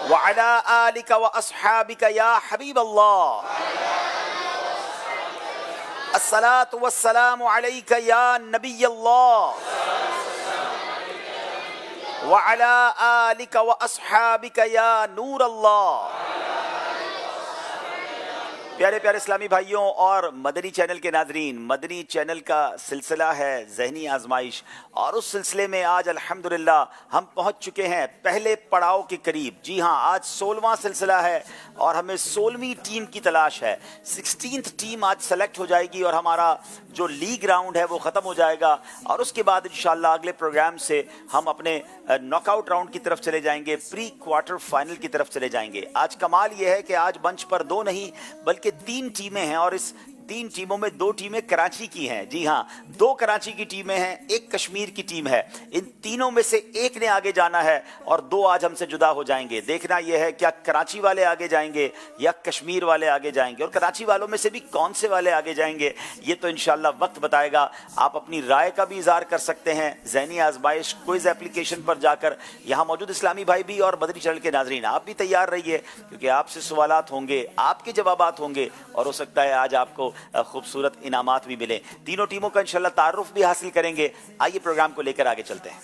وعلى آلك وأصحابك يا حبيب الله الصلاة والسلام عليك يا نبي الله وعلى آلك وأصحابك يا نور الله. پیارے پیارے اسلامی بھائیوں اور مدنی چینل کے ناظرین، مدنی چینل کا سلسلہ ہے ذہنی آزمائش، اور اس سلسلے میں آج الحمدللہ ہم پہنچ چکے ہیں پہلے پڑاؤ کے قریب. جی ہاں، آج 16واں سلسلہ ہے اور ہمیں 16ویں ٹیم کی تلاش ہے. 16th ٹیم آج سلیکٹ ہو جائے گی اور ہمارا جو لیگ راؤنڈ ہے وہ ختم ہو جائے گا، اور اس کے بعد انشاءاللہ اگلے پروگرام سے ہم اپنے ناک آؤٹ راؤنڈ کی طرف چلے جائیں گے، پری کوارٹر فائنل کی طرف چلے جائیں گے. آج کمال یہ ہے کہ آج منچ پر 2 نہیں بلکہ 3 ٹیمیں ہیں، اور اس 3 ٹیموں میں 2 ٹیمیں کراچی کی ہیں. جی ہاں، 2 کراچی کی ٹیمیں ہیں، 1 کشمیر کی ٹیم ہے. ان تینوں میں سے ایک نے آگے جانا ہے اور 2 آج ہم سے جدا ہو جائیں گے. دیکھنا یہ ہے کیا کراچی والے آگے جائیں گے یا کشمیر والے آگے جائیں گے، اور کراچی والوں میں سے بھی کون سے والے آگے جائیں گے یہ تو انشاءاللہ وقت بتائے گا. آپ اپنی رائے کا بھی اظہار کر سکتے ہیں ذہنی آزمائش کوئز اپلیکیشن پر جا کر. یہاں موجود اسلامی بھائی بھی اور مدنی چینل کے ناظرین آپ بھی تیار رہیے، کیونکہ آپ سے سوالات ہوں گے، آپ کے جوابات ہوں گے، اور ہو سکتا ہے آج آپ کو خوبصورت انعامات بھی ملیں. تینوں ٹیموں کا انشاءاللہ تعارف بھی حاصل کریں گے. آئیے پروگرام کو لے کر آگے چلتے ہیں.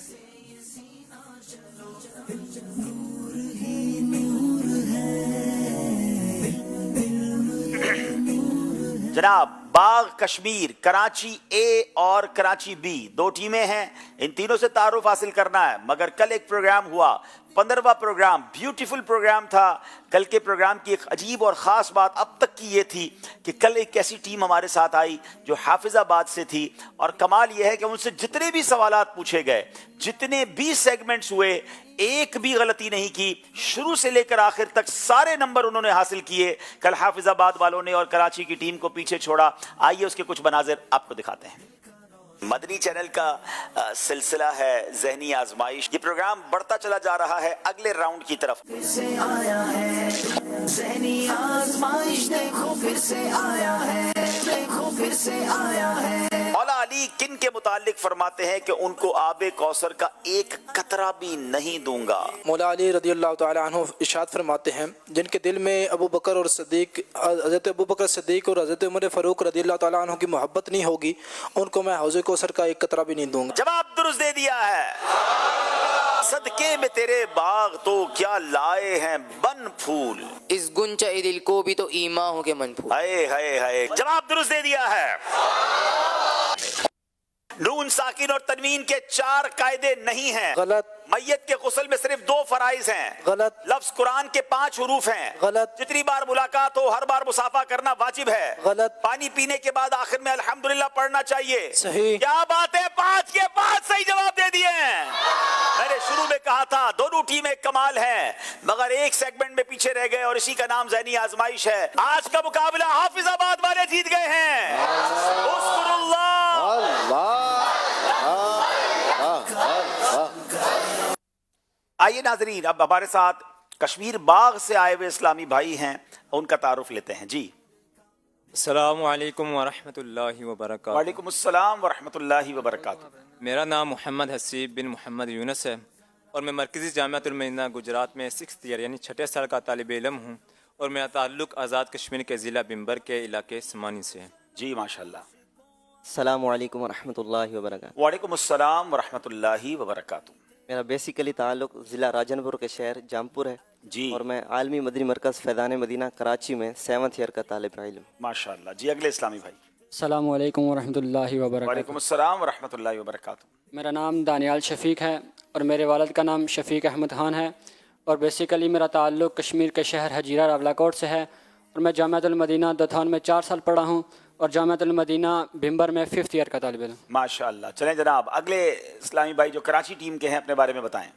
جناب، باغ کشمیر، کراچی اے اور کراچی بی 2 ٹیمیں ہیں. ان تینوں سے تعارف حاصل کرنا ہے. مگر کل ایک پروگرام ہوا، 15واں پروگرام، بیوٹیفل پروگرام تھا. کل کے پروگرام کی ایک عجیب اور خاص بات اب تک کی یہ تھی کہ کل ایک ایسی ٹیم ہمارے ساتھ آئی جو حافظ آباد سے تھی، اور کمال یہ ہے کہ ان سے جتنے بھی سوالات پوچھے گئے، جتنے بھی سیگمنٹس ہوئے، ایک بھی غلطی نہیں کی. شروع سے لے کر آخر تک سارے نمبر انہوں نے حاصل کیے. کل حافظ آباد والوں نے اور کراچی کی ٹیم کو پیچھے چھوڑا. آئیے اس کے کچھ مناظر آپ کو دکھاتے ہیں. مدنی چینل کا سلسلہ ہے ذہنی آزمائش. یہ پروگرام بڑھتا چلا جا رہا ہے اگلے راؤنڈ کی طرف. پھر سے آیا ہے ذہنی آزمائش، دیکھو پھر سے آیا ہے، دیکھو پھر سے آیا ہے. مولا علی کن کے متعلق فرماتے ہیں کہ ان کو آب کوثر کا ایک قطرہ بھی نہیں دوں گا؟ مولا علی رضی اللہ تعالی عنہ ارشاد فرماتے ہیں جن کے دل میں ابو بکر اور صدیق، حضرت ابو بکر صدیق اور حضرت عمر فاروق رضی اللہ تعالی عنہ کی محبت نہیں ہوگی، ان کو میں حوض کوثر کا ایک قطرہ بھی نہیں دوں گا. جواب درست دے دیا ہے. صدقے میں تیرے باغ تو کیا لائے ہیں بن پھول، اس گنچہ دل کو بھی تو ایماں ہو کے من پھول. ہائے ہائے ہائے. جواب درست دے دیا ہے. نون ساکن اور تنوین کے 4 قاعدے نہیں ہیں. غلط. میت کے غسل میں صرف 2 فرائض ہیں. غلط. لفظ قرآن کے 5 حروف ہیں. غلط. جتنی بار ملاقات ہو ہر بار مسافہ کرنا واجب ہے. غلط. پانی پینے کے بعد آخر میں الحمدللہ پڑھنا چاہیے. صحیح. کیا بات ہے، 5 کے 5 صحیح جواب دے دیے ہیں. میں نے شروع میں کہا تھا دونوں ٹیمیں کمال ہیں، مگر ایک سیگمنٹ میں پیچھے رہ گئے، اور اسی کا نام ذہنی آزمائش ہے. آج کا مقابلہ حافظ آباد والے جیت گئے ہیں. اذکر اللہ. آئیے ناظرین، اب ہمارے ساتھ کشمیر باغ سے آئے ہوئے اسلامی بھائی ہیں، ان کا تعارف لیتے ہیں. جی السلام علیکم ورحمۃ اللہ وبرکاتہ. وعلیکم السلام ورحمۃ اللہ وبرکاتہ. میرا نام محمد حسیب بن محمد یونس ہے، اور میں مرکزی جامعۃ المدینہ گجرات میں 6th ایئر یعنی 6 سال کا طالب علم ہوں، اور میرا تعلق آزاد کشمیر کے ضلع بمبر کے علاقے سمانی سے ہے. جی ماشاءاللہ. السلام علیکم ورحمۃ اللہ وبرکاتہ. وعلیکم السلام ورحمۃ اللہ وبرکاتہ. میرا بیسیکلی تعلق ضلع راجن پور کے شہر جامپور ہے. جی. اور میں عالمی مدنی مرکز فیضان مدینہ کراچی میں 7th ایئر کا طالب علم. ماشاءاللہ. جی اگلے اسلامی بھائی. السلام علیکم ورحمۃ اللہ وبرکاتہ. وعلیکم السلام ورحمۃ اللہ وبرکاتہ. میرا نام دانیال شفیق ہے، اور میرے والد کا نام شفیق احمد خان ہے، اور بیسیکلی میرا تعلق کشمیر کے شہر حجیرہ راولا کوٹ سے ہے، اور میں جامعۃ المدینہ دوتھان میں 4 سال پڑھا ہوں، اور جامعۃ المدینہ بھمبر میں 5th ایئر کا طالب علم. ماشاءاللہ. چلیں جناب، اگلے اسلامی بھائی جو کراچی ٹیم کے ہیں اپنے بارے میں بتائیں.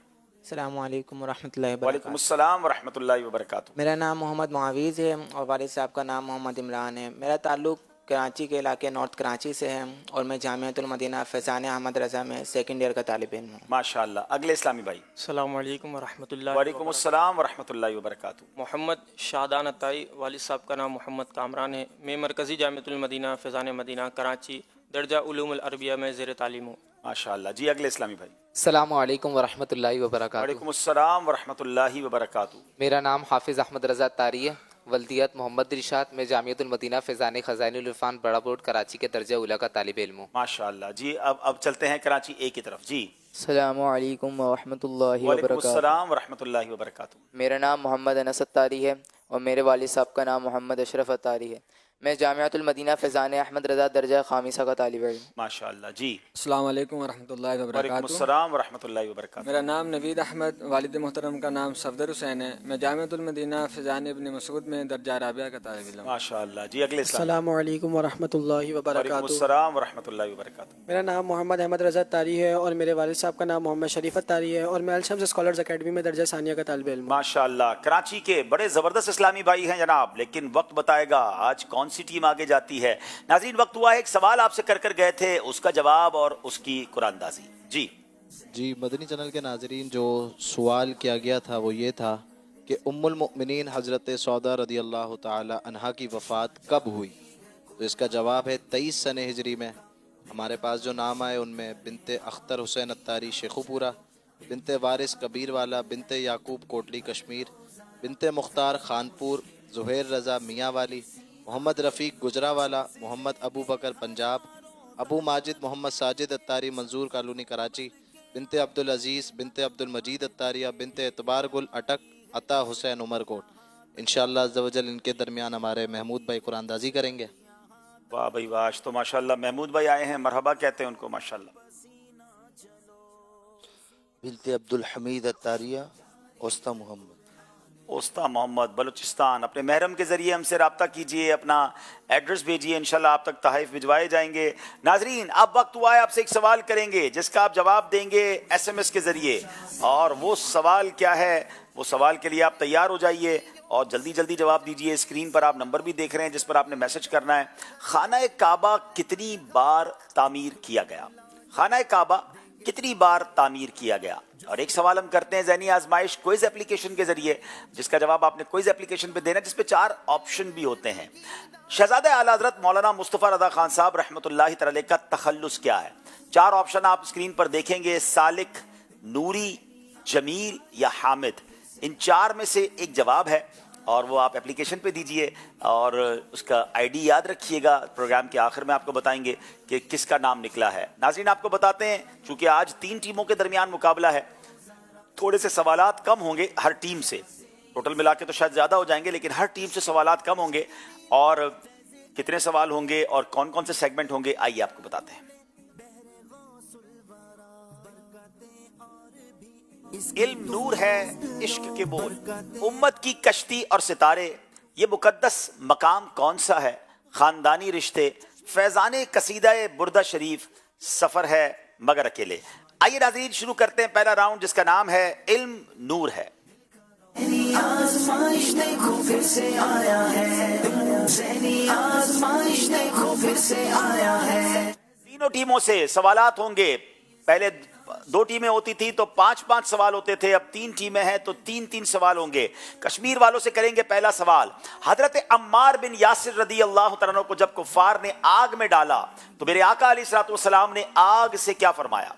السلام علیکم ورحمۃ اللہ وعلیکم وبرکاتہ. السلام ورحمۃ اللہ وبرکاتہ. میرا نام محمد معاویز ہے، اور والد صاحب کا نام محمد عمران ہے. میرا تعلق کراچی کے علاقے نارتھ کراچی سے ہے، اور میں جامعۃ المدینہ فیضان احمد رضا میں 2nd ایئر کا طالب علم ہوں. ماشاءاللہ. اگلے اسلامی بھائی. السلام علیکم ورحمۃ اللہ. وعلیکم السلام ورحمۃ اللہ وبرکاتہ. محمد شادان عطائی، والد صاحب کا نام محمد کامران ہے. میں مرکزی جامعۃ المدینہ فیضان مدینہ کراچی درجہ علوم العربیہ میں زیر تعلیم ہوں. माशाअल्लाह जी। अगले इस्लामी भाई। अस्सलाम वालेकुम वरहमतुल्लाहि वबरकातुहू। वालेकुम अस्सलाम वरहमतुल्लाहि वबरकातुहू। मेरा नाम हाफिज़ अहमद रज़ा तारी है, वल्दियत मोहम्मद रिशाद। मैं जामियतुल मदीना फ़ैज़ान ख़ज़ाइनुल इरफ़ान बड़ा बोर्ड कराची के दर्जा उला का तालिब इल्म हूँ। माशाअल्लाह जी। अब चलते हैं कराची ए की तरफ जी। अस्सलामु अलैकुम व रहमतुल्लाहि व वालेकुम बरकातुहू। अस्सलाम वरहमतुल्लाहि वबरकातुहू। मेरा नाम मोहम्मद अनस अत्तारी है और मेरे वालिद साहब का नाम मोहम्मद अशरफ अत्तारी है। मैं जामियातुल मदीना फ़ैज़ान अहमद रज़ा दर्जा खामिसा का तालिब इल्म। माशाअल्लाह जी। अस्सलाम वालेकुम वरहमतुल्लाहि वालेकुम वबरकातुहू। अस्सलाम वरहमतुल्लाहि वबरकातुहू। मेरा नाम नवीद अहमद, वालिद मोहतरम का नाम सफदर हुसैन है। मैं जामिअतुल मदीना फ़ैज़ान इब्न मसूद में दर्जा राबिया का तालिब इल्म। माशाअल्लाह जी। अगले इस्लामी। अस्सलाम वालेकुम वरहमतुल्लाहि वालेकुम वबरकातुहू। अस्सलाम वरहमतुल्लाहि वबरकातुहू। मेरा नाम मोहम्मद अहमद रज़ा तारी है और मेरे वालिद साहब का नाम मोहम्मद शरीफत तारी है और मैं अलशम्स स्कॉलर्स एकेडमी में दर्जा सानिया का तालिब इल्म हूँ। माशाअल्लाह। कराची के बड़े ज़बरदस्त इस्लामी भाई हैं जनाब, लेकिन वक्त बताएगा आज कौन सी टीम आगे जाती है। नाज़रीन, वक्त हुआ है एक सवाल आपसे कर गए थे, उसका जवाब और उसकी कुरानदाजी जी। जी, मदनी चैनल के नाजरीन, जो सवाल किया गया था वो ये था कि उम्मुल मुमिनीन हज़रत सौदा रदी अल्लाह ताला अन्हा की वफ़ात कब हुई। तो इसका जवाब है 23 सन हिजरी में। हमारे पास जो नाम आए उनमें बिनते अख्तर हुसैन अत्तारी शेखुपुरा, बिनते वारिस कबीर वाला, बिनते याकूब कोटली कश्मीर, बिनते मुख्तार खानपुर, ज़ुहैर रज़ा मियाँ वाली, मोहम्मद रफ़ीक गुजरावाला, मोहम्मद अबू बकर पंजाब, अबू माजिद मोहम्मद साजिद अत्तारी मंजूर कॉलोनी कराची, बिनते अब्दुल अज़ीज़, बिनते अब्दुल मजीद अत्तारिया, बिनते एतबार गुल अटक, अता हुसैन उमरकोट। इंशाअल्लाह अज़्ज़ा वजल इनके दरमियान हमारे महमूद भाई कुरानदाजी करेंगे। वाह भाई वाह, आज तो माशाअल्लाह महमूद भाई आए हैं, मरहबा कहते हैं उनको माशाअल्लाह। बिनते अब्दुल हमीद अत्तारिया, ओस्ता मोहम्मद। ओस्ता मोहम्मद, बलूचिस्तान। अपने महरम के ज़रिए हमसे रब्ता कीजिए, अपना एड्रेस भेजिए, इंशाल्लाह आप तक तहफ़ भिजवाए जाएंगे। नाजरीन, अब वक्त हुआ है आपसे एक सवाल करेंगे जिसका आप जवाब देंगे SMS के ज़रिए, और वो सवाल क्या है, वो सवाल के लिए आप तैयार हो जाइए और जल्दी जल्दी जवाब दीजिए। स्क्रीन पर आप नंबर भी देख रहे हैं जिस पर आपने मैसेज करना है। खाना काबा कितनी बार तामीर किया गया? खाना काबा कितनी बार तामीर किया गया? और एक सवाल हम करते हैं ज़हनी आजमाइश क्विज एप्लीकेशन के जरिए, जिसका जवाब आपने क्विज एप्लीकेशन पे देना है, जिसपे 4 ऑप्शन भी होते हैं। शहजादे आला हज़रत मौलाना मुस्तफ़ा रज़ा खान साहब रहमतुल्लाहि तआला का तखल्लुस क्या है? 4 ऑप्शन आप स्क्रीन पर देखेंगे, सालिक, नूरी, जमील या हामिद। इन 4 में से एक जवाब है और वो आप एप्लीकेशन पे दीजिए और उसका आईडी याद रखिएगा। प्रोग्राम के आखिर में आपको बताएंगे कि किसका नाम निकला है। नाज़रीन, आपको बताते हैं चूंकि आज 3 टीमों के दरमियान मुकाबला है, थोड़े से सवालात कम होंगे हर टीम से, टोटल मिला के तो शायद ज़्यादा हो जाएंगे, लेकिन हर टीम से सवालात कम होंगे। और कितने सवाल होंगे और कौन कौन से सेगमेंट होंगे, आइए आपको बताते हैं। इल्म नूर है, इश्क के बोल, उम्मत की कश्ती और सितारे, ये मुकद्दस मकाम कौन सा है? खानदानी रिश्ते, फैजाने कसीदा बुर्दा शरीफ, सफर है मगर अकेले। आइए नाज़रीन, शुरू करते हैं पहला राउंड जिसका नाम है इल्म नूर है। तीनों टीमों से सवालात होंगे। पहले 2 टीमें होती थी तो 5-5 सवाल होते थे, अब 3 टीमें हैं तो 3-3 सवाल होंगे। कश्मीर वालों से करेंगे पहला सवाल। हजरत अम्मार बिन यासिर रदी अल्लाह तआला अन्हु को जब कुफार ने आग में डाला तो मेरे आका अलैहिस्सलातु वस्सलाम ने आग से क्या फरमाया?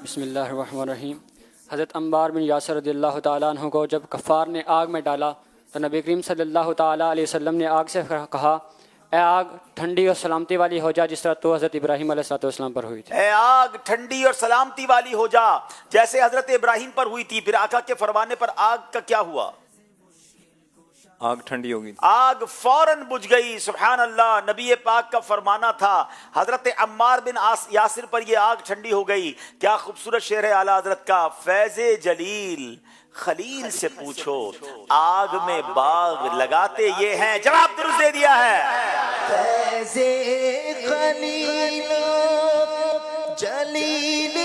बिस्मिल्लाहिर्रहमानिर्रहीम। हज़रत अम्मार बिन यासिर रज़ियल्लाहु ताला अन्हु को जब कफ़ार ने आग में डाला तो नबी करीम सल्लल्लाहु ताला अलैहि वसल्लम ने आग से कहा, ए आग ठंडी और सलामती वाली हो जा, जिस तरह तो हज़रत इब्राहीम अलैहिस्सलाम पर हुई थी। ए आग ठंडी और सलामती वाली हो जा जैसे हज़रत इब्राहीम पर हुई थी। फिर आका के फरमाने पर आग का क्या हुआ? आग ठंडी होगी, आग फौरन बुझ गई। सुभान अल्लाह, नबी पाक का फरमाना था। हजरत अम्मार बिन यासिर पर ये आग ठंडी हो गई। क्या खूबसूरत शेर है आला हजरत का। फैज़े जलील खलील से पूछो, आग में बाग लगाते ये हैं। जवाब दुरुस्त दे दिया है। फैज़े खलील जलील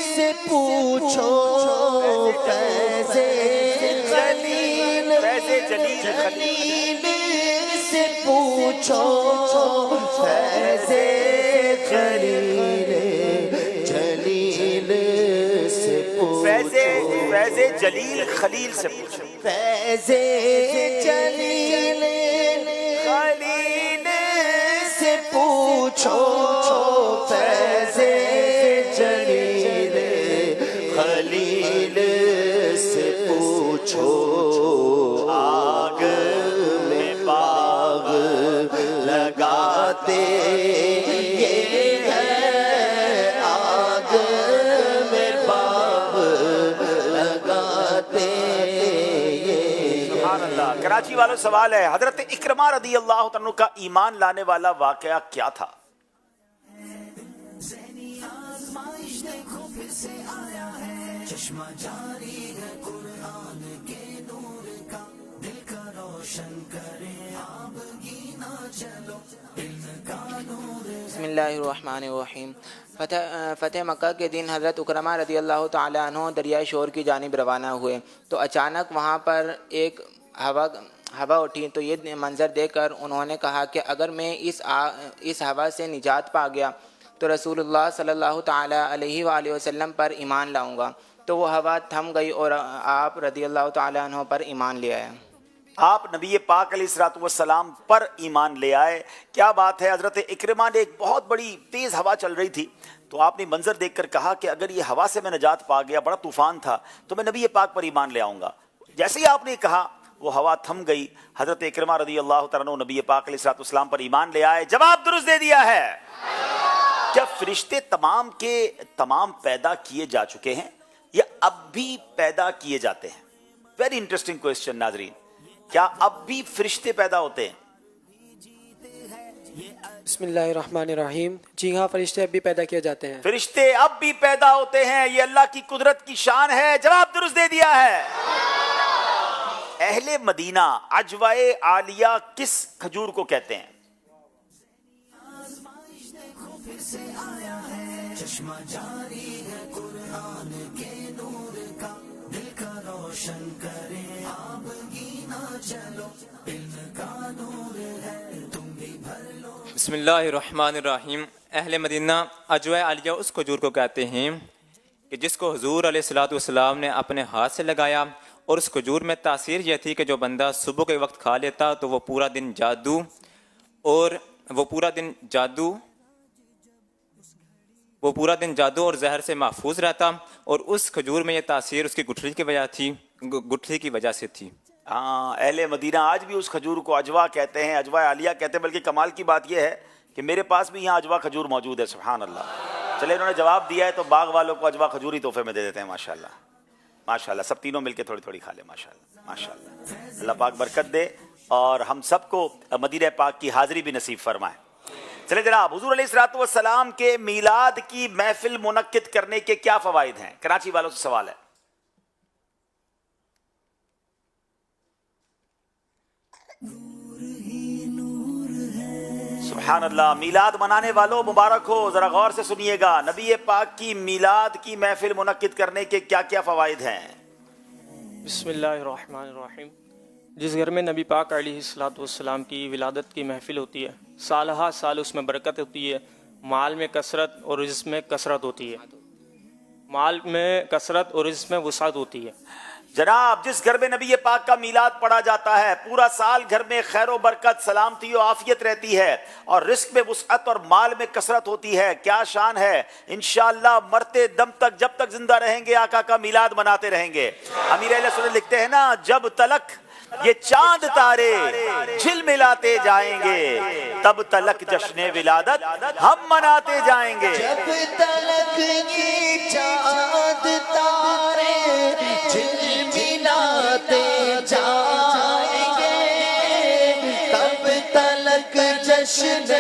से पूछो, फैज़े जलील खलील से पूछो, फैज़े खलील जलील से पूछो। फैज़े जलील खलील से पूछो। फैज़े जलील खलील से पूछो, फैज़े जलील खलील से पूछो। आग में बाग लगाते ये है, आग में बाग लगाते ये। सुभान अल्लाह। कराची वालों सवाल है, हजरत इकरमा रदी अल्लाह तआला का ईमान लाने वाला वाकया क्या था? बिस्मिल्लाहिर्रहमानिर्रहीम। फ़तेह मक्का के दिन हज़रत इकरमा रदी अल्लाह ताला अन्हु दरिया शोर की जानिब रवाना हुए तो अचानक वहाँ पर एक हवा उठी। तो ये मंज़र देखकर उन्होंने कहा कि अगर मैं इस हवा से निजात पा गया तो रसूलुल्लाह सल्लल्लाहु ताला अलैहि वसल्लम पर ईमान लाऊंगा। तो वो हवा थम गई और आप रदी अल्लाह ताला अन्हु पर ईमान ले आए। आप नबी पाक अलैहिस्सलाम पर ईमान ले आए। क्या बात है। हजरत इकरमा ने एक बहुत बड़ी तेज हवा चल रही थी तो आपने मंजर देखकर कहा कि अगर ये हवा से मैं निजात पा गया, बड़ा तूफान था, तो मैं नबी पाक पर ईमान ले आऊंगा। जैसे ही आपने कहा वो हवा थम गई। हजरत इकरमा रदी अल्लाह तआला अन्हु नबी पाक अलैहिस्सलाम पर ईमान ले आए। जवाब दुरुस्त दे दिया है। क्या फरिश्ते तमाम के तमाम पैदा किए जा चुके हैं या अब भी पैदा किए जाते हैं? वेरी इंटरेस्टिंग क्वेश्चन नाजरीन। क्या अब भी फरिश्ते पैदा होते हैं? बिस्मिल्लाहिर्रहमानिर्रहीम। जी हाँ, फरिश्ते अब भी पैदा किए जाते हैं। फरिश्ते अब भी पैदा होते हैं, ये अल्लाह की कुदरत की शान है। जवाब दुरुस्त दे दिया है। अहले मदीना अजवाए आलिया किस खजूर को कहते हैं? बिस्मिल्लाहिर्रहमानिर्रहीम। अहले मदीना अजवा आलिया उस खजूर को कहते हैं कि जिसको हुजूर अलैहिस्सलाम ने अपने हाथ से लगाया और उस खजूर में तासीर यह थी कि जो बंदा सुबह के वक्त खा लेता तो वो पूरा दिन जादू और जहर से महफूज रहता। और उस खजूर में यह तासीर उसकी गुठली की वजह से थी। हाँ, अहले मदीना आज भी उस खजूर को अजवा कहते हैं, अजवा आलिया कहते हैं। बल्कि कमाल की बात यह है कि मेरे पास भी यहाँ अजवा खजूर मौजूद है। सुभान अल्लाह। चले, उन्होंने जवाब दिया है तो बाग वालों को अजवा खजूर ही तोहफे में दे देते हैं। माशाल्लाह माशाल्लाह। सब तीनों मिलके थोड़ी थोड़ी खा ले। माशाल्लाह माशाल्लाह। अल्लाह पाक बरकत दे और हम सबको मदीना पाक की हाजिरी भी नसीब फरमाए। चले जनाब, हुजूर अलैहिस्सलाम के मीलाद की महफिल मुनक्किद करने के क्या फवाइद हैं? कराची वालों से सवाल है। सुभान अल्लाह। मीलाद मनाने वालों मुबारक हो, जरा गौर से सुनिएगा। नबी पाक की मीलाद की महफिल मुनक्किद करने के क्या क्या फवाइद हैं? बिस्मिल्लाहिर्रहमानिर्रहीम। जिस घर में नबी पाक अलैहिस्सलाम की विलादत की महफिल होती है, साल हा साल उसमें बरकत होती है, माल में कसरत और रिज़्क़ में कसरत होती है। माल में कसरत और रिज़्क़ में वसात होती है। जनाब, जिस घर में नबी पाक का मीलाद पढ़ा जाता है, पूरा साल घर में खैर व बरकत, सलामती और आफियत रहती है और रिस्क में वुसअत और माल में कसरत होती है। क्या शान है। इंशाअल्लाह मरते दम तक, जब तक जिंदा रहेंगे, आका का मीलाद मनाते रहेंगे। अमीर अहले सुन्नत लिखते हैं ना, जब तलक ये चांद तारे झिलमिलाते जाएंगे, तब तलक जश्न विलादत हम मनाते जाएंगे। जब तलक ये चांद तारे झिलमिलाते जाएंगे, तब तलक जश्न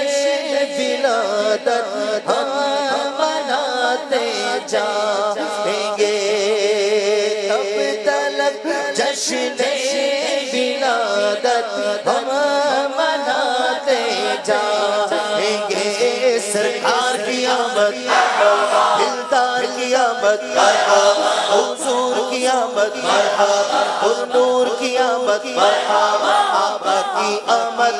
विलादत हम मनाते जाएंगे। तब तलक जश्न हम मनाते जाएंगे। सरकार की आमद, दिलदार की आमद, हुजूर की आमद, हुजूर की आमद, आका की आमद,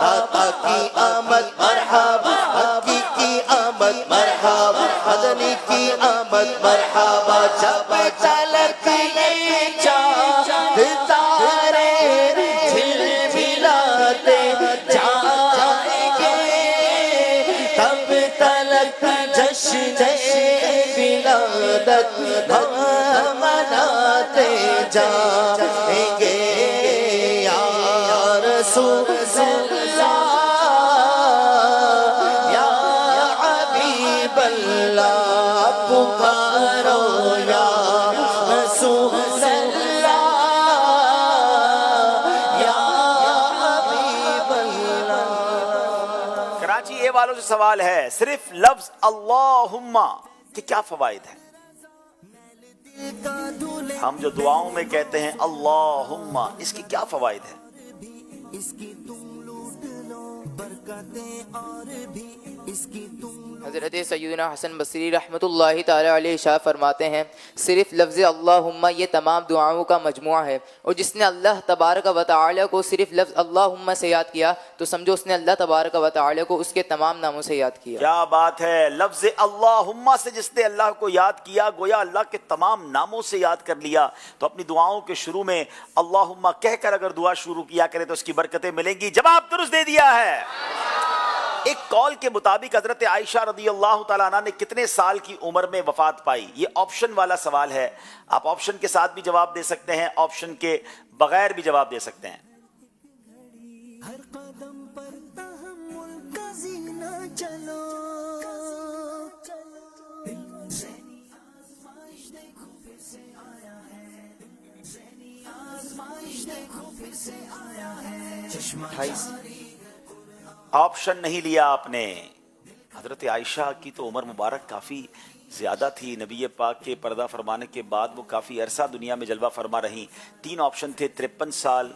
आका की आमद, हकी की आमद, मरहबा, मदनी की आमद, मरहबा। जब جشن ولادت ہم مناتے جائیں گے یا رسول اللہ یا حبیب اللہ پکارو یا رسول اللہ یا حبیب اللہ. کراچی اے والوں سے سوال ہے، صرف لفظ اللہم کے کیا فوائد ہیں؟ ہم جو دعاؤں میں کہتے ہیں اللہم، اس کے کیا فوائد ہیں؟ حضرت سیدنا حسن بصری رحمۃ اللہ تعالی علیہ ارشاد فرماتے ہیں صرف لفظ اللہم یہ تمام دعاؤں کا مجموعہ ہے، اور جس نے اللہ تبارک و تعالی کو صرف لفظ اللہم سے یاد کیا تو سمجھو اس نے اللہ تبارک و تعالی کو اس کے تمام ناموں سے یاد کیا. کیا بات ہے، لفظ اللہم سے جس نے اللہ کو یاد کیا گویا اللہ کے تمام ناموں سے یاد کر لیا. تو اپنی دعاؤں کے شروع میں اللہم کہہ کر اگر دعا شروع کیا کرے تو اس کی برکتیں ملیں گی. جواب درست دے دیا ہے. ایک قول کے مطابق حضرت عائشہ رضی اللہ تعالیٰ عنہ نے کتنے سال کی عمر میں وفات پائی؟ یہ آپشن والا سوال ہے، آپ آپشن کے ساتھ بھی جواب دے سکتے ہیں، آپشن کے بغیر بھی جواب دے سکتے ہیں. ہر قدم پر تحمل کا زینہ چلو آپشن نہیں لیا آپ نے. حضرت عائشہ کی تو عمر مبارک کافی زیادہ تھی، نبی پاک کے پردہ فرمانے کے بعد وہ کافی عرصہ دنیا میں جلوہ فرما رہی. 3 آپشن تھے، 53 سال،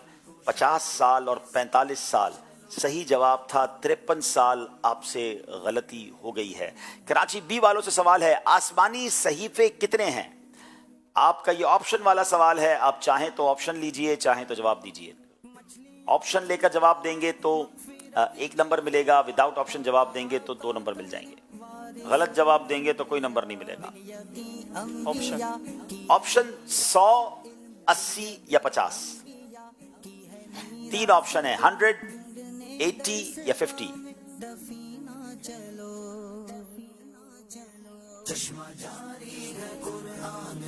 50 سال اور 45 سال. صحیح جواب تھا 53 سال. آپ سے غلطی ہو گئی ہے. کراچی بی والوں سے سوال ہے، آسمانی صحیفے کتنے ہیں؟ آپ کا یہ آپشن والا سوال ہے، آپ چاہیں تو آپشن لیجئے، چاہیں تو جواب دیجئے. آپشن لے کر جواب دیں گے تو 1 نمبر ملے گا، وداؤٹ آپشن جواب دیں گے تو 2 نمبر مل جائیں گے، غلط جواب دیں گے تو کوئی نمبر نہیں ملے گا. آپشن 100، 80 یا 50. 3 آپشن ہے، 100، 80 یا 50.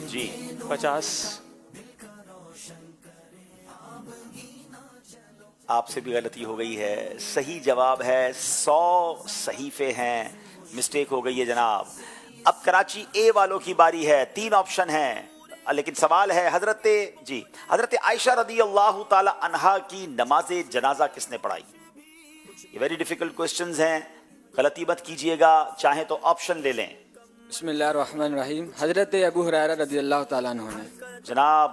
جی 50. آپ سے بھی غلطی ہو گئی ہے. صحیح جواب ہے 100 صحیفے ہیں. مسٹیک ہو گئی ہے جناب. اب کراچی اے والوں کی باری ہے. 3 آپشن ہیں لیکن سوال ہے حضرت عائشہ رضی اللہ تعالی عنہا کی نماز جنازہ کس نے پڑھائی؟ یہ ویری ڈیفیکلٹ کوسچنز ہیں، غلطی مت کیجئے گا، چاہیں تو آپشن لے لیں. بسم اللہ الرحمن الرحیم. حضرت ابو ہریرہ رضی اللہ تعالیٰ عنہ نے. جناب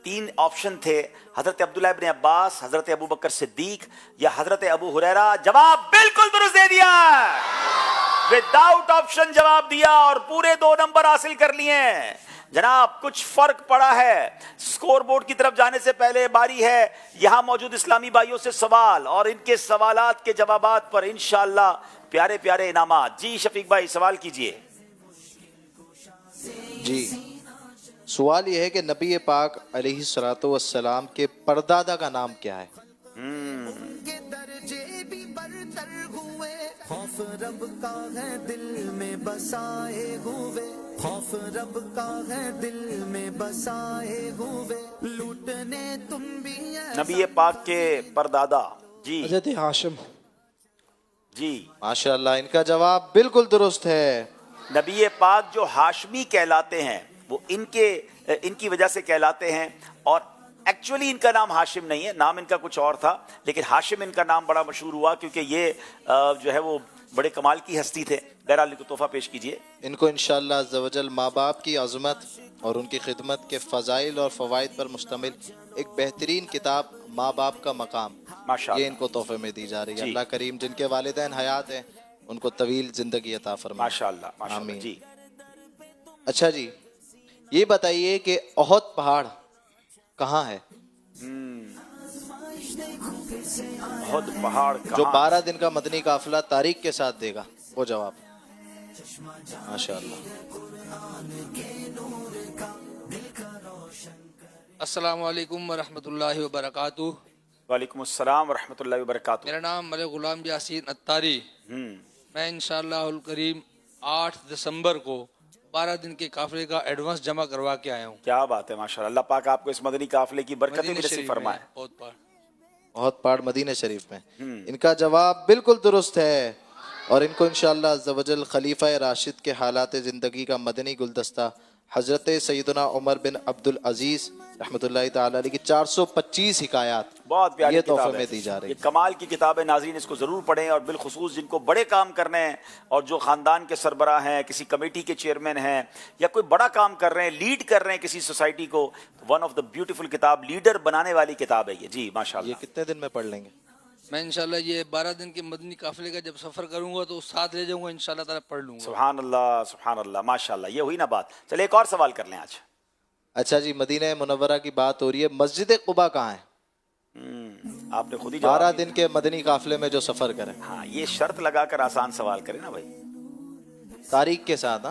3 آپشن تھے، حضرت عبداللہ ابن عباس، حضرت ابو بکر صدیق یا حضرت ابو ہریرہ. جواب بالکل درست دے دیا، وداؤٹ آپشن جواب دیا اور پورے 2 نمبر حاصل کر لیے. جناب کچھ فرق پڑا ہے. سکور بورڈ کی طرف جانے سے پہلے باری ہے یہاں موجود اسلامی بھائیوں سے سوال اور ان کے سوالات کے جوابات پر انشاءاللہ پیارے پیارے انعامات. جی شفیق بھائی سوال کیجئے. جی سوال یہ ہے کہ نبی پاک علیہ الصلوۃ والسلام کے پردادا کا نام کیا ہے؟ خوف رب کا ہے دل میں بسائے ہوئے، خوف رب کا ہے دل میں بسائے ہوئے، لوٹنے تم بھی نبی پاک کے پردادا. جی حضرت ہاشم. جی ماشاءاللہ ان کا جواب بالکل درست ہے. نبی پاک جو ہاشمی کہلاتے ہیں وہ ان کی وجہ سے کہلاتے ہیں، اور ایکچولی ان کا نام ہاشم نہیں ہے، نام ان کا کچھ اور تھا، لیکن ہاشم ان کا نام بڑا مشہور ہوا کیونکہ یہ جو ہے وہ بڑے کمال کی ہستی تھے. بہرحال کو تحفہ پیش کیجئے. ان کو انشاءاللہ عز و جل ماں باپ کی عظمت اور ان کی خدمت کے فضائل اور فوائد پر مشتمل ایک بہترین کتاب ماں باپ کا مقام یہ ان کو تحفے میں دی جا رہی ہے. اللہ کریم جن کے والدین حیات ہیں ان کو طویل زندگی عطا فرمائے. ماشاءاللہ آمین. جی اچھا جی یہ بتائیے کہ احد پہاڑ کہاں ہے؟ احد پہاڑ جو 12 دن کا مدنی قافلہ تاریخ کے ساتھ دے گا وہ جواب. ماشاءاللہ. السلام علیکم ورحمۃ اللہ وبرکاتہ. وعلیکم السلام ورحمۃ اللہ وبرکاتہ. میرا نام ملک غلام یاسین اتاری. میں انشاءاللہ الکریم 8 दिसंबर को 12 दिन के काफिले का एडवांस जमा करवा के आया हूँ। क्या बात है, माशाल्लाह। अल्लाह पाक आपको इस मदनी काफिले की बरकतें भी मदीने नसीब शरीफ फरमाए। में बहुत बार बहुत पाड़ मदीने शरीफ में। इनका जवाब बिल्कुल दुरुस्त है और इनको इंशाअल्लाह अज़्ज़ व जल खलीफा राशिद के हालात ज़िंदगी का मदनी गुलदस्ता हज़रत सैयदना उमर बिन अब्दुल अजीज़ रहमतुल्लाहि ताला अलैह की 425 हिकायात बहुत प्यारी ये किताब तोहफे है, में दी जा रही ये कमाल की किताब है। नाज़रीन इसको ज़रूर पढ़ें और बिलखुसूस जिनको बड़े काम करने हैं और जो ख़ानदान के सरबराह हैं, किसी कमेटी के चेयरमैन हैं या कोई बड़ा काम कर रहे हैं, लीड कर रहे हैं किसी सोसाइटी को, तो वन ऑफ द ब्यूटीफुल किताब, लीडर बनाने वाली किताब है ये। जी माशाल्लाह। ये कितने दिन में पढ़ लेंगे? मैं इंशाल्लाह ये 12 दिन के मदनी काफिले का जब सफ़र करूंगा तो साथ ले जाऊंगा, इंशाल्लाह ताला पढ़ लूंगा। सुभान अल्लाह माशाल्लाह। ये हुई ना बात। चलिए एक और सवाल कर लें आज। अच्छा जी, मदीना मुनव्वरा की बात हो रही है, मस्जिद कुबा कहाँ है? आपने खुद ही जवाब 12 दिया। दिन के मदनी काफिले में जो सफर करें। हाँ, ये शर्त लगाकर आसान सवाल करें ना भाई, तारीख के साथ।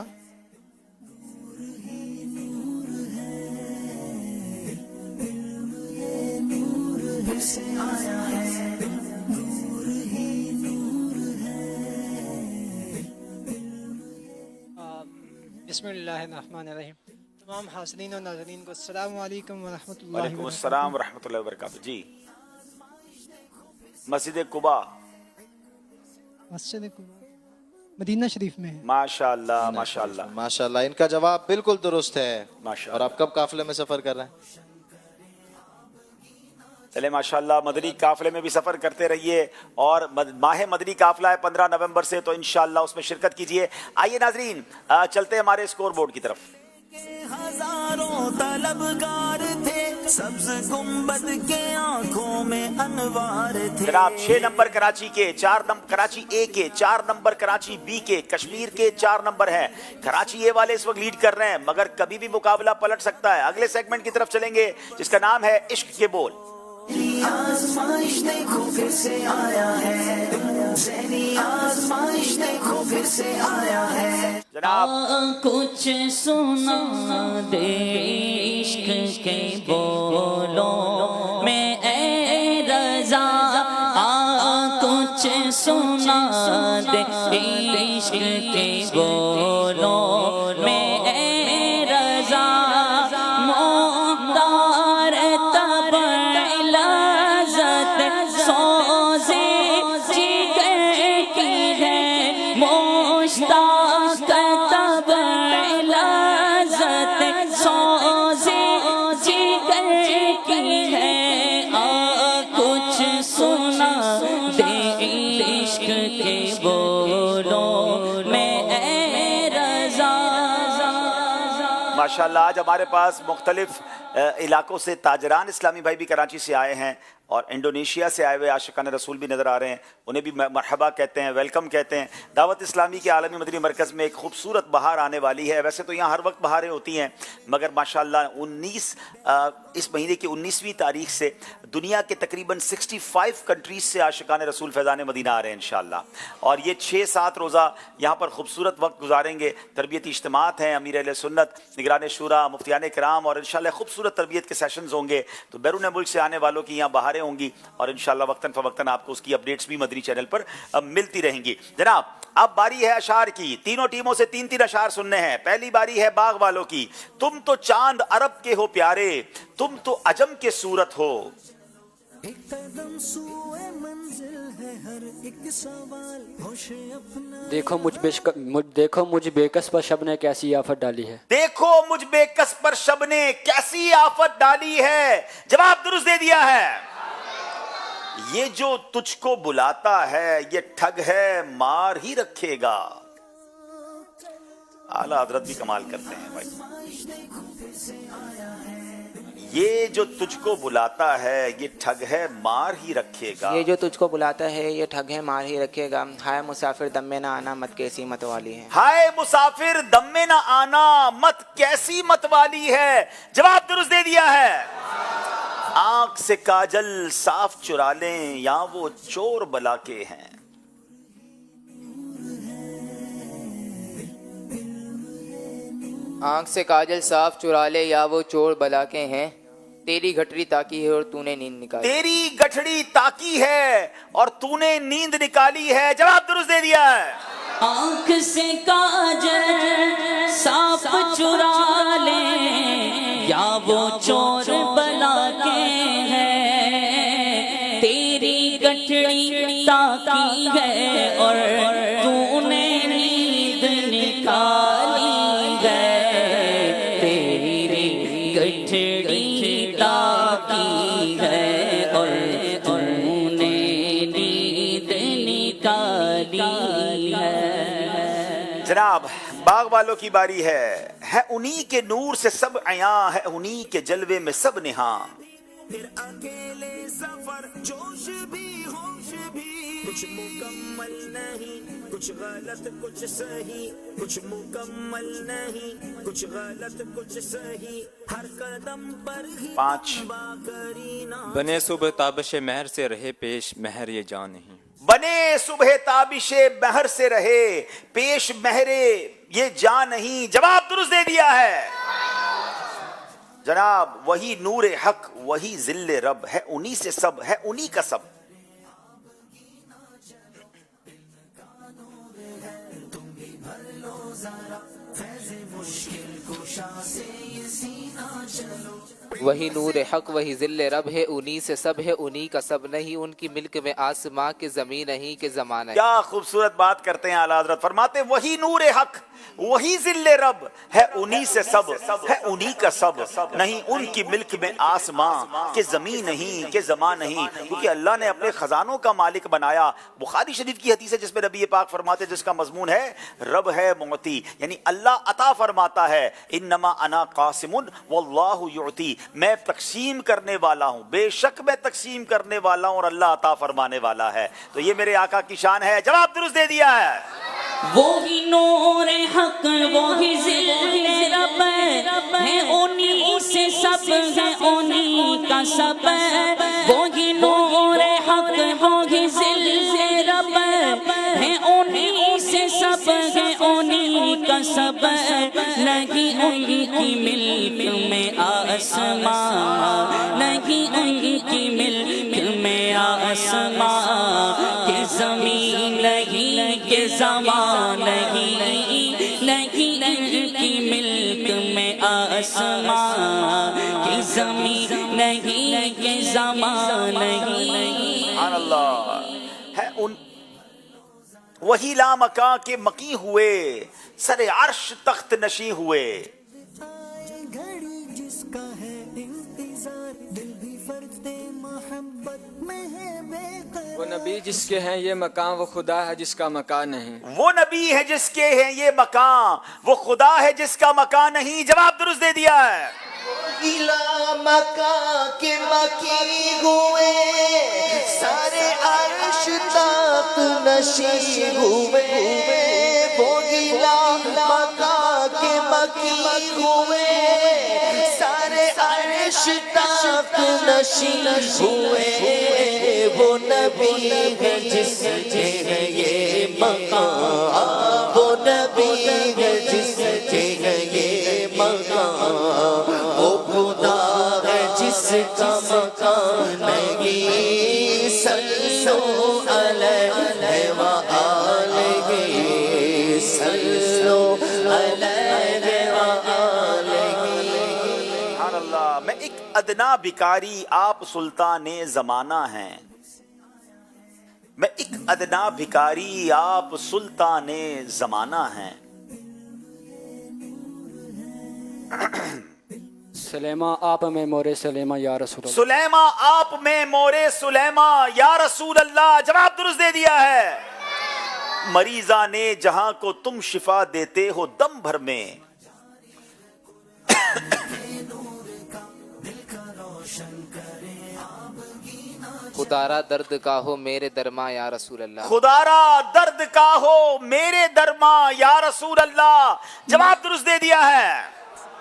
हाँ, बिस्मिल्लाहिर्रहमानिर्रहीम। तमाम हाज़रीन और नाज़रीन को अस्सलामु अलैकुम व रहमतुल्लाहि वालेकुम व अस्सलाम व रहमतुल्लाहि व बरकातुहू। जी, मस्जिद कुबा मस्जिद कुबा मदीना शरीफ में है। माशाल्लाह माशाल्लाह माशाल्लाह। इनका जवाब बिल्कुल दुरुस्त है। माशाल्लाह। और आप कब काफिले में सफर कर रहे हैं? चले माशाल्लाह, मदनी काफिले में भी सफर करते रहिए और माह मदनी काफिला है 15 नवंबर से, तो इंशाल्लाह उसमें शिरकत कीजिए। आइए नाजरीन, चलते हैं हमारे स्कोर बोर्ड की तरफ। हजारों तलबगार थे, सब्ज गुंबद के आंखों में अनवार थे। जनाब 6 नंबर कराची के, 4 नंबर कराची ए के, 4 नंबर कराची बी के, कश्मीर के 4 नंबर है। कराची ए वाले इस वक्त लीड कर रहे हैं, मगर कभी भी मुकाबला पलट सकता है। अगले सेगमेंट की तरफ चलेंगे जिसका नाम है इश्क के बोल। आज़माइश देखो फिर से आया है, ज़हनी आज़माइश देखो फिर से आया है। जनाब कुछ सुना दे इश्क के बोलों में ए रज़ा, कुछ सुना दे इश्क के बोलों में ए रज़ा, मोहतार तब लज़्ज़त सोज़े जिगर की है, मुश्ताक़ तब लज़्ज़त सोज़े जिगर की है। कुछ सुना दे इश्क के बोलों में ए रज़ा। माशाल्लाह आज हमारे पास मुख्तलिफ इलाकों से ताजरान इस्लामी भाई भी कराची से आए हैं और इंडोनेशिया से आए हुए आशिकान रसूल भी नज़र आ रहे हैं। उन्हें भी मरहबा कहते हैं, वेलकम कहते हैं। दावत इस्लामी के आलमी मदनी मरकज़ में एक खूबसूरत बहार आने वाली है। वैसे तो यहाँ हर वक्त बहारें होती हैं, मगर माशाल्लाह इस महीने की 19वीं तारीख से दुनिया के तकरीबन 65 कंट्रीज़ से आशिकान रसूल फैज़ान मदीना आ रहे हैं इंशाअल्लाह। और ये 6-7 रोज़ा यहाँ पर खूबसूरत वक्त गुजारेंगे। तरबियती इज्तिमात हैं, अमीर अहले सुन्नत, निगरान शुरा, मुफ्तियान कराम, और इंशाअल्लाह खूबसूरत तरबियत के सेशंस होंगे। तो बैरून मुल्क से आने वालों की यहाँ बहारें होंगी और इंशाअल्लाह वक्तन फ़वक्तन आपको उसकी अपडेट्स भी मदनी चैनल पर मिलती रहेंगी। जनाब अब बारी है अशार की। तीनों टीमों से 3-3 अशार सुनने हैं। पहली बारी है बाग वालों की। तुम तो चांद अरब के हो प्यारे, तुम तो अजम के सूरत हो। एक कदम सूए मंजिल है हर एक सवाल, होश अपना देखो मुझ बेकस पर शब ने कैसी आफत डाली है। देखो मुझ बेकस पर शब ने कैसी आफत डाली है। जवाब दुरुस्त दे दिया है। ये जो तुझको बुलाता है ये ठग है, मार ही रखेगा। आला हजरत भी कमाल करते हैं भाई। ये जो तुझको बुलाता है ये ठग है, मार ही रखेगा। ये जो तुझको बुलाता है ये ठग है, मार ही रखेगा। हाय मुसाफिर दम में ना आना, मत कैसी मत वाली है। हाय मुसाफिर दम में ना आना, मत कैसी मत वाली है। जवाब दुरुस्त दे दिया है। आंख से काजल साफ चुरा लें या वो चोर बला के हैं। आंख से काजल साफ चुरा ले या वो चोर बला के हैं। तेरी गठरी ताकी है और तूने नींद निकाली। तेरी गठड़ी ताकी है और तूने नींद निकाली है। जवाब दुरुस्त दे दिया है। آنکھ سے کاجل صاف چرا لیں یا وہ چور بلا کے ہیں، تیری گٹھڑی تاکی ہے اور تو نے نیند نکالی ہے، تیری گٹھڑی تاکی ہے اور تو نے نیند نکالی ہے۔ جناب باغ والوں کی باری ہے انہی کے نور سے سب عیاں، ہے انہی کے جلوے میں سب نہاں۔ پھر اکیلے سفر جوش بھی ہوش بھی، کچھ مکمل نہیں کچھ غلط کچھ صحیح، کچھ مکمل نہیں کچھ غلط کچھ صحیح، ہر قدم پر ہی 5 بنے صبح تابش مہر سے رہے پیش مہر یہ جان نہیں، بنے صبح تابش مہر سے رہے پیش مہرے یہ جان نہیں۔ جواب درست دے دیا ہے جناب، وہی نور حق وہی ذل رب، ہے انہی سے سب ہے انہی کا سب۔ وہی نور حق وہی ذل رب ہے، انہی سے سب ہے انہی کا سب، نہیں ان کی ملک میں آسماں کے زمین نہیں کہ زمانہ۔ کیا خوبصورت بات کرتے ہیں اعلیٰ حضرت، فرماتے وہی نور حق وہی ذل رب، ہے انہی سے سب ہے انہی کا سب، نہیں ان کی ملک میں آسماں کہ زمین نہیں کہ زمان نہیں، کیونکہ اللہ نے اپنے خزانوں کا مالک بنایا۔ بخاری شریف کی حدیث ہے جس میں نبی پاک فرماتے، جس کا مضمون ہے رب ہے معطی، یعنی اللہ عطا فرماتا ہے، انما انا قاسم واللہ یعطی، میں تقسیم کرنے والا ہوں، بے شک میں تقسیم کرنے والا ہوں اور اللہ عطا فرمانے والا ہے۔ تو یہ میرے آقا کی شان ہے۔ جواب درست دے دیا ہے۔ وہی نور حق وہی ذل رب ہے انہی سے سب ہے انہی کا سب، وہی نور حق وہی ذل رب ہے انہی سے سب ہے انہی کا سب، نہیں ان کی ملک میں آسمان، نہیں ان کی ملک میں آسمان کہ زمین نہیں کہ زمان نہیں، نہیں ان کی ملک میں آسمان کہ زمین نہیں کہ زمان نہیں۔ سبحان اللہ، ہے ان وہی لامکاں کے مکی ہوئے، سر عرش تخت نشیں ہوئے۔ گھڑی جس کا ہے انتظار، دل بھی فرد محبت میں ہے بے قرار۔ وہ نبی جس کے ہیں یہ مقام وہ خدا ہے جس کا مکان نہیں، وہ نبی ہے جس کے ہیں یہ مکان وہ خدا ہے جس کا مکان نہیں۔ جواب درست دے دیا ہے۔ گلا مکان کے مکی ہوئے، سارے عرش تخت نشیں ہوئے، وہ گلا مکان کے مکی ہوئے، سارے عرش تخت نشیں ہوئے، وہ نبی ہے جس کے ہے یہ مقام، وہ نبی ہے جس کے ہے یہ مقام، وہ خدا ہے جس کا مکان نہیں، صلو علیہ وآلہ، صلو علیہ وآلہ۔ سبحان اللہ، میں ایک ادنا بھکاری آپ سلطان زمانہ ہیں، میں ایک ادنا بھکاری آپ سلطان زمانہ ہیں۔ سلیمہ آپ میں مورے سلیمہ یا رسول اللہ، سلیمہ آپ میں مورے سلیمہ یا رسول اللہ۔ جواب درست دے دیا ہے۔ مریضاں نے جہاں کو تم شفا دیتے ہو دم بھر میں، خدارا درد کا ہو میرے درما یا رسول اللہ، خدارا درد کا ہو میرے درما یا رسول اللہ۔ جواب درست دے دیا ہے۔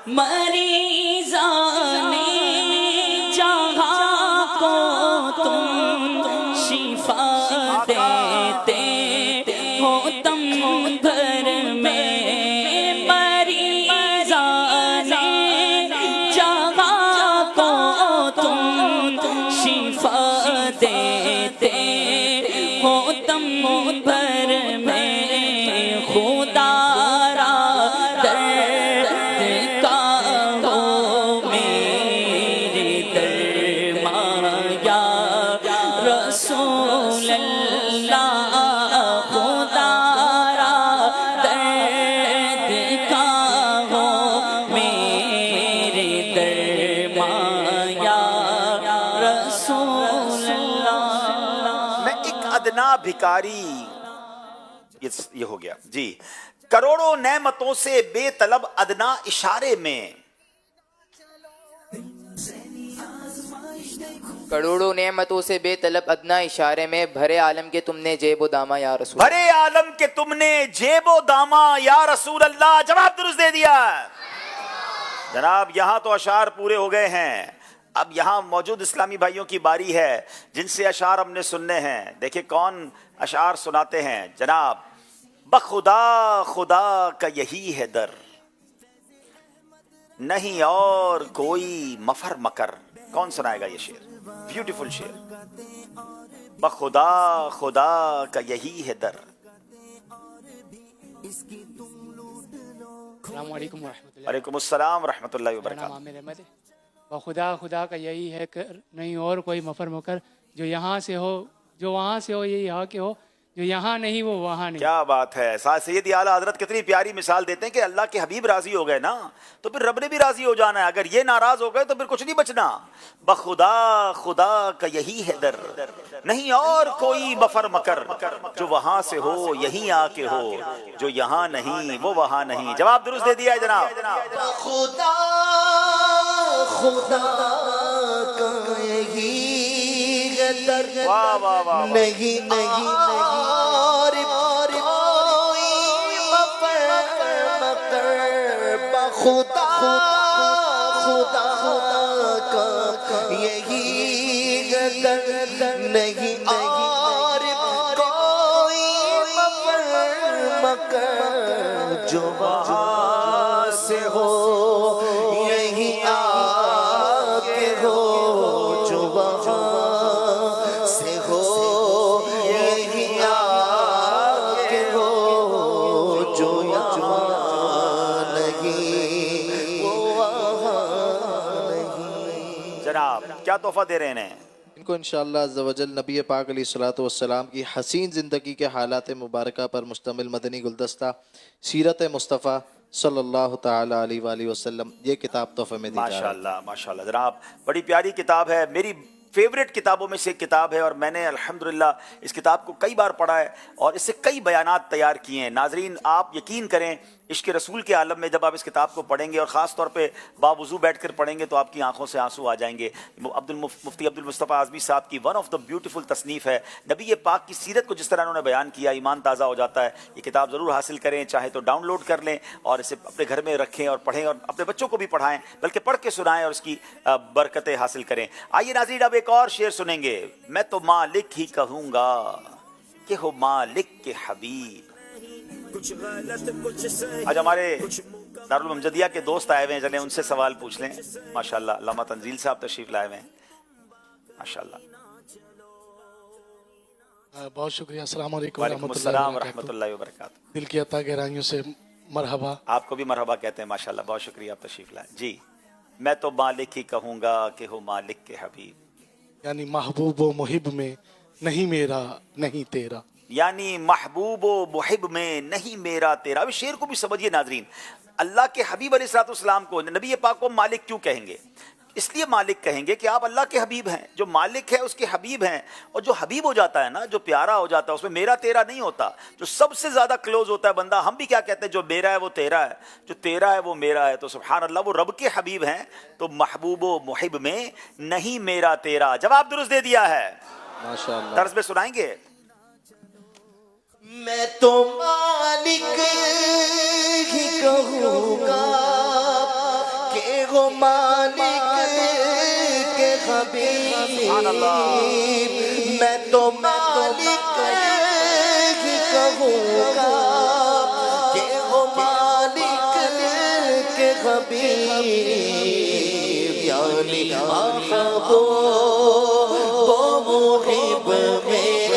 مریضاں نے جہاں کو تم شفا دیتے ہو دم بھر میں، مریضاں نے جہاں کو تم شفا دیتے ہو دم بھر میں، अदना भिकारी, ये हो गया जी। करोड़ों नेमतों से बेतलब अदना इशारे में, करोड़ों नेमतों से बेतलब अदना इशारे में, भरे आलम के तुमने जेबो दामा या रसूल, भरे आलम के तुमने जेबो दामा या रसूल अल्लाह। जवाब दुरुस्त दे दिया जनाब। यहां तो अशार पूरे हो गए हैं, अब यहां मौजूद इस्लामी भाइयों की बारी है जिनसे अशार हमने सुनने हैं। देखिए कौन अशार सुनाते हैं जनाब। बखुदा खुदा का यही है दर, नहीं और कोई मफर मकर। कौन सुनाएगा ये शेर? ब्यूटीफुल शेर। बखुदा खुदा का यही है दर। वालेकुम अस्सलाम रहमतुल्लाहि व बरकातहू। खुदा खुदा का यही है कर, नहीं और कोई मफर मकर। जो यहाँ से हो, जो वहाँ से हो, ये यहाँ के हो, जो यहाँ नहीं वो वहाँ नहीं। क्या बात है। सैयद आला हजरत कितनी प्यारी मिसाल देते हैं कि अल्लाह के हबीब राजी हो गए ना तो फिर रब ने भी राजी हो जाना है। अगर ये नाराज हो गए तो फिर कुछ नहीं बचना। बखुदा खुदा का यही है दर, नहीं और कोई मफर मकर। जो वहां से हो यहीं आके हो, जो यहाँ नहीं वो वहां नहीं। जवाब दुरुस्त दे दिया है जनाब। खुदा खुदा का यही है दर, वाह वाह वाह। नहीं नहीं और कोई मफर मकर। बखुदा खुदा का यही है दर, नहीं और कोई मफर मकर। जो वहाँ से हो यही आके हो, जो वहाँ से हो यही आके हो, जो यहाँ नहीं वो वहाँ नहीं। जनाब क्या तोहफा दे रहे हैं? इनको इंशाअल्लाह अज़्ज़ा वजल नबी पाक अलैहिस्सलातु वस्सलाम की हसीन ज़िंदगी के हालात मुबारका पर मुश्तमिल मदनी गुलदस्ता सीरत मुस्तफ़ा सल्लल्लाहु ताला अलैहि वसल्लम, ये किताब तोहफे में दी जा रही है। माशाल्लाह माशाल्लाह जनाब, बड़ी प्यारी किताब है। मेरी फेवरेट किताबों में से एक किताब है और मैंने अल्हम्दुलिल्लाह इस किताब को कई बार पढ़ा है और इससे कई बयानात तैयार किए हैं। नाजरीन आप यकीन करें इश्क रसूल के आलम में जब आप इस किताब को पढ़ेंगे और ख़ास तौर पे बावुज़ू बैठकर पढ़ेंगे तो आपकी आंखों से आंसू आ जाएंगे। मुफ्ती अब्दुल मुस्तफ़ा आज़मी साहब की वन ऑफ द ब्यूटीफुल तसनीफ़ है। नबी पाक की सीरत को जिस तरह उन्होंने बयान किया, ईमान ताज़ा हो जाता है। ये किताब ज़रूर हासिल करें, चाहे तो डाउनलोड कर लें और इसे अपने घर में रखें और पढ़ें और अपने बच्चों को भी पढ़ाएं, बल्कि पढ़ के सुनाएं और इसकी बरकतें हासिल करें। आइए नाज़रीन अब एक और शेर सुनेंगे। मैं तो मालिक ही कहूँगा कि हो मालिक के हबीब। आज हमारे दारुल ममजदिया के दोस्त आए हुए हैं, चलें उनसे सवाल पूछ लें। माशाल्लाह अल्लामा तंजील साहब तशरीफ लाए हुए हैं। माशाल्लाह। बहुत शुक्रिया। अस्सलाम वालेकुम वालेकुम रहमतुल्लाहि व बरकातहू। दिल की अता गहराइयों से मरहबा। आपको भी मरहबा कहते हैं। माशाल्लाह बहुत शुक्रिया आप तशरीफ लाए जी। मैं तो मालिक ही कहूँगा कि हो मालिक के हबीब, यानी महबूब व मुहिब में नहीं मेरा नहीं तेरा, यानी महबूब व मुहिब में नहीं मेरा तेरा। अब शेर को भी समझिए नाजरीन। अल्लाह के हबीब अलैहिस्सलाम को नबी पाक को मालिक क्यों कहेंगे? इसलिए मालिक कहेंगे कि आप अल्लाह के हबीब हैं। जो मालिक है उसके हबीब हैं, और जो हबीब हो जाता है ना, जो प्यारा हो जाता है, उसमें मेरा तेरा नहीं होता। जो सबसे ज्यादा क्लोज होता है बंदा, हम भी क्या कहते हैं, जो मेरा है वो तेरा है, जो तेरा है वो मेरा है। तो सुभान अल्लाह, वो रब के हबीब हैं। तो महबूब व मुहिब में नहीं मेरा तेरा। जवाब दुरुस्त दे दिया है। माशाअल्लाह। तर्ज में सुनाएंगे। मैं तो मालिक ही कहूँगा कि हो मालिक के हबीब। मैं तो मालिक ही कहूँगा कि हो मालिक के हबीब, यानी महबूब व मुहिब में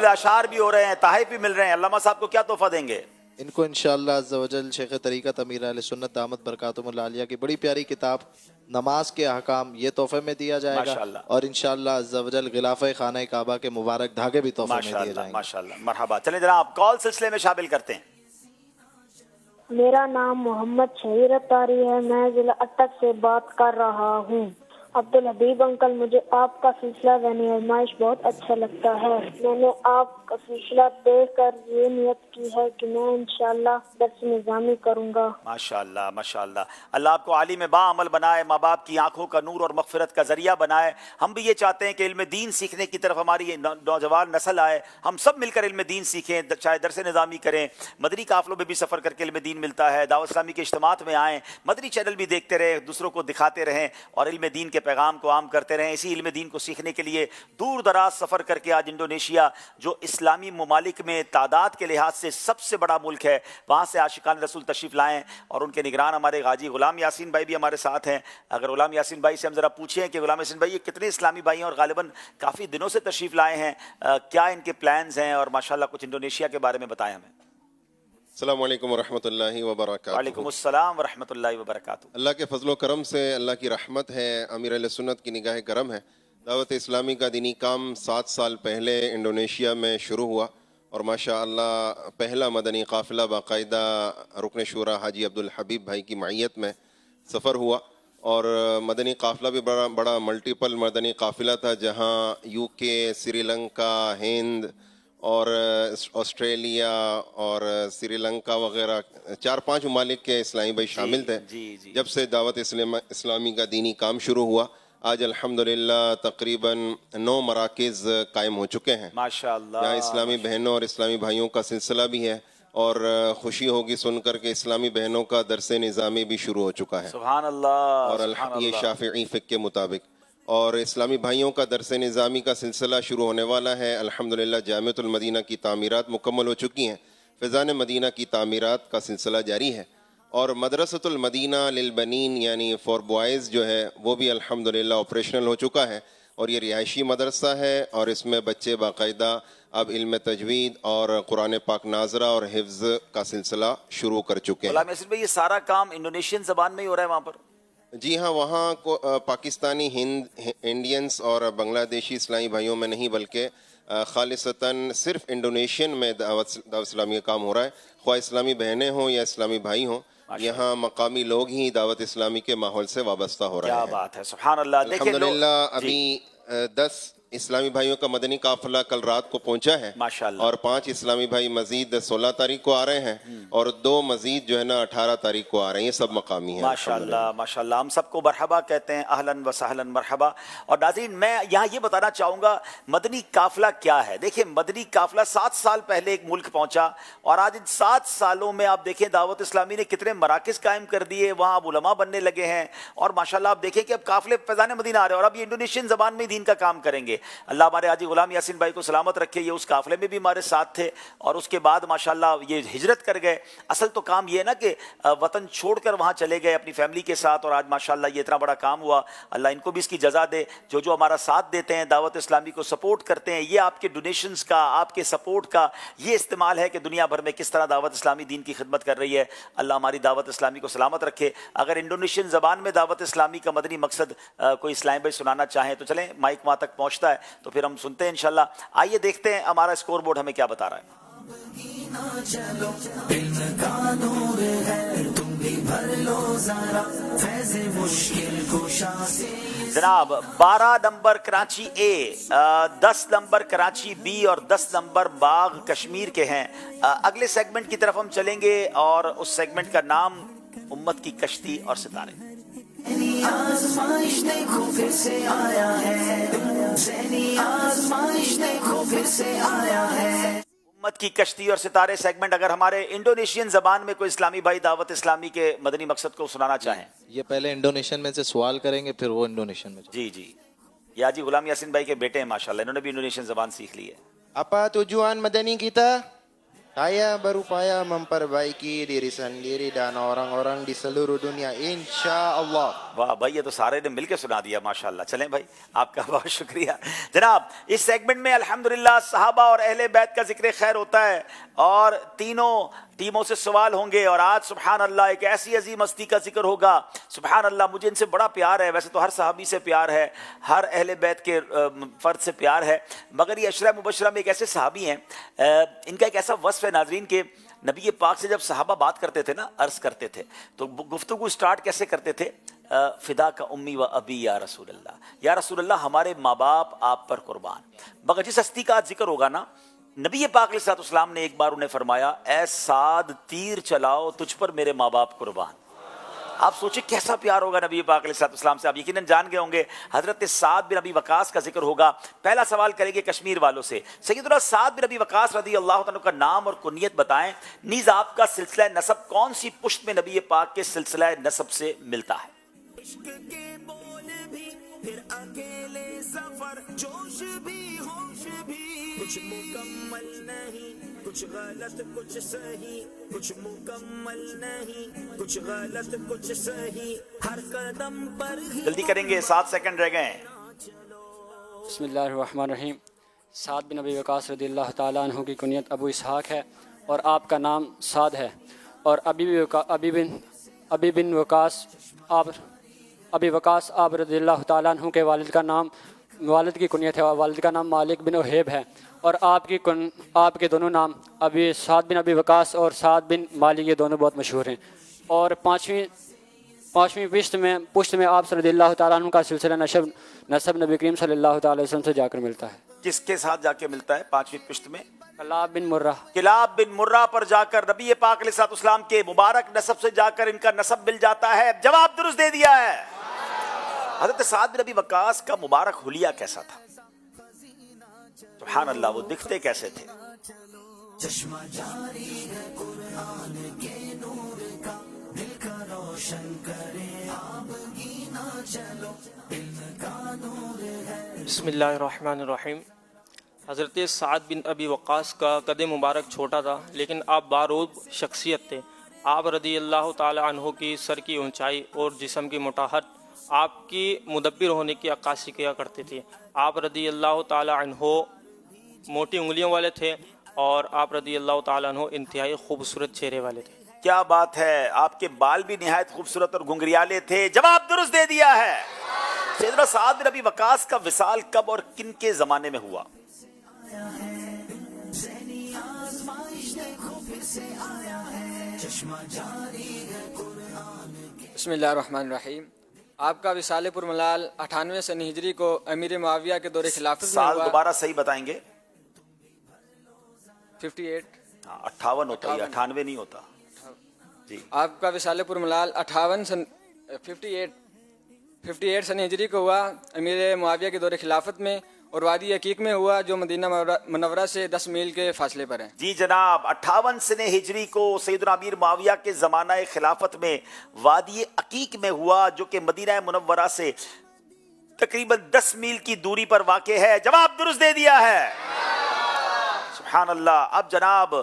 अशार भी हो रहे हैं, ताहिफ भी मिल रहे हैं। अल्लामा साहब को क्या तोहफा देंगे? इनको इंशाअल्लाह अज़्ज़ा वजल शेख तरीक़त अमीर अहले सुन्नत दामत बरकातुहुल आलिया की बड़ी प्यारी किताब नमाज के अहकाम ये तोहफे में दिया जाएगा माशाअल्लाह। और इंशाअल्लाह अज़्ज़ा वजल गिलाफ़े खाना काबा के मुबारक धागे भी तोहफे में दिए माशाअल्लाह जाएंगे। माशाअल्लाह, मरहबा। चलें जनाब, कॉल सिलसिले में शामिल करते हैं। मेरा नाम मोहम्मद शहीर अत्तारी है, मैं जिला अटक से बात कर रहा हूँ। अब्दुल हबीब अंकल, मुझे आपका सिलसिला ज़हनी आज़माइश बहुत अच्छा लगता है। मैंने आपका सिलसिला देखकर ये नियत की है कि मैं इंशाअल्लाह दर्स निज़ामी करूँगा। माशाअल्लाह माशाअल्लाह, अल्लाह आपको आलिम बाअमल बनाए, माँ बाप की आंखों का नूर और मगफिरत का जरिया बनाए। हम भी ये चाहते हैं कि इल्म दीन सीखने की तरफ हमारी ये नौजवान नस्ल आए, हम सब मिलकर इल्म दीन सीखें, चाहे दरस निज़ामी करें, मदनी काफ़िलों में भी सफ़र करके इल्म दीन मिलता है, दावत इस्लामी के इज्तिमात में आएँ, मदनी चैनल भी देखते रहें, दूसरों को दिखाते रहें और इल्म दीन के पैगाम को आम करते रहें। इसी इल्म दीन को सीखने के लिए दूर दराज सफ़र करके आज इंडोनेशिया, जो इस्लामी ममालिक में तादाद के लिहाज से सबसे बड़ा मुल्क है, वहाँ से आशिकान रसूल तशरीफ़ लाएँ और उनके निगरान हमारे गाजी ग़ुलाम यासीन भाई भी हमारे साथ हैं। अगर ग़ुलाम यासीन भाई से हम ज़रा पूछें कि ग़ुलाम यासीन भाई ये कितने इस्लामी भाई हैं और ग़ालिबन काफ़ी दिनों से तशरीफ़ लाए हैं, क्या इनके प्लान्स हैं और माशाअल्लाह कुछ इंडोनेशिया के बारे में बताएं हमें। अस्सलाम वालेकुम वरहमतुल्लाहि वबरकातुहू। वालेकुम अस्सलाम वरहमतुल्लाहि वबरकातुहू। अल्लाह के फजल व करम से, अल्लाह की रहमत है, अमीर अहले सुन्नत की निगाह करम है। दावत इस्लामी का दीनी काम 7 साल पहले इंडोनेशिया में शुरू हुआ और माशाअल्लाह पहला मदनी काफ़िला बाकायदा रुकन शूरा हाजी अब्दुल हबीब भाई की मईयत में सफ़र हुआ और मदनी काफ़िला भी बड़ा मल्टीपल मदनी काफ़िला था, जहाँ यूके, श्रीलंका, हिंद और ऑस्ट्रेलिया और श्रीलंका वगैरह 4-5 ममालिक के इस्लामी भाई शामिल थे। जब से दावत इस्लामी का दीनी काम शुरू हुआ, आज अल्हम्दुलिल्लाह तकरीबन 9 मराकिज़ कायम हो चुके हैं माशाअल्लाह। यहाँ इस्लामी बहनों और इस्लामी भाइयों का सिलसिला भी है और खुशी होगी सुनकर के इस्लामी बहनों का दरस निज़ामी भी शुरू हो चुका है सुभान अल्लाह। और ये शाफ़िई फ़िक़्ह के मुताबिक, और इस्लामी भाइयों का दरस निज़ामी का सिलसिला शुरू होने वाला है। अल्हम्दुलिल्लाह जामिअतुल मदीना की तामीरात मुकम्मल हो चुकी हैं, फ़ैज़ान मदीना की तामीरात का सिलसिला जारी है और मदरसतुल मदीना लिल बनीन यानी फॉर बॉयज़ जो है वो भी अल्हम्दुलिल्लाह ऑपरेशनल हो चुका है और ये रिहायशी मदरसा है और इसमें बच्चे बाकायदा अब इल्म तजवीद और कुरान पाक नाजरा और हिफ्ज़ का सिलसिला शुरू कर चुके हैं। भाई ये सारा काम इंडोनेशियन ज़बान में ही हो रहा है वहाँ पर? जी हाँ, वहाँ को पाकिस्तानी इंडियंस और बांग्लादेशी इस्लामी भाइयों में नहीं बल्कि खालिसतन सिर्फ इंडोनेशियन में दावत इस्लामी का काम हो रहा है। ख्वाह इस्लामी बहनें हों या इस्लामी भाई हों, यहाँ मकामी लोग ही दावत इस्लामी के माहौल से वाबस्ता हो रहे हैं। क्या बात है, सुभान अल्लाह। अल्हम्दुलिल्लाह अभी 10 इस्लामी भाइयों का मदनी काफिला कल रात को पहुंचा है माशाअल्लाह और 5 इस्लामी भाई मजीद 16 तारीख को आ रहे हैं और 2 मजीद जो है ना 18 तारीख को आ रहे हैं। ये सब मकामी हैं माशाअल्लाह माशाअल्लाह। हम सबको मरहबा कहते हैं, अहलन व सहलन मरहबा। और नाज़रीन मैं यहाँ ये बताना चाहूँगा मदनी काफिला क्या है। देखिए मदनी काफिला 7 साल पहले एक मुल्क पहुँचा और आज इन 7 सालों में आप देखें दावत इस्लामी ने कितने मराकिज़ कायम कर दिए, वहाँ अब उलमा बनने लगे हैं और माशाअल्लाह आप देखें कि अब काफिले फैज़ान मदीना आ रहे हैं और अब ये इंडोनेशियन ज़बान में दीन का काम करेंगे। अल्लाह हमारे हाजी गुलाम यासीन भाई को सलामत रखे, ये उस काफिले में भी हमारे साथ थे और उसके बाद माशाअल्लाह ये हिजरत कर गए। असल तो काम ये है ना कि वतन छोड़कर वहाँ चले गए अपनी फैमिली के साथ और आज माशाअल्लाह ये इतना बड़ा काम हुआ। अल्लाह इनको भी इसकी जज़ा दे। जो जो हमारा साथ देते हैं, दावत इस्लामी को सपोर्ट करते हैं, ये आपके डोनेशंस का, आपके सपोर्ट का ये इस्तेमाल है कि दुनिया भर में किस तरह दावत इस्लामी दीन की खिदमत कर रही है। अल्लाह हमारी दावत इस्लामी को सलामत रखे। अगर इंडोनेशियन ज़बान में दावत इस्लामी का मदनी मकसद कोई इस्लामी भाई सुनाना चाहें तो चलें, माइक वहाँ तक पहुँचता है तो फिर हम सुनते हैं इंशाल्लाह। आइए देखते हैं हमारा स्कोर बोर्ड हमें क्या बता रहा है। जनाब 12 नंबर कराची ए, 10 नंबर कराची बी और 10 नंबर बाग कश्मीर के हैं। अगले सेगमेंट की तरफ हम चलेंगे और उस सेगमेंट का नाम उम्मत की कश्ती और सितारे। आज़माइश देखो फिर से आया है, आज़माइश देखो फिर से आया है। उम्मत की कश्ती और सितारे सेगमेंट अगर हमारे इंडोनेशियन ज़बान में कोई इस्लामी भाई दावत इस्लामी के मदनी मकसद को सुनाना चाहें। ये पहले इंडोनेशियन में से सवाल करेंगे फिर वो इंडोनेशियन में। जी जी, या जी गुलाम यासीन भाई के बेटे हैं माशाल्लाह, इन्होंने भी इंडोनेशियन ज़बान सीख ली है। Apa tujuan madani kita? Saya berupaya memperbaiki diri sendiri dan orang-orang di seluruh dunia, insya Allah। वाह भाई, ये तो सारे ने मिलकर सुना दिया माशाल्लाह। चलें भाई, आपका बहुत शुक्रिया जनाब। इस सेगमेंट में अल्हम्दुलिल्लाह सहाबा और अहले बैत का जिक्र खैर होता है और तीनों टीमों से सवाल होंगे और आज सुभान अल्लाह एक ऐसी अजीम हस्ती का जिक्र होगा। सुभान अल्लाह, मुझे इनसे बड़ा प्यार है, वैसे तो हर सहाबी से प्यार है, हर अहले बैत के फ़र्द से प्यार है, मगर ये अशरा मुबशरा में एक ऐसे सहाबी हैं, इनका एक ऐसा वस्फ है नाजरीन के नबी पाक से जब सहाबा बात करते थे ना, अर्ज़ करते थे तो गुफ्तगू स्टार्ट कैसे करते थे? फ़िदा का उम्मी व अबी या रसूल अल्लाह, या रसूल अल्लाह हमारे माँ बाप आप पर कुर्बान। मगर जिस हस्ती का जिक्र होगा ना, नबी पाक अलैहिस्सलाम ने एक बार उन्हें फरमाया, ए साद तीर चलाओ तुझ पर मेरे माँ बाप कुर्बान। आप सोचिए कैसा प्यार होगा नबी पाक अलैहिस्सलाम से। आप यकीनन जान गए होंगे हजरत साद बिन अबी वकास का जिक्र होगा। पहला सवाल करेंगे कश्मीर वालों से, सैयदना साद बिन अबी वकास रदी अल्लाह तआला का नाम और कुनियत बताएं, नीज आपका सिलसिला नसब कौन सी पुश्त में नबी पाक के सिलसिला नसब से मिलता है? इश्क के बोल भी फिर अकेले सफर, जोश भी होश भी, कुछ मुकम्मल नहीं, कुछ गलत कुछ सही, कुछ मुकम्मल नहीं, कुछ गलत कुछ सही, हर कदम पर जल्दी करेंगे, 7 सेकंड रह गए। बिस्मिल्लाहिर्रहमानिर्रहीम। साद बिन अबी वकास रदियल्लाहु ताला अन्हु की कुनियत अबू इसहाक है और आपका नाम साद है, और अबी बिन वकास अबी वकास आप रदियल्लाहु ताला अन्हु के वालिद की कुनियत है, और वालिद का नाम मालिक बिन उहैब है, और आपके दोनों नाम अबी साद बिन अबी वकास और साद बिन मालिक, ये दोनों बहुत मशहूर हैं। और पाँचवीं पुश्त में आप रदियल्लाहु ताला अन्हु का सिलसिला नसब नबी करीम सल्लल्लाहु अलैहि वसल्लम से जाकर मिलता है। किसके साथ जाके मिलता है? 5वीं पुश्त में किलाब बिन मुर्रा। किलाब बिन मुर्रा पर जाकर नबी पाक अलैहिस्सलाम के मुबारक नसब से जाकर इनका नसब मिल जाता है। जवाब दुरुस्त दे दिया है। हज़रत साद बिन अबी वकास का मुबारक हुलिया कैसा था? सुभान अल्लाह, वो दिखते कैसे थे? चश्मा जारी है कुरान के नूर का, दिल का रोशन करे आबगी ना चलो, इल्म का नूर है। बिस्मिल्लाहिर्रहमानिर्रहीम। हज़रत साद बिन अबी वक़ास का कद मुबारक छोटा था, लेकिन आप बारूद शख्सियत थे। आप रदी अल्लाह ताला अन्हु की सर की ऊंचाई और जिस्म की मोटाहट आपकी मुदब्बिर होने की अक्कासी किया करती थी। आप रदी अल्लाह ताला अन्हु मोटी उंगलियों वाले थे, और आप रदी अल्लाह ताला अन्हु इंतहाई खूबसूरत चेहरे वाले थे। क्या बात है, आपके बाल भी निहायत खूबसूरत और घुंघरियाले थे। जवाब दुरुस्त दे दिया है। सैयदना साद बिन अबी वकास का विसाल कब और किन के ज़माने में हुआ? बिस्मिल्लाहिर्रहमानिर्रहीम। आपका विसाल पुरमलाल 98 सनी हिजरी को अमीर मुआविया के दौरे खिलाफत में साल हुआ। दोबारा सही बताएंगे। 58। 58 होता है, 98 नहीं होता जी। आपका विसाल पुरमलाल 58 सनी हिजरी को हुआ अमीर मुआविया के दौरे खिलाफत में, और वादी हकीक में हुआ जो मदीना मुनव्वरा से 10 मील के फासले पर है। जी जनाब, 58 सने हिजरी को सैयदना अमीर मुआविया के ज़माना खिलाफत में वादी अकीक में हुआ, जो कि मदीना मुनव्वरा से तकरीबन 10 मील की दूरी पर वाक़े है। जवाब दुरुस्त दे दिया है। सुभान अल्लाह। अब जनाब,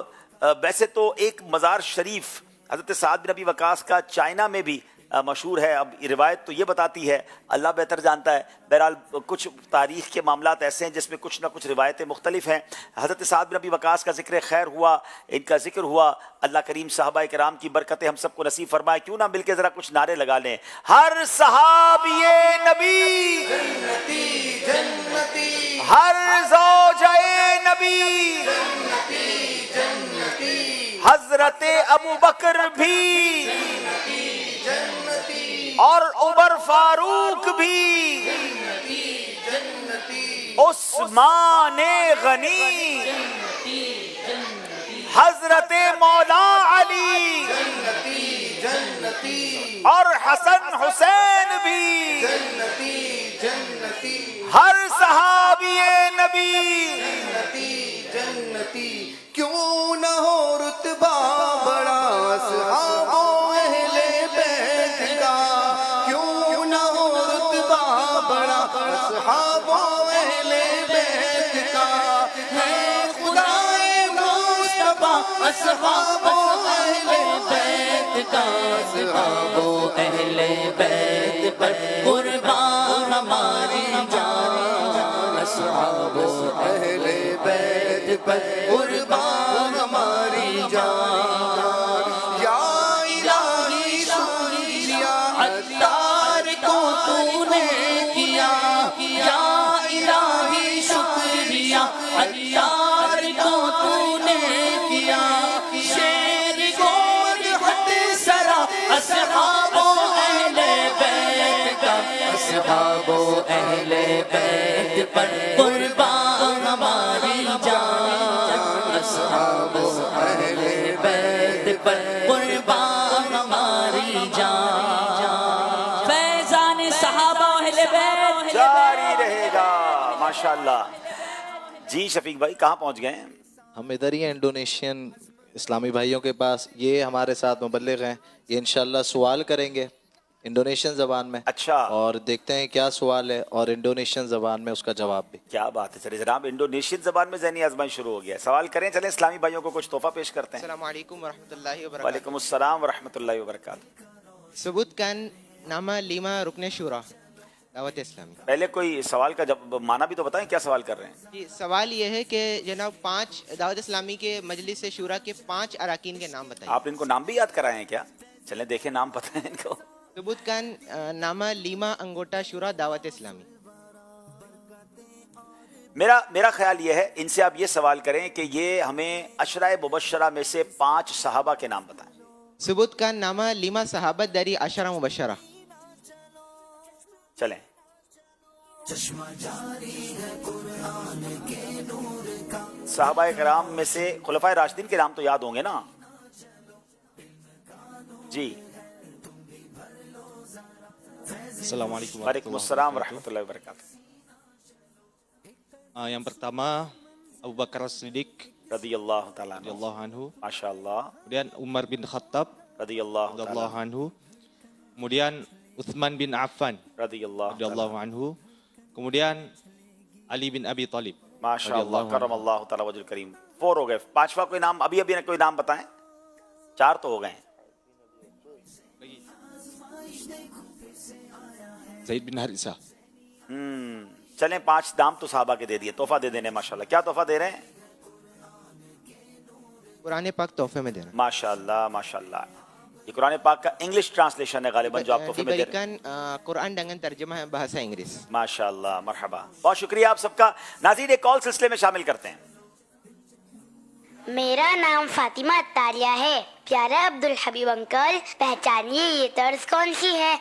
वैसे तो एक मज़ार शरीफ हज़रत साद बिन अबी वकास का चाइना में भी मशहूर है। अब रिवायत तो ये बताती है, अल्लाह बेहतर जानता है, बहरहाल कुछ तारीख़ के मामलात ऐसे हैं जिसमें कुछ ना कुछ रिवायतें मुख्तलिफ हैं। हज़रत साद बिन अबी वकास का जिक्र खैर हुआ, इनका जिक्र हुआ। अल्लाह करीम सहाबा किराम की बरकतें हम सबको नसीब फरमाए। क्यों ना मिलके ज़रा कुछ नारे लगा लें। हर सहाबिये नबी जन्नती जन्नती, हर ज़ौजाए नबी जन्नती जन्नती, हज़रत अबू बकर भी और उमर फारूक भी, उस्मान गनी, हजरत मौला अली और हसन हुसैन भी, हर सहाबिये नबी क्यों न हो रुतबा बड़ा सहाबो अहले बैत का, क्यों न हो रुतबा बड़ा सहाबो अहले बैत का, है खुदाए मुस्तफा असहाबो अहले बैत का, असहाबो अहले बैत पर कुर्बान हमारी जान, असहाबो अहले बैत पर कुर्बान हमारी जान। بیت پر قربان ہماری جان، اصحاب اہل بیت پر قربان ہماری جان، فیضان صحابہ اہل بیت جاری رہے گا ماشاءاللہ۔ جی شفیق بھائی کہاں پہنچ گئے ہیں؟ ہم ادھر ہی ہیں انڈونیشین اسلامی بھائیوں کے پاس، یہ ہمارے ساتھ مبلغ ہیں، یہ انشاءاللہ سوال کریں گے انڈونیشین زبان میں۔ اچھا، اور دیکھتے ہیں کیا سوال ہے اور انڈونیشین زبان میں اس کا جواب بھی۔ کیا بات ہے سر جناب، انڈونیشین زبان میں ذہنی آزمائش شروع ہو گیا ہے۔ سوال کریں، چلیں اسلامی بھائیوں کو کچھ تحفہ پیش کرتے ہیں۔ السلام علیکم ورحمۃ اللہ وبرکاتہ۔ وعلیکم السلام ورحمۃ اللہ وبرکاتہ۔ ثبوت کا نامہ لیما رکن شورا دعوت اسلامی۔ پہلے کوئی سوال کا جب معنی بھی تو بتائیں، کیا سوال کر رہے ہیں؟ جی سوال یہ ہے کہ جناب 5 دعوت اسلامی کے مجلس شورا کے 5 اراکین کے نام بتائیں۔ آپ ان کو نام بھی یاد کرائے ہیں کیا؟ چلیں دیکھیں نام پتہ ہے ان کو۔ ثبوت کا نامہ لیما انگوٹا شورا دعوت اسلامی۔ میرا خیال یہ ہے ان سے آپ یہ سوال کریں کہ یہ ہمیں عشرہ مبشرہ میں سے 5 صحابہ کے نام بتائیں۔ ثبوت کا نامہ لیما صحابت داری عشرہ مبشرہ۔ چلیں صحابہ کرام میں سے خلفائے راشدین کے نام تو یاد ہوں گے نا؟ جی Assalamualaikum وعلیکم السلام ورحمۃ اللہ وبرکاتہ۔ Yang pertama Abu Bakar As-Siddiq رضی اللہ تعالیٰ عنہ، radhiyallahu anhu. ماشاء اللہ، Kemudian Umar bin Khattab رضی اللہ تعالیٰ radhiyallahu anhu. Kemudian Uthman bin Affan رضی اللہ radhiyallahu anhu. Kemudian Ali bin Abi Thalib ماشاء اللہ، radhiyallahu کرم anhu. اللہ تعالیٰ وجہ الکریم۔ 4 ہو گئے، 5واں کوئی نام ابھی کوئی نام بتائیں، 4 تو ہو گئے ہیں۔ Zaid bin Harithah. چلیں 5 نام تو صحابہ کے دے دیے، تحفہ دے دینے ماشاءاللہ۔ کیا تحفہ دے رہے ہیں؟ قرآن پاک تحفے میں دے رہا ماشاءاللہ ماشاءاللہ۔ یہ قرآن پاک کا انگلش ٹرانسلیشن ہے غالباً جو آپ تحفے میں دے رہے ہیں۔ قرآن ڈنگن ترجمہ ہے بحثہ انگریز۔ ماشاءاللہ، مرحبا، بہت شکریہ آپ سب کا۔ ناظرین ایک کال سلسلے میں شامل کرتے ہیں۔ میرا نام فاطمہ اتاریہ ہے۔ پیارا عبدالحبیب انکل، پہچانیے یہ طرز کون سی ہے؟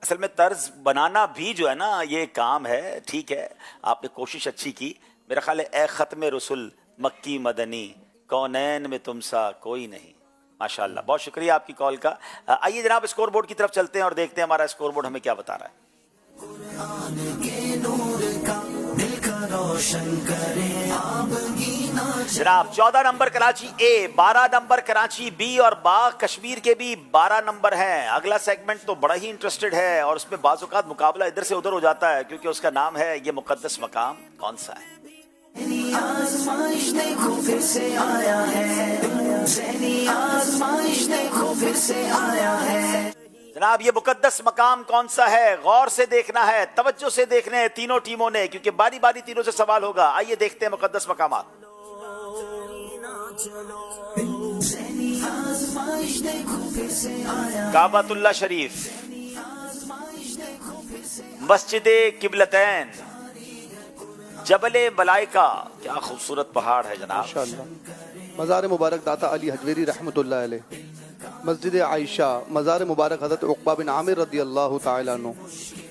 اصل میں طرز بنانا بھی جو ہے نا یہ کام ہے، ٹھیک ہے، آپ نے کوشش اچھی کی۔ میرا خیال ہے اے ختم رسول مکی مدنی، کونین میں تم سا کوئی نہیں۔ ماشاءاللہ، بہت شکریہ آپ کی کال کا۔ آئیے جناب اسکور بورڈ کی طرف چلتے ہیں اور دیکھتے ہیں ہمارا اسکور بورڈ ہمیں کیا بتا رہا ہے۔ جناب 14 نمبر کراچی اے، 12 نمبر کراچی بی اور باغ کشمیر کے بھی 12 نمبر ہیں۔ اگلا سیگمنٹ تو بڑا ہی انٹرسٹڈ ہے اور اس میں بعض اوقات مقابلہ ادھر سے ادھر ہو جاتا ہے، کیونکہ اس کا نام ہے یہ مقدس مقام کون سا ہے۔ آزمائش دیکھو پھر سے آیا ہے، ذہنی آزمائش دیکھو پھر سے آیا ہے۔ جناب یہ مقدس مقام کون سا ہے؟ غور سے دیکھنا ہے، توجہ سے دیکھنے ہیں تینوں ٹیموں نے، کیونکہ باری باری تینوں سے سوال ہوگا۔ آئیے دیکھتے ہیں مقدس مقامات۔ کعبۃ اللہ شریف، مسجد قبلتین، جبل ملائکہ، کیا خوبصورت پہاڑ ہے جناب۔ ماشاءاللہ۔ مزار مبارک داتا علی حجویری رحمۃ اللہ علیہ، مسجد عائشہ، مزار مبارک حضرت عقبہ بن عامر رضی اللہ تعالیٰ عنہ،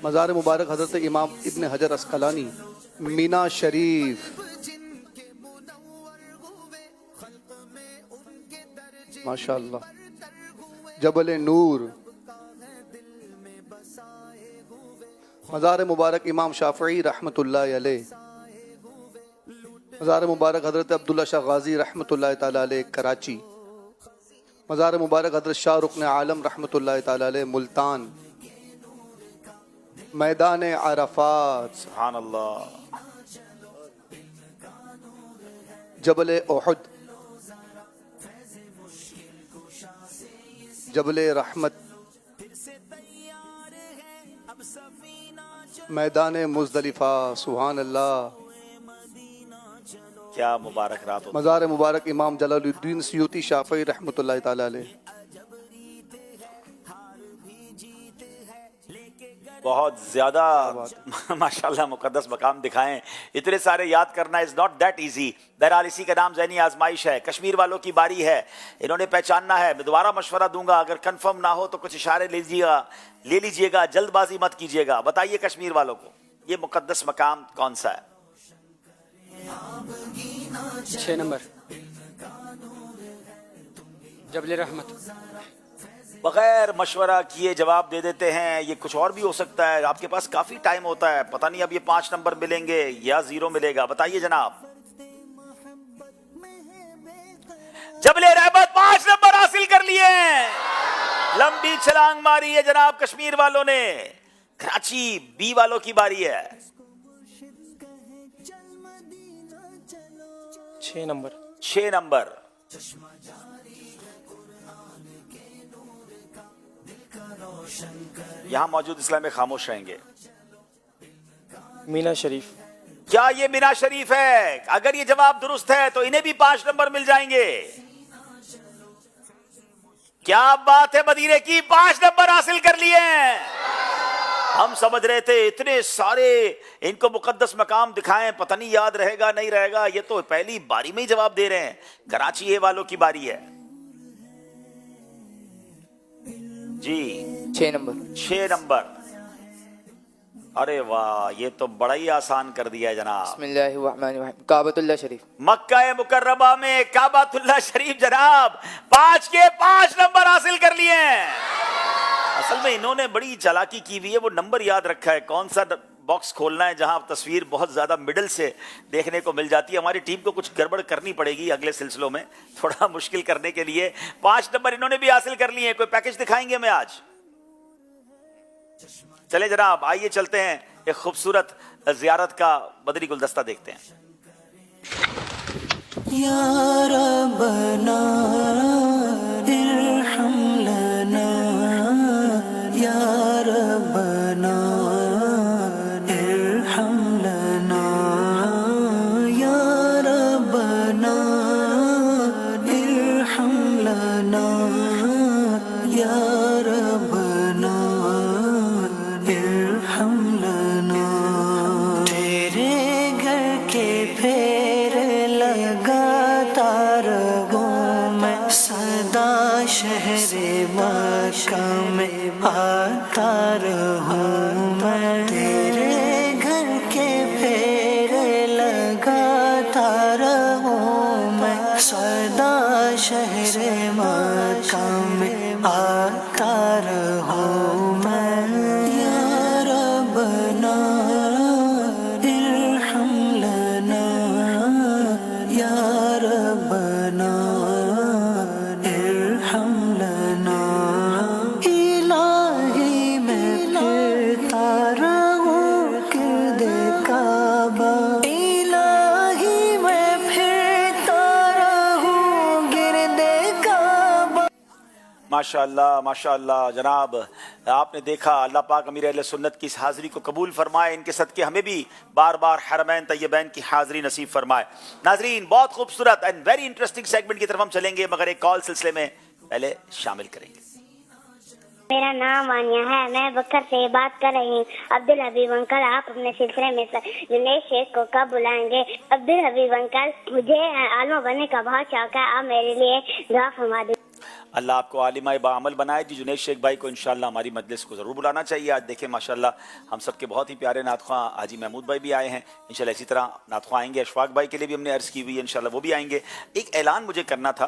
مزار مبارک حضرت امام ابن حجر عسقلانی، مینا شریف، ماشاءاللہ، جبل نور، مزار مبارک امام شافعی رحمۃ اللہ علیہ، مزار مبارک حضرت عبداللہ شاہ غازی رحمۃ اللہ تعالیٰ علیہ کراچی، مزار مبارک حضرت شاہ رکن عالم رحمۃ اللہ تعالیٰ علیہ ملتان، میدان عرفات، سبحان اللہ، جبل احد، جبل رحمت، میدان مزدلفہ، سبحان اللہ، کیا مبارک رات ہوتی ہے۔ مزار مبارک امام جلال الدین سیوطی شافعی رحمۃ اللہ تعالیٰ علیہ۔ بہت زیادہ ماشاءاللہ مقدس مقام دکھائیں، इतने सारे याद करना इज नॉट दैट इजी। बहरहाल इसी का नाम ज़हनी आजमाइश है। कश्मीर वालों की बारी है, इन्होंने पहचानना है। मैं दोबारा मशवरा दूंगा, अगर कंफर्म ना हो तो कुछ इशारे ले लीजिएगा, जल्दबाजी मत कीजिएगा। बताइए कश्मीर वालों को ये मुकद्दस मकाम कौन सा है? 6 नंबर जबल रहमत। बगैर मशवरा किए जवाब दे देते हैं। ये कुछ और भी हो सकता है, आपके पास काफी टाइम होता है। पता नहीं अब ये 5 नंबर मिलेंगे या 0 मिलेगा। बताइए जनाब। जबले रहमत 5 नंबर हासिल कर लिए हैं। लंबी छलांग मारी है जनाब कश्मीर वालों ने। कराची बी वालों की बारी है। 6 नंबर 6 नंबर यहां मौजूद इस्लाम खामोश रहेंगे। मीना शरीफ। क्या ये मीना शरीफ है? अगर ये जवाब दुरुस्त है तो इन्हें भी 5 नंबर मिल जाएंगे। क्या बात है, मदीने की 5 नंबर हासिल कर लिए हैं। हम समझ रहे थे इतने सारे इनको मुकद्दस मकाम दिखाएं, पता नहीं याद रहेगा नहीं रहेगा। ये तो पहली बारी में ही जवाब दे रहे हैं। कराची ए वालों की बारी है जी। 6 नंबर 6 नंबर। अरे वाह, ये तो बड़ा ही आसान कर दिया है जनाब। बिस्मिल्लाहिर्रहमानिर्रहीम। काबतुल्लाह शरीफ। मक्का मुकर्रमा में काबतुल्लाह शरीफ जनाब 5 के 5 नंबर हासिल कर लिए हैं। असल में इन्होंने बड़ी चालाकी की हुई है, वो नंबर याद रखा है कौन सा बॉक्स खोलना है जहां तस्वीर बहुत ज्यादा मिडल से देखने को मिल जाती है। हमारी टीम को कुछ गड़बड़ करनी पड़ेगी अगले सिलसिलों में, थोड़ा मुश्किल करने के लिए। 5 नंबर इन्होंने भी हासिल कर लिए हैं। कोई पैकेज दिखाएंगे हमें आज? चले जनाब, आइए चलते हैं एक खूबसूरत जियारत का मदनी गुलदस्ता देखते हैं। या रब्बना इरहम लना, या रब्बना इरहम लना, या रब्बना इरहम लना, या रब्बना इरहम लना। तेरे घर के फेर लगाता रहूं मैं, सदा शहरे मक्का में आता रहूं मैं। तेरे घर के फेर लगाता रहूं मैं, सदा शहरे मक्का में आता रहूं मैं। या रब्बना इरहम लना, या रब्बना इरहम लना। इलाही मैं फिरता रहूं गिरदे काबा, इलाही मैं फिरता रहूं गिरदे काबा। माशाअल्लाह माशाअल्लाह जनाब, आपने देखा अल्लाह पाक अमीर अहले सुन्नत की इस हाज़िरी को कबूल फरमाए। इनके सदके हमें भी बार बार हरमैन तैयबैन की हाज़िरी नसीब फरमाए। नाजरीन, बहुत खूबसूरत एंड वेरी इंटरेस्टिंग सेगमेंट की तरफ हम चलेंगे, मगर एक कॉल सिलसिले में पहले शामिल करेंगे। मेरा नाम आनिया है, मैं बकर से बात कर रही हूँ। अब्दुल हबीब अंकल, आप अपने सिलसिले में जुनैद शेख को कब बुलाएंगे? अब्दुल हबीब अंकल, मुझे आलिम बनने का बहुत शौक है, आप मेरे लिए दुआ फरमा दीजिए। अल्लाह आपको आलिम बाअमल बनाए जी। जुनैद शेख भाई को इंशाल्लाह हमारी मजलिस को ज़रूर बुलाना चाहिए। आज देखें माशाल्लाह हम सबके बहुत ही प्यारे नातख़्वां हाजी महमूद भाई भी आए हैं। इंशाल्लाह इसी तरह नातख़्वां आएंगे। अशफाक भाई के लिए भी हमने अर्ज़ की हुई है, इंशाल्लाह वो भी आएंगे। एक ऐलान मुझे करना था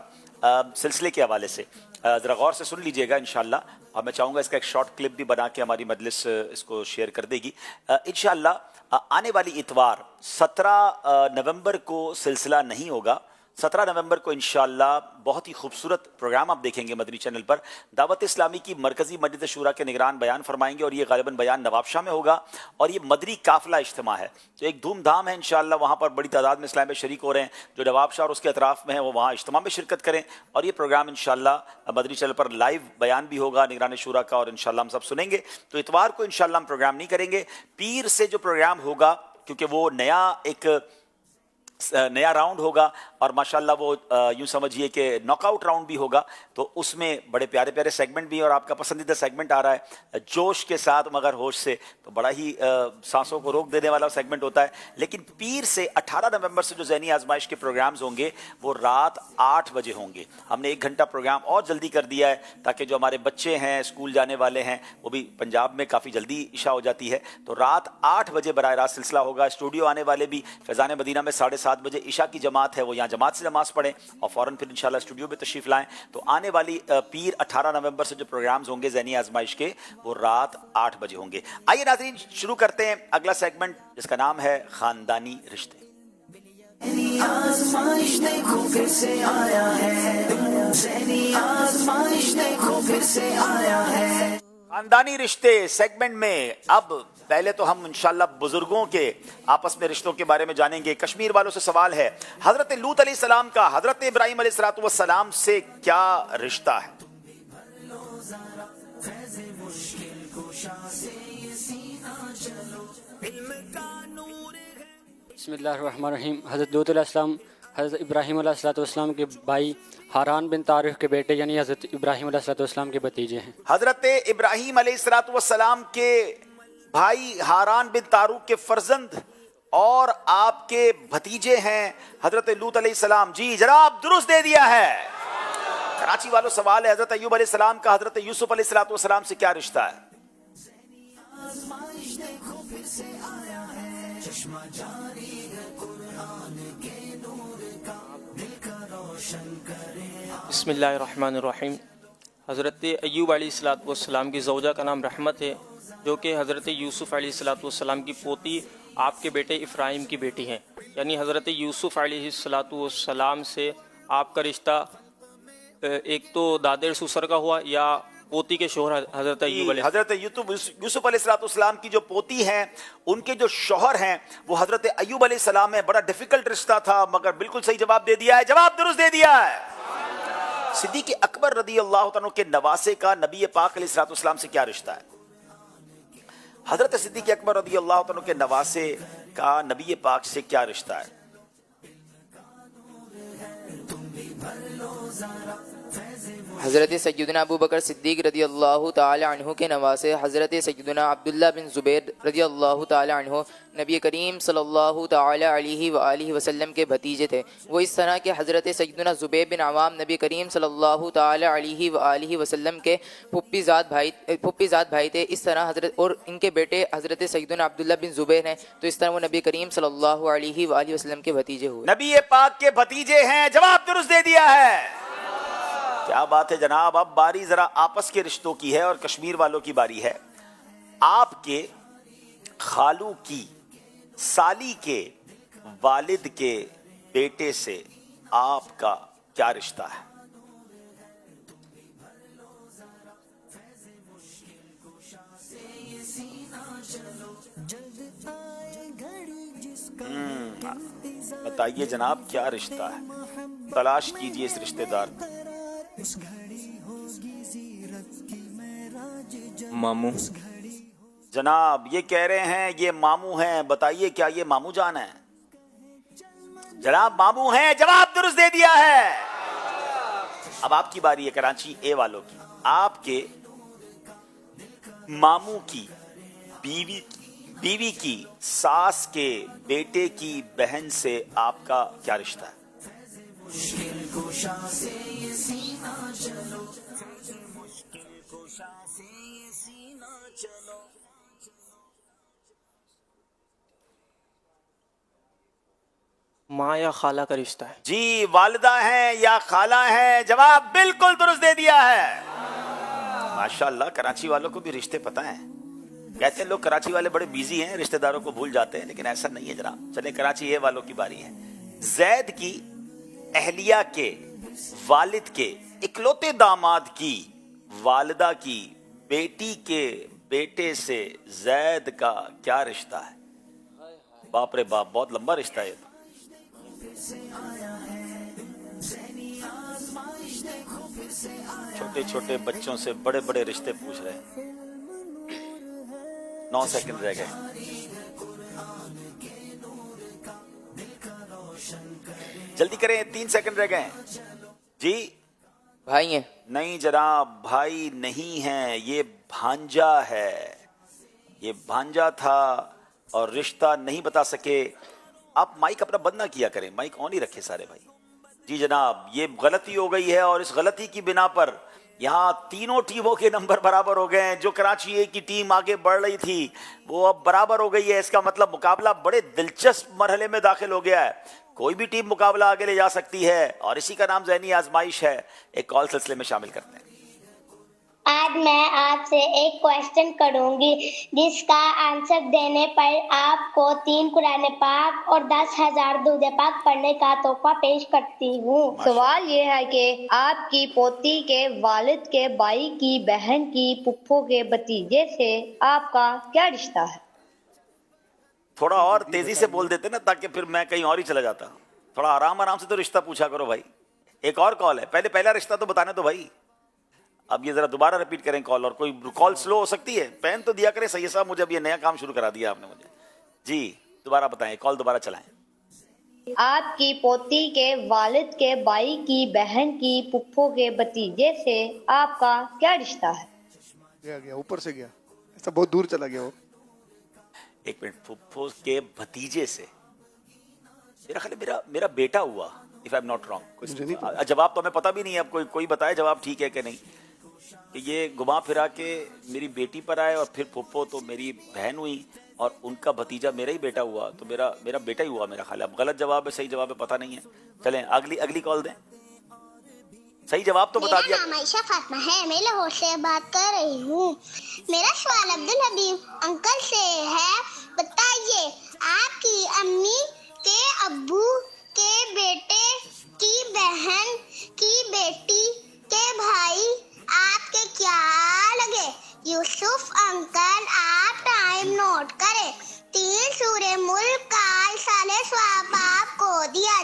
सिलसिले के हवाले से, ज़रा गौर से सुन लीजिएगा इंशाल्लाह। और मैं चाहूँगा इसका एक शॉर्ट क्लिप भी बना के हमारी मजलिस इसको शेयर कर देगी इंशाल्लाह। आने वाली इतवार 17 नवंबर को सिलसिला नहीं होगा। 17 नवंबर को इंशाअल्लाह बहुत ही खूबसूरत प्रोग्राम आप देखेंगे मदनी चैनल पर। दावत इस्लामी की मरकज़ी मजलिस शूरा के निगरान बयान फरमाएंगे और ये गालिबन बयान नवाबशाह में होगा और ये मदनी काफ़िला इज्तिमा है। तो एक धूमधाम है इंशाअल्लाह। वहाँ पर बड़ी तादाद में इस्लाम में शरीक हो रहे हैं। जो नवाबशाह और उसके अतराफ़ में हैं वो वहाँ इज्तिमा में शिरकत करें। और ये प्रोग्राम इंशाअल्लाह मदनी चैनल पर लाइव बयान भी होगा निगरान शूरा का, और इंशाअल्लाह हम सब सुनेंगे। तो इतवार को इंशाअल्लाह हम प्रोग्राम नहीं करेंगे। पीर से जो प्रोग्राम होगा, क्योंकि वो नया एक नया राउंड होगा और माशाल्लाह वो यूं समझिए कि नॉकआउट राउंड भी होगा, तो उसमें बड़े प्यारे प्यारे सेगमेंट भी हैं और आपका पसंदीदा सेगमेंट आ रहा है जोश के साथ मगर होश से, तो बड़ा ही सांसों को रोक देने वाला सेगमेंट होता है। लेकिन पीर से 18 नवंबर से जो ज़हनी आजमाइश के प्रोग्राम्स होंगे वो रात 8 बजे होंगे। हमने 1 घंटा प्रोग्राम और जल्दी कर दिया है ताकि जो हमारे बच्चे हैं स्कूल जाने वाले हैं, वो भी पंजाब में काफ़ी जल्दी इशा हो जाती है, तो रात 8 बजे बराह रास्त सिलसिला होगा। स्टूडियो आने वाले भी फैज़ान मदीना में 7:30 बजे इशा की जमात है, वो यहाँ जमात से नमाज पढ़ें और फ़ौरन फिर इंशाल्लाह स्टूडियो में तशरीफ़ लाएं। तो आने वाली पीर 18 नवंबर से जो प्रोग्राम्स होंगे ज़हनी आजमाइश के, वो रात 8 बजे होंगे। आइए नाज़रीन शुरू करते हैं अगला सेगमेंट जिसका नाम है ख़ानदानी रिश्ते। आज़माइश देखो फिर से आया है, ज़हनी आज़माइश देखो फिर से आया है। खानदानी रिश्ते सेगमेंट में अब पहले तो हम इंशाल्लाह बुजुर्गों के आपस में रिश्तों के बारे में जानेंगे। कश्मीर वालों से सवाल है, हजरत लूत अलैहिस्सलाम का हजरत इब्राहिम अलैहिस्सलाम से क्या रिश्ता है? बिस्मिल्लाहिर्रहमानिर्रहीम। हज़रत लूत अलैहिस्सलाम हज़रत इब्राहीम अलैहिस्सलाम के भाई हारान बिन तारिफ के बेटे यानी हज़रत इब्राहीम अलैहिस्सलाम के भतीजे हैं। हजरत इब्राहीम अलैहिस्सलाम के भाई हारान बिन तारुक के फर्जंद और आपके भतीजे हैं हजरत लूत अलैहिस्सलाम। जी जनाब दुरुस्त दे दिया है। कराची वालों सवाल है, हजरत अय्यूब अलैहिस्सलाम का हजरत यूसुफ अलैहिस्सलाम से क्या रिश्ता है? बिस्मिल्लाहिर्रहमानिर्रहीम। हज़रत अय्यूब अलैहिस्सलाम की ज़ौजा का नाम रहमत है, जो कि हज़रत यूसुफ अलैहिस्सलाम की पोती आपके बेटे इफ़राइम की बेटी हैं। यानी हज़रत यूसुफ अलैहिस्सलाम से आपका रिश्ता एक तो दादर ससुर का हुआ या पोती के शोहर हज़रत अय्यूब यूसुफ अलैहिस्सलाम की जो पोती हैं उनके जो शोहर हैं वो हज़रत अय्यूब अलैहिस्सलाम है। बड़ा डिफिकल्ट रिश्ता था मगर बिल्कुल सही जवाब दे दिया है, जवाब दुरुस्त दे दिया है। सिद्दीक़ अकबर रदी अल्लाह तआला के नवासे का नबी पाक अलैहिस्सलाम से क्या रिश्ता है? हजरत सिद्दीक़ अकबर रदी अल्लाह तआला के नवासे का नबी पाक से क्या रिश्ता है? हज़रत सैयदना अबू बकर सिद्दीक़ रदी अल्लाह ताला अन्हु के नवासे हज़रत सैयदना अब्दुल्ला बिन ज़ुबैर रदी अल्लाह ताला अन्हु नबी करीम सल्लल्लाहु ताला अलैहि व आलिहि वसल्लम के भतीजे थे। वो इस तरह के हज़रत सैयदना ज़ुबैर बिन अवाम नबी करीम सल्लल्लाहु ताला अलैहि व आलिहि वसल्लम के फुप्पीज़ाद भाई थे। इस तरह हज़रत और इनके बेटे हज़रत सैयदना अब्दुल्ला बिन ज़ुबैर हैं, तो इस तरह वो नबी करीम सल्लल्लाहु अलैहि व आलिहि वसल्लम के भतीजे हुए। नबी पाक के भतीजे हैं, जवाब दुरुस्त दे दिया है। क्या बात है जनाब। अब बारी जरा आपस के रिश्तों की है और कश्मीर वालों की बारी है। आपके खालू की साली के वालिद के बेटे से आपका क्या रिश्ता है? बताइए जनाब क्या रिश्ता है? तलाश कीजिए इस रिश्तेदार को। मामू। जनाब ये कह रहे हैं ये मामू हैं, बताइए क्या ये मामू जान है? जनाब मामू हैं, जवाब दुरुस्त दे दिया है। अब आपकी बारी है कराची ए वालों की। आपके मामू की बीवी की सास के बेटे की बहन से आपका क्या रिश्ता है? माँ या खाला का रिश्ता है। जी वालिदा हैं या खाला हैं, जवाब बिल्कुल दुरुस्त दे दिया है। माशाल्लाह कराची वालों को भी रिश्ते पता हैं। कहते हैं लोग कराची वाले बड़े बिजी हैं, रिश्तेदारों को भूल जाते हैं, लेकिन ऐसा नहीं है जनाब। चले कराची ये वालों की बारी है। जैद की अहलिया के वालिद के इकलौते दामाद की वालिदा की बेटी के बेटे से जैद का क्या रिश्ता है? बाप रे बाप, बहुत लंबा रिश्ता है। छोटे छोटे बच्चों से बड़े बड़े रिश्ते पूछ रहे हैं। 9 सेकंड रह गए। जल्दी करें, 3 सेकंड रह गए हैं जी। भाई हैं? नहीं जनाब, भाई नहीं है, ये भांजा है, ये भांजा था और रिश्ता नहीं बता सके। आप माइक अपना बंद ना किया करें, माइक ऑन ही रखे सारे भाई। जी जनाब, ये गलती हो गई है और इस गलती की बिना पर यहाँ तीनों टीमों के नंबर बराबर हो गए हैं। जो कराची ए की टीम आगे बढ़ रही थी वो अब बराबर हो गई है। इसका मतलब मुकाबला बड़े दिलचस्प मरहले में दाखिल हो गया है। कोई भी टीम मुकाबला आगे ले जा सकती है और इसी का नाम ज़हनी आजमाइश है। एक कॉल सिलसिले में शामिल करते हैं। आज मैं आपसे एक क्वेश्चन करूंगी जिसका आंसर देने पर आपको 3 कुरान पाक और 10,000 दूध पाक पढ़ने का तोहफा पेश करती हूँ। सवाल ये है कि आपकी पोती के वालिद के भाई की बहन की पुप्पो के भतीजे से आपका क्या रिश्ता है? थोड़ा और तेजी से बोल देते ना, ताकि फिर मैं कहीं और ही चला जाता। थोड़ा आराम आराम से तो रिश्ता पूछा करो भाई। एक और कॉल है, पहले पहला रिश्ता तो बताने दो भाई। अब ये जरा दोबारा रिपीट करें कॉल, और कोई कॉल स्लो हो सकती है, पेन तो दिया करें। सही साहब, मुझे अब ये नया काम शुरू करा दिया आपने मुझे। जी दोबारा बताएं, कॉल दोबारा चलाएं। आपकी पोती के वालिद के भाई की बहन की पुप्पो के भतीजे से आपका क्या रिश्ता है? गया ऊपर से गया, ऐसा बहुत दूर चला गया वो। एक मिनट, फुफ्फो के भतीजे से, मेरा ख्याल है मेरा बेटा हुआ, if I am not wrong. जवाब तो हमें पता भी नहीं है। अब कोई बताए जवाब ठीक है कि नहीं, कि ये घुमा फिरा के मेरी बेटी पर आए और फिर फुफ्फो तो मेरी बहन हुई और उनका भतीजा मेरा ही बेटा हुआ, तो मेरा बेटा ही हुआ मेरा ख्याल है। अब गलत जवाब है, सही जवाब है, पता नहीं है। चलें अगली कॉल दें। सही जवाब तो बता दिया। मेरा नाम आयशा फातिमा है, मैं लाहौर से बात कर रही हूँ। मेरा सवाल अब्दुल हबीब अंकल से है। बताइए, आपकी अम्मी के अब्बू के बेटे की बहन की बेटी के भाई आपके क्या लगे? यूसुफ अंकल, आप टाइम नोट करें। 3 सूरे मुल्क का साले स्वाब आपको दिया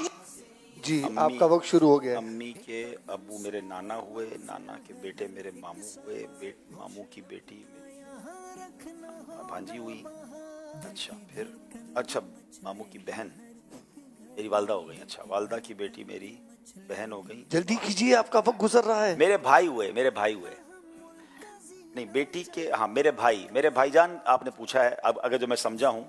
जी। आपका वक्त शुरू हो गया। अम्मी के अब्बू मेरे नाना हुए, नाना के बेटे मेरे मामू हुए, मामू की बेटी मेरी भांजी हुई। अच्छा मामू की बहन मेरी वालदा हो गई। अच्छा, वालदा की बेटी मेरी बहन हो गई। जल्दी कीजिए, आपका वक्त गुजर रहा है। मेरे भाई हुए नहीं, बेटी के, हाँ मेरे भाईजान आपने पूछा है। अब अगर जो मैं समझा हूँ,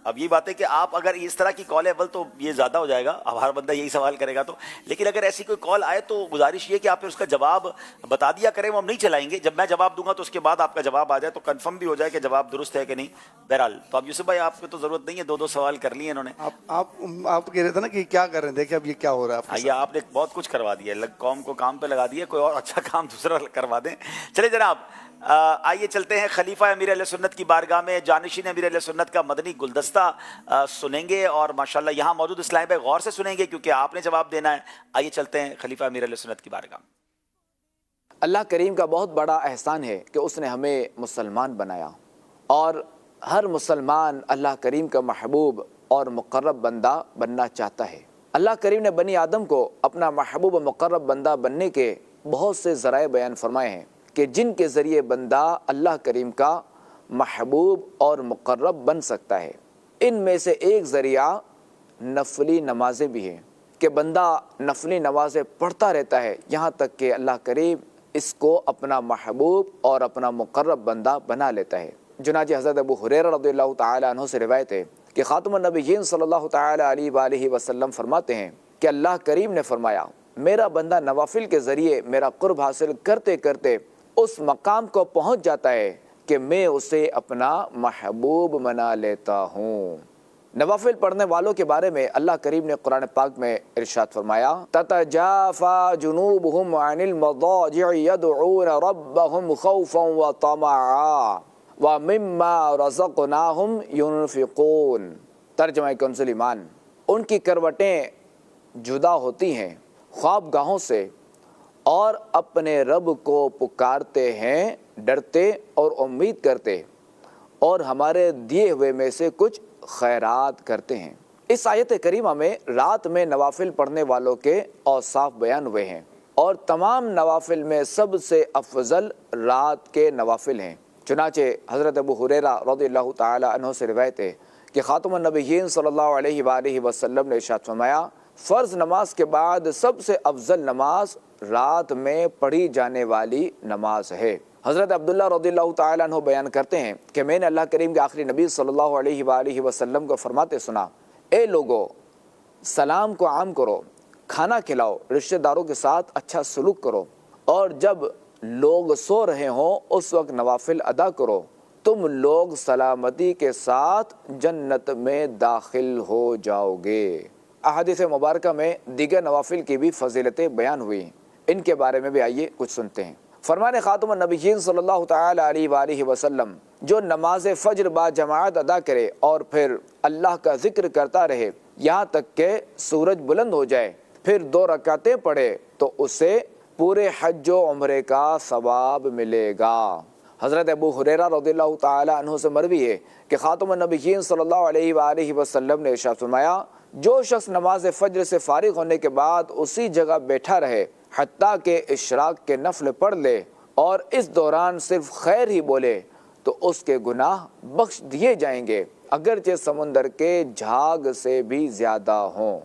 अब ये बात है कि आप अगर इस तरह की कॉल है अव्वल तो ये ज्यादा हो जाएगा, अब हर बंदा यही सवाल करेगा तो। लेकिन अगर ऐसी कोई कॉल आए तो गुजारिश ये कि आप फिर उसका जवाब बता दिया करें, वो हम नहीं चलाएंगे। जब मैं जवाब दूंगा तो उसके बाद आपका जवाब आ जाए तो कंफर्म भी हो जाए कि जवाब दुरुस्त है कि नहीं। बहरहाल, तो अब यूसुफ भाई आपको तो जरूरत नहीं है, 2 सवाल कर लिए इन्होंने। आप कह रहे थे ना कि क्या कर रहे हैं, देखिए अब ये क्या हो रहा है। ये आपने बहुत कुछ करवा दिया, कौम को काम पे लगा दिया। कोई और अच्छा काम दूसरा करवा दें। चले जनाब, आइए चलते हैं खलीफा अमीर अहले सुन्नत की बारगाह में। जानिशीन अमीर अहले सुन्नत का मदनी गुलदस्ता सुनेंगे और माशाल्लाह यहाँ मौजूद इस्लामी भाई गौर से सुनेंगे क्योंकि आपने जवाब देना है। आइए चलते हैं खलीफा अमीर अहले सुन्नत की बारगाह में। अल्लाह करीम का बहुत बड़ा एहसान है कि उसने हमें मुसलमान बनाया और हर मुसलमान अल्लाह करीम का महबूब और मुकर्रब बंदा बनना चाहता है। अल्लाह करीम ने बनी आदम को अपना महबूब और मुकर्रब बंदा बनने के बहुत से ज़राए बयान फरमाए हैं कि जिनके ज़रिए बंदा अल्लाह करीम का महबूब और मुकर्रब बन सकता है। इनमें से एक ज़रिया नफली नमाज़ें भी हैं कि बंदा नफली नमाज़ें पढ़ता रहता है यहाँ तक कि अल्लाह करीम इसको अपना महबूब और अपना मुकर्रब बंदा बना लेता है। जुनाजे हज़रत अबू हुरैरा रज़ियल्लाहु तआला अन्हु से रिवायत है कि ख़ातमुन नबिय्यीन सल्लल्लाहु तआला अलैहि वसल्लम फरमाते हैं कि अल्लाह करीम ने फरमाया, मेरा बंदा नवाफिल के ज़रिए मेरा क़ुर्ब हासिल करते करते उस मकाम को पहुँच जाता है कि मैं उसे अपना महबूब बना लेता हूँ। नवाफिल पढ़ने वालों के बारे में अल्लाह करीम ने कुरान पाक में इरशाद फरमाया, ततजाफा जुनूबहुम अनिल मदाजि'i यदऊन रब्बहुम खौफन व तमआ व मिम्मा रज़क़नाहुम युनफिकून। तर्जुमा कंजुल ईमान, उनकी करवटें जुदा होती हैं ख्वाबगाहों से और अपने रब को पुकारते हैं, डरते और उम्मीद करते और हमारे दिए हुए में से कुछ खैरात करते हैं। इस आयत करीमा में रात में नवाफिल पढ़ने वालों के औसाफ बयान हुए हैं और तमाम नवाफिल में सबसे अफजल रात के नवाफिल हैं। चुनाचे हज़रत अबू हुरैरा रज़ियल्लाहु तआला अन्हु से रिवायत है कि ख़ातमुन नबिय्यीन सल्लल्लाहु अलैहि वसल्लम ने इरशाद फरमाया, فرض نماز کے بعد سب سے افضل نماز رات میں پڑھی جانے والی نماز ہے۔ حضرت عبداللہ رضی اللہ تعالیٰ عنہ بیان کرتے ہیں کہ میں نے اللہ کریم کے آخری نبی صلی اللہ علیہ وآلہ وسلم کو فرماتے سنا، اے لوگو، سلام کو عام کرو، کھانا کھلاؤ، رشتہ داروں کے ساتھ اچھا سلوک کرو، اور جب لوگ سو رہے ہوں اس وقت نوافل ادا کرو، تم لوگ سلامتی کے ساتھ جنت میں داخل ہو جاؤ گے۔ احادیث مبارکہ میں دیگر نوافل کی بھی فضیلتیں بیان ہوئی ہیں، ان کے بارے میں بھی آئیے کچھ سنتے ہیں۔ فرمان خاتم النبیین صلی اللہ تعالی علیہ وآلہ وسلم، جو نماز فجر با جماعت ادا کرے اور پھر اللہ کا ذکر کرتا رہے یہاں تک کہ سورج بلند ہو جائے، پھر 2 رکعتیں پڑھے تو اسے پورے حج و عمرے کا ثواب ملے گا۔ حضرت ابو ہریرہ رضی اللہ تعالی عنہ سے مروی ہے کہ خاتم النبیین صلی اللہ علیہ وآلہ وسلم نے ارشاد فرمایا، جو شخص نماز فجر سے فارغ ہونے کے بعد اسی جگہ بیٹھا رہے حتیٰ کہ اشراق کے نفل پڑھ لے اور اس دوران صرف خیر ہی بولے تو اس کے گناہ بخش دیے جائیں گے، اگرچہ سمندر کے جھاگ سے بھی زیادہ ہوں۔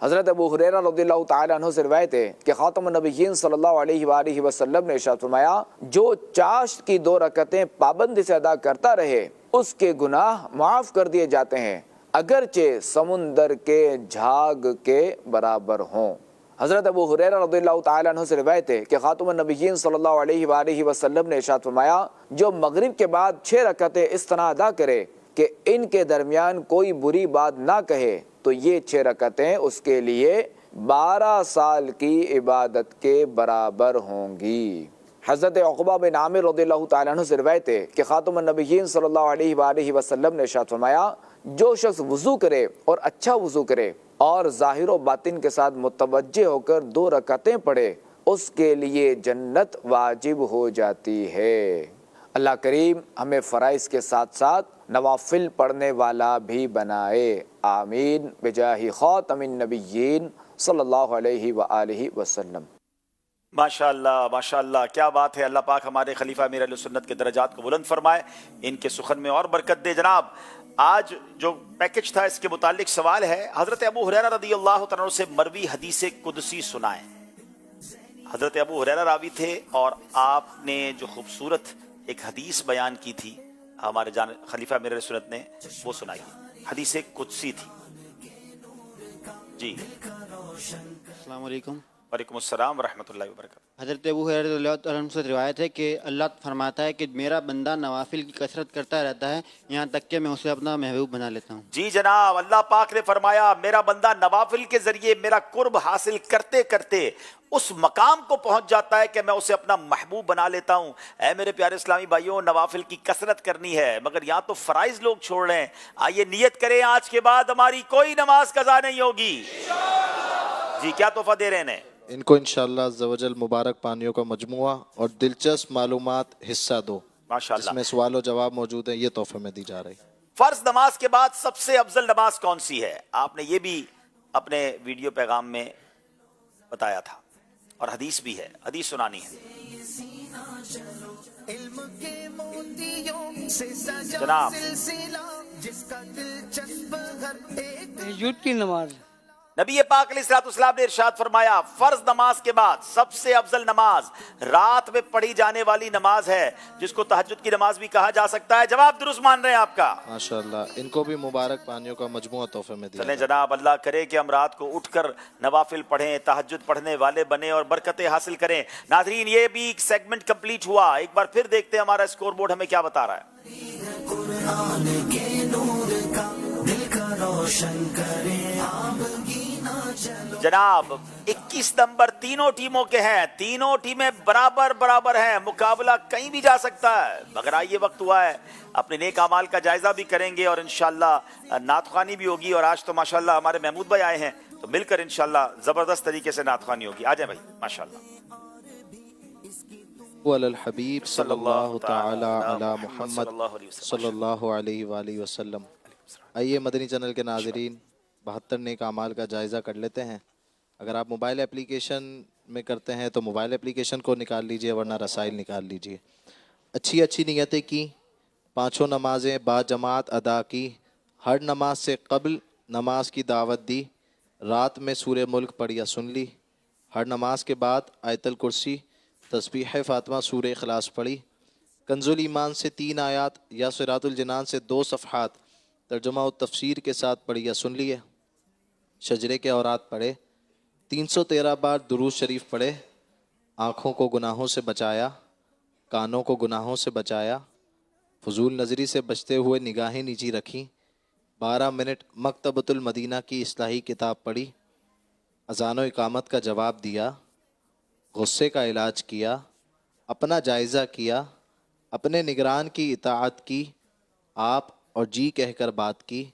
حضرت ابو ہریرہ رضی اللہ تعالیٰ عنہ سے روایت ہے کہ خاتم النبیین صلی اللہ علیہ وآلہ وسلم نے ارشاد فرمایا، جو چاشت کی 2 رکعتیں پابندی سے ادا کرتا رہے اس کے گناہ معاف کر دیے جاتے ہیں، اگرچہ سمندر کے جھاگ کے برابر ہوں۔ حضرت ابو ہریرہ رضی اللہ تعالیٰ عنہ سے روایت ہے کہ خاتم النبیین صلی اللہ علیہ وآلہ وسلم نے ارشاد فرمایا، جو مغرب کے بعد 6 رکعتیں اس طرح ادا کرے کہ ان کے درمیان کوئی بری بات نہ کہے تو یہ 6 رکعتیں اس کے لیے 12 سال کی عبادت کے برابر ہوں گی۔ حضرت عقبہ بن عامر رضی اللہ تعالیٰ عنہ سے روایت ہے کہ خاتم النبیین صلی اللہ علیہ وآلہ وسلم نے ارشاد فرمایا، جو شخص وضو کرے اور اچھا وضو کرے اور ظاہر و باطن کے ساتھ متوجہ ہو کر 2 رکعتیں پڑھے اس کے لیے جنت واجب ہو جاتی ہے۔ اللہ کریم ہمیں فرائض کے ساتھ ساتھ نوافل پڑھنے والا بھی بنائے، آمین، بجاہ خاتم النبیین صلی اللہ علیہ وآلہ وسلم۔ ماشاءاللہ ماشاءاللہ، کیا بات ہے۔ اللہ پاک ہمارے خلیفہ امیر اہل سنت کے درجات کو بلند فرمائے، ان کے سخن میں اور برکت دے۔ جناب آج جو پیکج تھا اس کے متعلق سوال ہے، حضرت ابو ہریرہ رضی اللہ تعالیٰ عنہ سے مروی حدیث قدسی سنائیں۔ حضرت ابو ہریرہ راوی تھے اور آپ نے جو خوبصورت ایک حدیث بیان کی تھی ہمارے خلیفہ امیر اہل سنت نے، وہ سنائی، حدیث قدسی تھی۔ جی السلام علیکم۔ وعلیکم السلام ورحمۃ اللہ وبرکاتہ۔ حضرت ابو ہریرہ رضی اللہ عنہ سے روایت ہے کہ اللہ فرماتا ہے کہ میرا بندہ نوافل کی کثرت کرتا رہتا ہے یہاں تک کہ میں اسے اپنا محبوب بنا لیتا ہوں۔ جی جناب، اللہ پاک نے فرمایا میرا بندہ نوافل کے ذریعے میرا قرب حاصل کرتے کرتے اس مقام کو پہنچ جاتا ہے کہ میں اسے اپنا محبوب بنا لیتا ہوں۔ اے میرے پیارے اسلامی بھائیوں، نوافل کی کثرت کرنی ہے، مگر یہاں تو فرائض لوگ چھوڑ رہے ہیں۔ آئیے نیت کریں آج کے بعد ہماری کوئی نماز قضا نہیں ہوگی۔ جی کیا تحفہ دے رہے ہیں؟ ان کو انشاءاللہ عز و جل مبارک پانیوں کا مجموعہ اور دلچسپ معلومات حصہ دو، ماشاءاللہ، جس میں سوال و جواب موجود ہیں، یہ تحفے میں دی جا رہی۔ فرض نماز کے بعد سب سے افضل نماز کون سی ہے؟ آپ نے یہ بھی اپنے ویڈیو پیغام میں بتایا تھا اور حدیث بھی ہے، حدیث سنانی ہے۔ جناب تہجد کی نماز، نبی پاک علیہ الصلوۃ والسلام نے ارشاد فرمایا فرض نماز کے بعد سب سے افضل نماز رات میں پڑھی جانے والی نماز ہے، جس کو تہجد کی نماز بھی کہا جا سکتا ہے۔ جواب درست مان رہے ہیں آپ کا؟ ماشاءاللہ، ان کو بھی مبارک پانیوں کا مجموعہ تحفے میں دیا۔ چلیں جناب، اللہ کرے کہ ہم رات کو اٹھ کر نوافل پڑھیں، تہجد پڑھنے والے بنیں اور برکتیں حاصل کریں۔ ناظرین، یہ بھی ایک سیگمنٹ کمپلیٹ ہوا، ایک بار پھر دیکھتے ہیں ہمارا اسکور بورڈ ہمیں کیا بتا رہا ہے۔ قرآن کے نور کا دل کا روشن کرے جناب 21 نمبر تینوں ٹیموں کے ہیں، تینوں ٹیمیں برابر ہیں، مقابلہ کہیں بھی جا سکتا ہے، مگر آئیے وقت ہوا ہے اپنے نیک اعمال کا جائزہ بھی کریں گے اور انشاءاللہ نعت خوانی بھی ہوگی۔ اور آج تو ماشاءاللہ ہمارے محمود بھائی آئے ہیں تو مل کر انشاءاللہ زبردست طریقے سے نعت خوانی ہوگی۔ آ جائیں بھائی، ماشاءاللہ۔ علی الحبیب صلی اللہ تعالی علی محمد صلی اللہ علیہ وآلہ وسلم۔ آئیے مدنی چینل کے ناظرین 72 نیک اعمال کا جائزہ کر لیتے ہیں۔ اگر آپ موبائل اپلیکیشن میں کرتے ہیں تو موبائل اپلیکیشن کو نکال لیجئے، ورنہ رسائل نکال لیجئے۔ اچھی نیتیں کی، 5 نمازیں با جماعت ادا کی، ہر نماز سے قبل نماز کی دعوت دی، رات میں سورہ ملک پڑھ یا سن لی. ہر نماز کے بعد آیت الکرسی، تسبیح فاطمہ، سورہ اخلاص پڑھی. کنز الایمان سے 3 آیات یا صراط الجنان سے 2 صفحات ترجمہ و تفسیر کے ساتھ پڑھی یا سن لیے. شجرے کے اورات پڑھے. 313 بار درود شریف پڑھے. آنکھوں کو گناہوں سے بچایا، کانوں کو گناہوں سے بچایا. فضول نظری سے بچتے ہوئے نگاہیں نیچی رکھیں. 12 منٹ مکتبۃ المدینہ کی اصلاحی کتاب پڑھی. اذان و اقامت کا جواب دیا. غصے کا علاج کیا. اپنا جائزہ کیا. اپنے نگران کی اطاعت کی. آپ اور جی کہہ کر بات کی.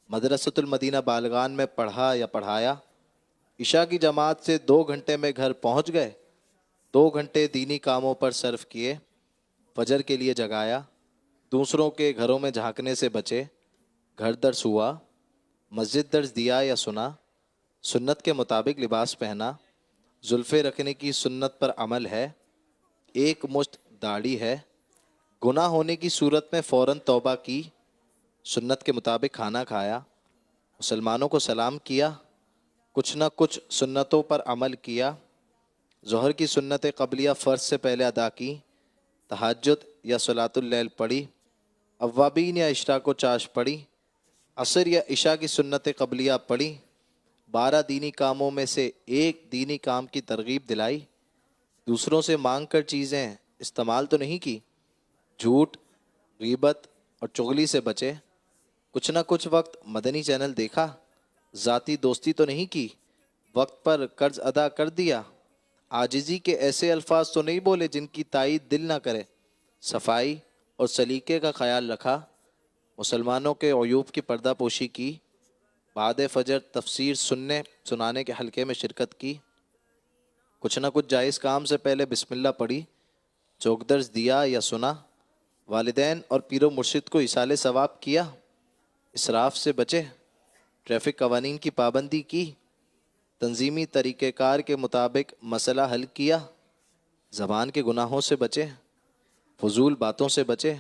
مدرسۃ المدینہ بالغان میں پڑھا یا پڑھایا. عشاء کی جماعت سے 2 گھنٹے میں گھر پہنچ گئے. 2 گھنٹے دینی کاموں پر صرف کیے. فجر کے لیے جگایا. دوسروں کے گھروں میں جھانکنے سے بچے. گھر درس ہوا. مسجد درس دیا یا سنا. سنت کے مطابق لباس پہنا. زلفیں رکھنے کی سنت پر عمل ہے. 1 مشت داڑھی ہے. گناہ ہونے کی صورت میں فوراً توبہ کی. سنت کے مطابق کھانا کھایا. مسلمانوں کو سلام کیا. کچھ نہ کچھ سنتوں پر عمل کیا. ظہر کی سنت قبلیہ فرض سے پہلے ادا کی. تہجد یا صلاۃ اللیل پڑھی. اوابین یا اشراق و چاش پڑھی. عصر یا عشاء کی سنت قبلیہ پڑھی. 12 دینی کاموں میں سے 1 دینی کام کی ترغیب دلائی. دوسروں سے مانگ کر چیزیں استعمال تو نہیں کی. جھوٹ، غیبت اور چغلی سے بچے. کچھ نہ کچھ وقت مدنی چینل دیکھا. ذاتی دوستی تو نہیں کی. وقت پر قرض ادا کر دیا. عاجزی کے ایسے الفاظ تو نہیں بولے جن کی تائید دل نہ کرے. صفائی اور سلیقے کا خیال رکھا. مسلمانوں کے عیوب کی پردہ پوشی کی. بعد فجر تفسیر سنانے کے حلقے میں شرکت کی. کچھ نہ کچھ جائز کام سے پہلے بسم اللہ پڑھی. چوک درس دیا یا سنا. والدین اور پیر و مرشد کو ایصال ثواب کیا. اسراف سے بچے. ٹریفک قوانین کی پابندی کی. تنظیمی طریقہ کار کے مطابق مسئلہ حل کیا. زبان کے گناہوں سے بچے. فضول باتوں سے بچے.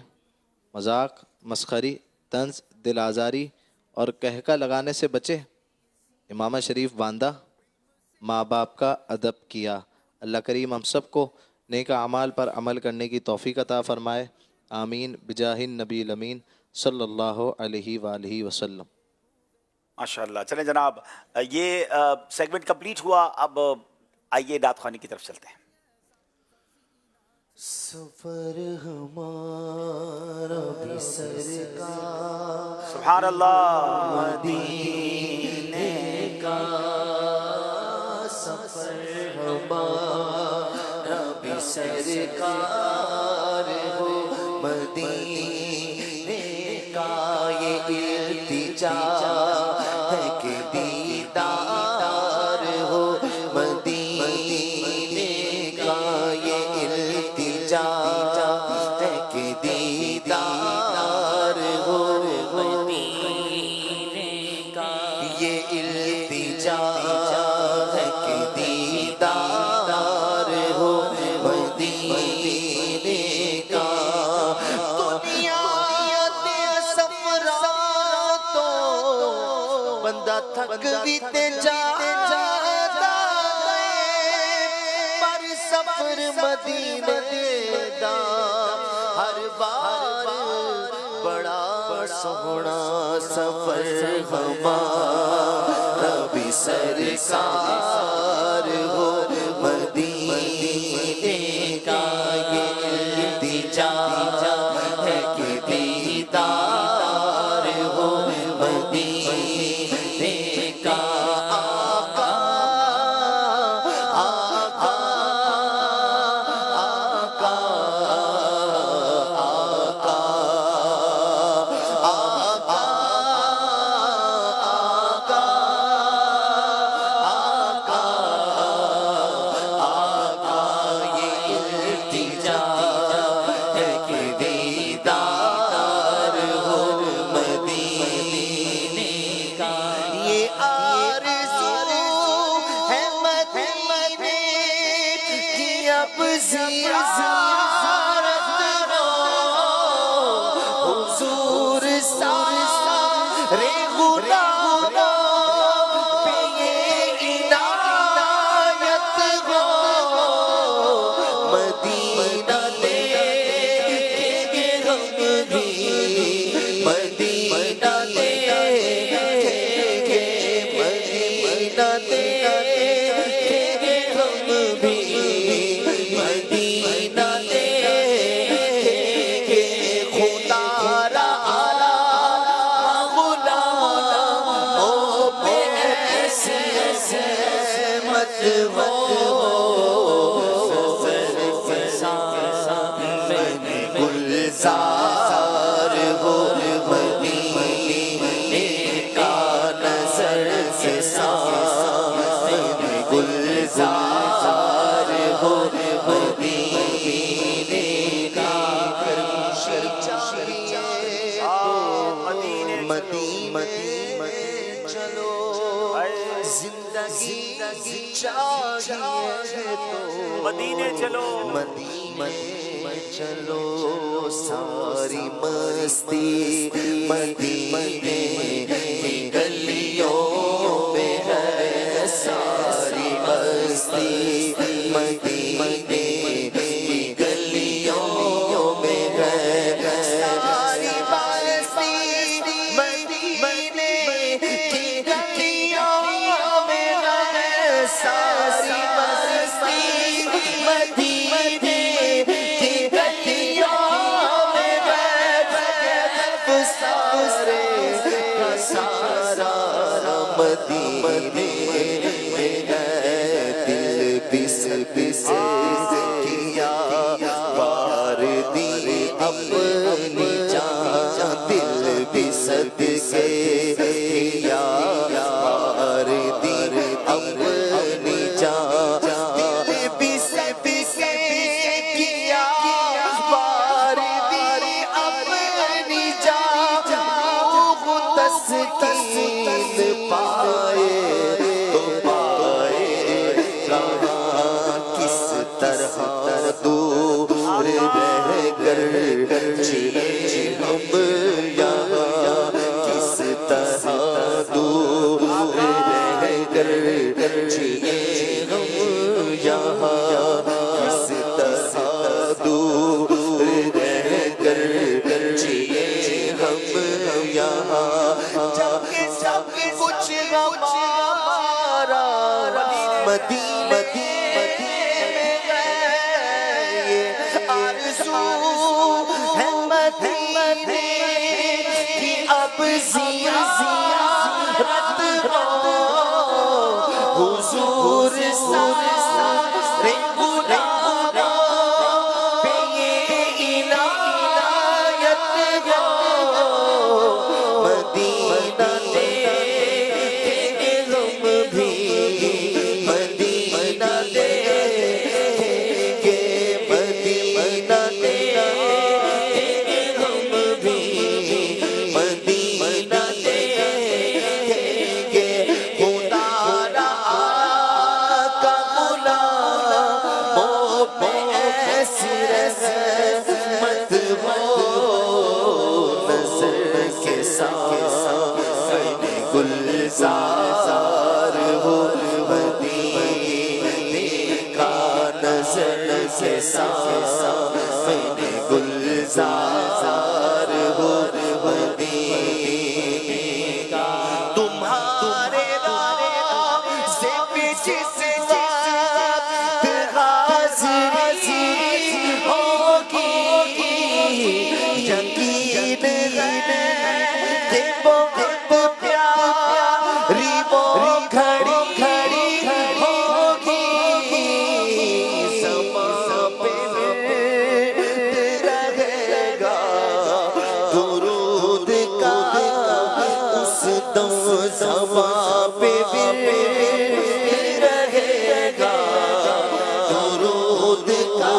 مذاق، مسخری، طنز، دل آزاری اور کہکا لگانے سے بچے. امامہ شریف باندھا. ماں باپ کا ادب کیا. اللہ کریم ہم سب کو نیک اعمال پر عمل کرنے کی توفیق عطا فرمائے. آمین بجاہ النبی الامین صلی اللہ علیہ وآلہ وسلم. ماشاءاللہ. چلیں جناب، یہ سیگمنٹ کمپلیٹ ہوا. اب آئیے نعت خوانی کی طرف چلتے ہیں. سفر ہمارا بھی سرکار سبحان اللہ. مدینے کا سفر ہمارا بھی سرکار ہو. مدینے کا یہ التجا ہے کہ دیدار ہو. مدینے کا یہ التجا ہے کہ دیدار ہو. مدینے کا یہ التجا ہے کہ دیدار ہو. مدینے کا دنیا دے سفرا تو بندہ تھک بھی تے جاتا ہے، پر سفر مدینے دا ہر بار بڑا سوہنا سفر ہمارا بھی سرکار ہو. مدینے کا یہ التجا ہے کہ دیدار ہو. مدینے کا آقا آقا آقا آقا آقا آقا یہ التجا ہے کہ دیدار ہو. مدینے کا یہ آرزو ہے مدینے کی اب زیارت ہو. حضور سارے گناہوں پہ یہ گلزار ہو مدینے کا نظر کے سامنے گلزار ہو مدینے کا مدینے چلو زندگی چاہیے تو مدینے چلو مدینے چلو ساری مستی مدینے کی گلیوں میں ہے ساری مستی مدینے کی گلیوں میں ہے ساری مستی مدینے کی گلیوں میں ہے ساری مستی مدینے کی گلیوں میں ہے سارے کا سارا مدینے میں ہے دل بس بس کیا بار دی اپنی جان دل بس بس کیا بار دی اپنی جان دل بس بس کیا بار دی اپنی جان تسکین پائے تو پائے کہاں کس طرح دور رہ کر جیے ہم یہاں کس طرح دور رہ کر جیے ہم یہاں کس طرح دور رہ کر جیے ہم یہاں جب کچھ ہمارا مدینے میں گئے آرزو ہے مدینے کی اب زیارت ہو حضور سارے گناہوں پہ یہ عنایت ہو مدینہ دیکھیں ہم بھی مدینہ دیکھیں گے مدینہ دیکھیں ہم بھی مدینہ دیکھیں گے خدا کا غلاموں پہ ایسی رحمت ہو نظر کے سامنے گلزار ہو مدینے کا نظر کے سامنے گلزار ہو مدینے کا تمہارے سے پیچھے سے حاضری ہوگی یقین ہے کہ بہت پیاری وہ گھڑی ہوگی زمان پہ رہے گا درود کا اس دم زمان پہ رہے گا درود کا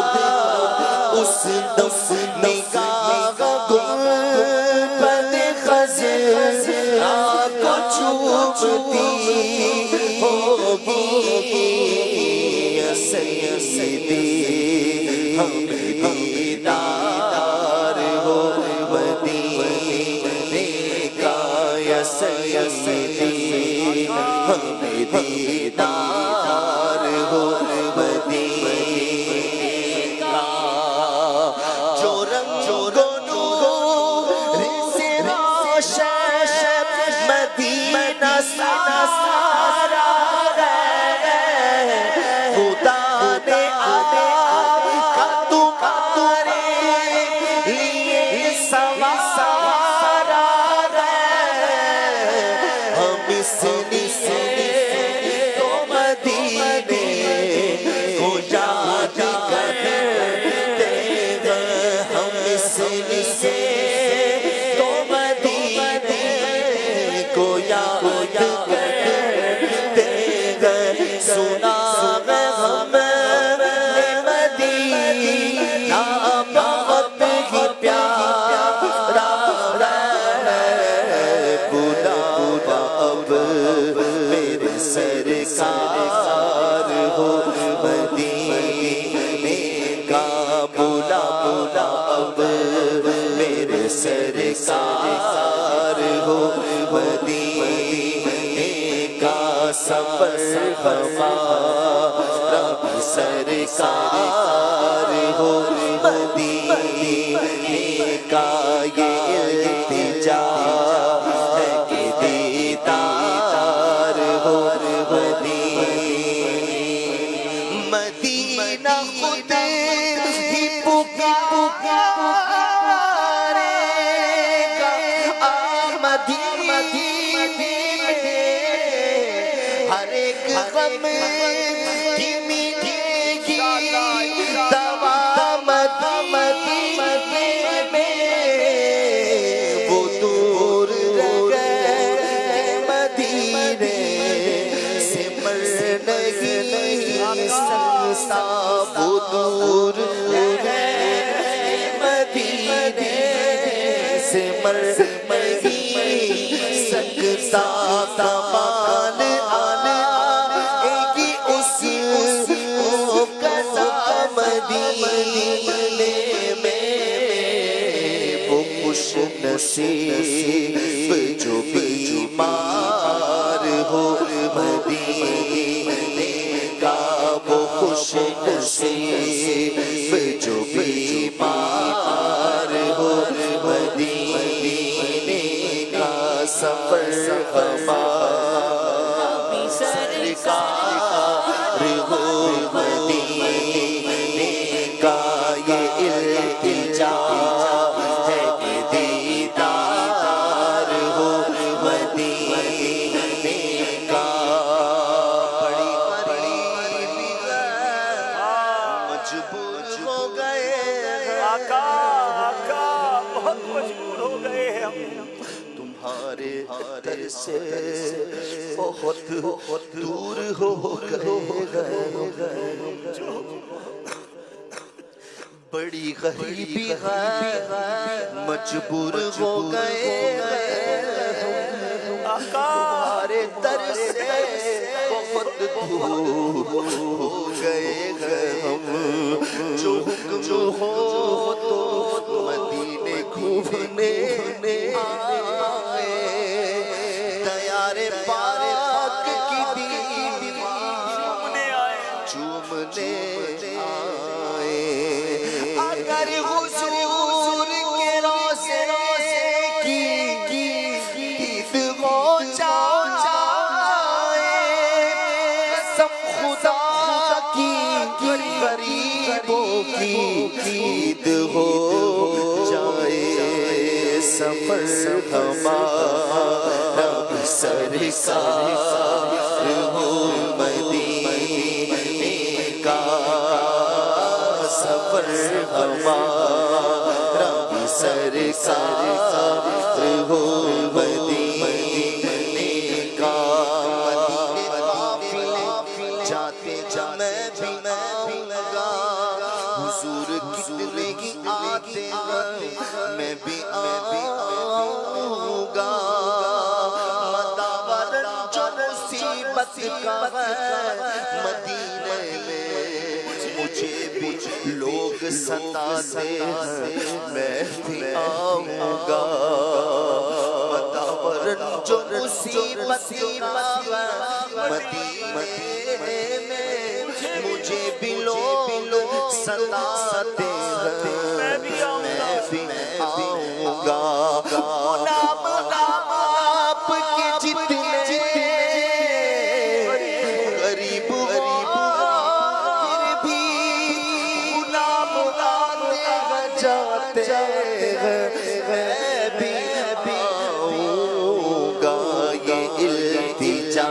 اس دم نگاہ گنبد خضرا کو چومتی ہوگی یا سیدی ہمیں دیدار ہو مدینے کا یا سیدی ہمیں دیدار ہو مدینے کا جو رنگ سے روشن مدینہ سارا ہے خدا نے آپ کا تمہارے لیے سوارا ہے ہم اس لیے تو مدینہ चराग हम मदीना बहुत ही प्यारा है। बुला अब मेरे सरकार हो मदीने का, बुला अब मेरे सरकार हो मदीने का। सफर हमारा भी सरकार हो मदीने का। ये इल्तिजा है कि दीदार हो मदीना खुद ही पुकारेगा। मदीने हर एक गम की मिलेगी दवा। मदीने में वो दूर गए मदीने से मर नहीं सकता। वो दूर गए मदीने से मर नहीं सकता। कमाल आएगी उस कज़ा मदीने में। वो खुश नसीब जो बीमार हो मदीने का। वो खुश नसीब जो बीमार हो मदीने का। सफर हमारा सरकार हो मदीने का। ये इल्तिजा है कि दीदार हो मदीने का। बड़ी गरीबी है मजबूर हो गए आका बहुत मजबूर हो गए हम तुम्हारे दर से बहुत दूर हो गए। बड़ी गरीबी है मजबूर हो गए। तुम्हारे दर से बहुत दूर हो गए हम। जो हुक्म हो तो मदीने घूमने आए। तैयारे पाक की दीवार चूमने आए। अगर हुजूर के रोज़े की दीद हो जाए। कसम खुदा की गरीबों की दीद हो जाए। सफर हमारा सरकार हो मदीने का। सफर हमारा सरकार हो मदीने का। जाते मैं भी लगा हुजूर कितने ही आते मैं भी आऊंगा। मदावर जो नसीबत का है मदीने में मुझे भी लोग सताते हैं मैं भी आऊंगा। मदावर जो मुसीबत का है मदीने में मुझे भी लोग सताते हैं मैं भी आऊंगा। नाम आपके जितने गरीब फिर भी गुलाम आते जाते हैं मैं भी आऊंगा। ये इल्तिजा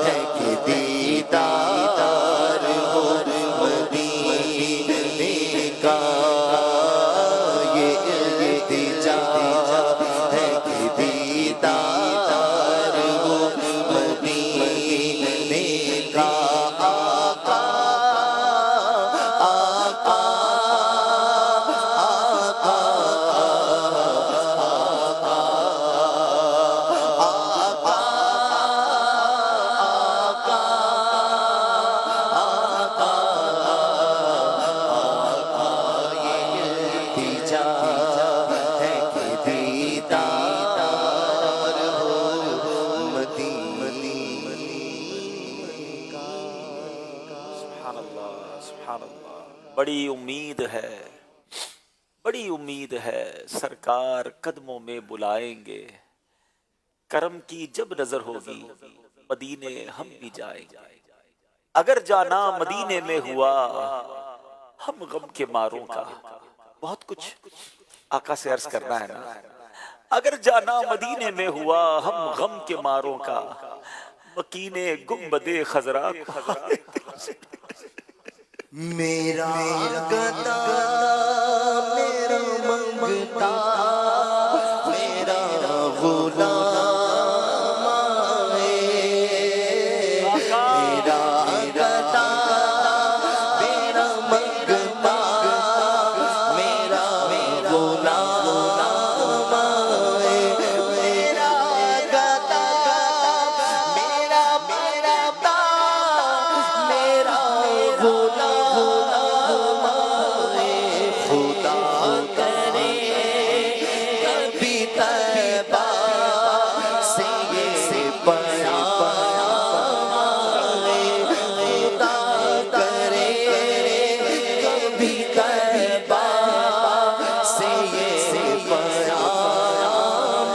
है कि दीदार हो मदीने का। ये इल्तिजा है कि दीदार हो मदीने का। सुभान अल्लाह, सुभान अल्लाह। बड़ी उम्मीद है सरकार कदमों में बुलाएंगे, करम की जब नजर होगी मदीने हम भी जाएंगे। अगर जाना मदीने में हुआ हम गम के मारों का, बहुत कुछ आका से अर्ज करना है ना। अगर जाना मदीने में हुआ हम गम के मारों का, मकीने गुंबदे खजरा मेरा गदा मेरा मंगता मेरा गुलाम मेरा गदा मेरा मंगता मेरा गुलाम मेरा गदा मेरा मंगता मेरा गुलाम खुदा करे कभी तैबा से ये पैगाम खुदा करे कभी तैबा से ये पैगाम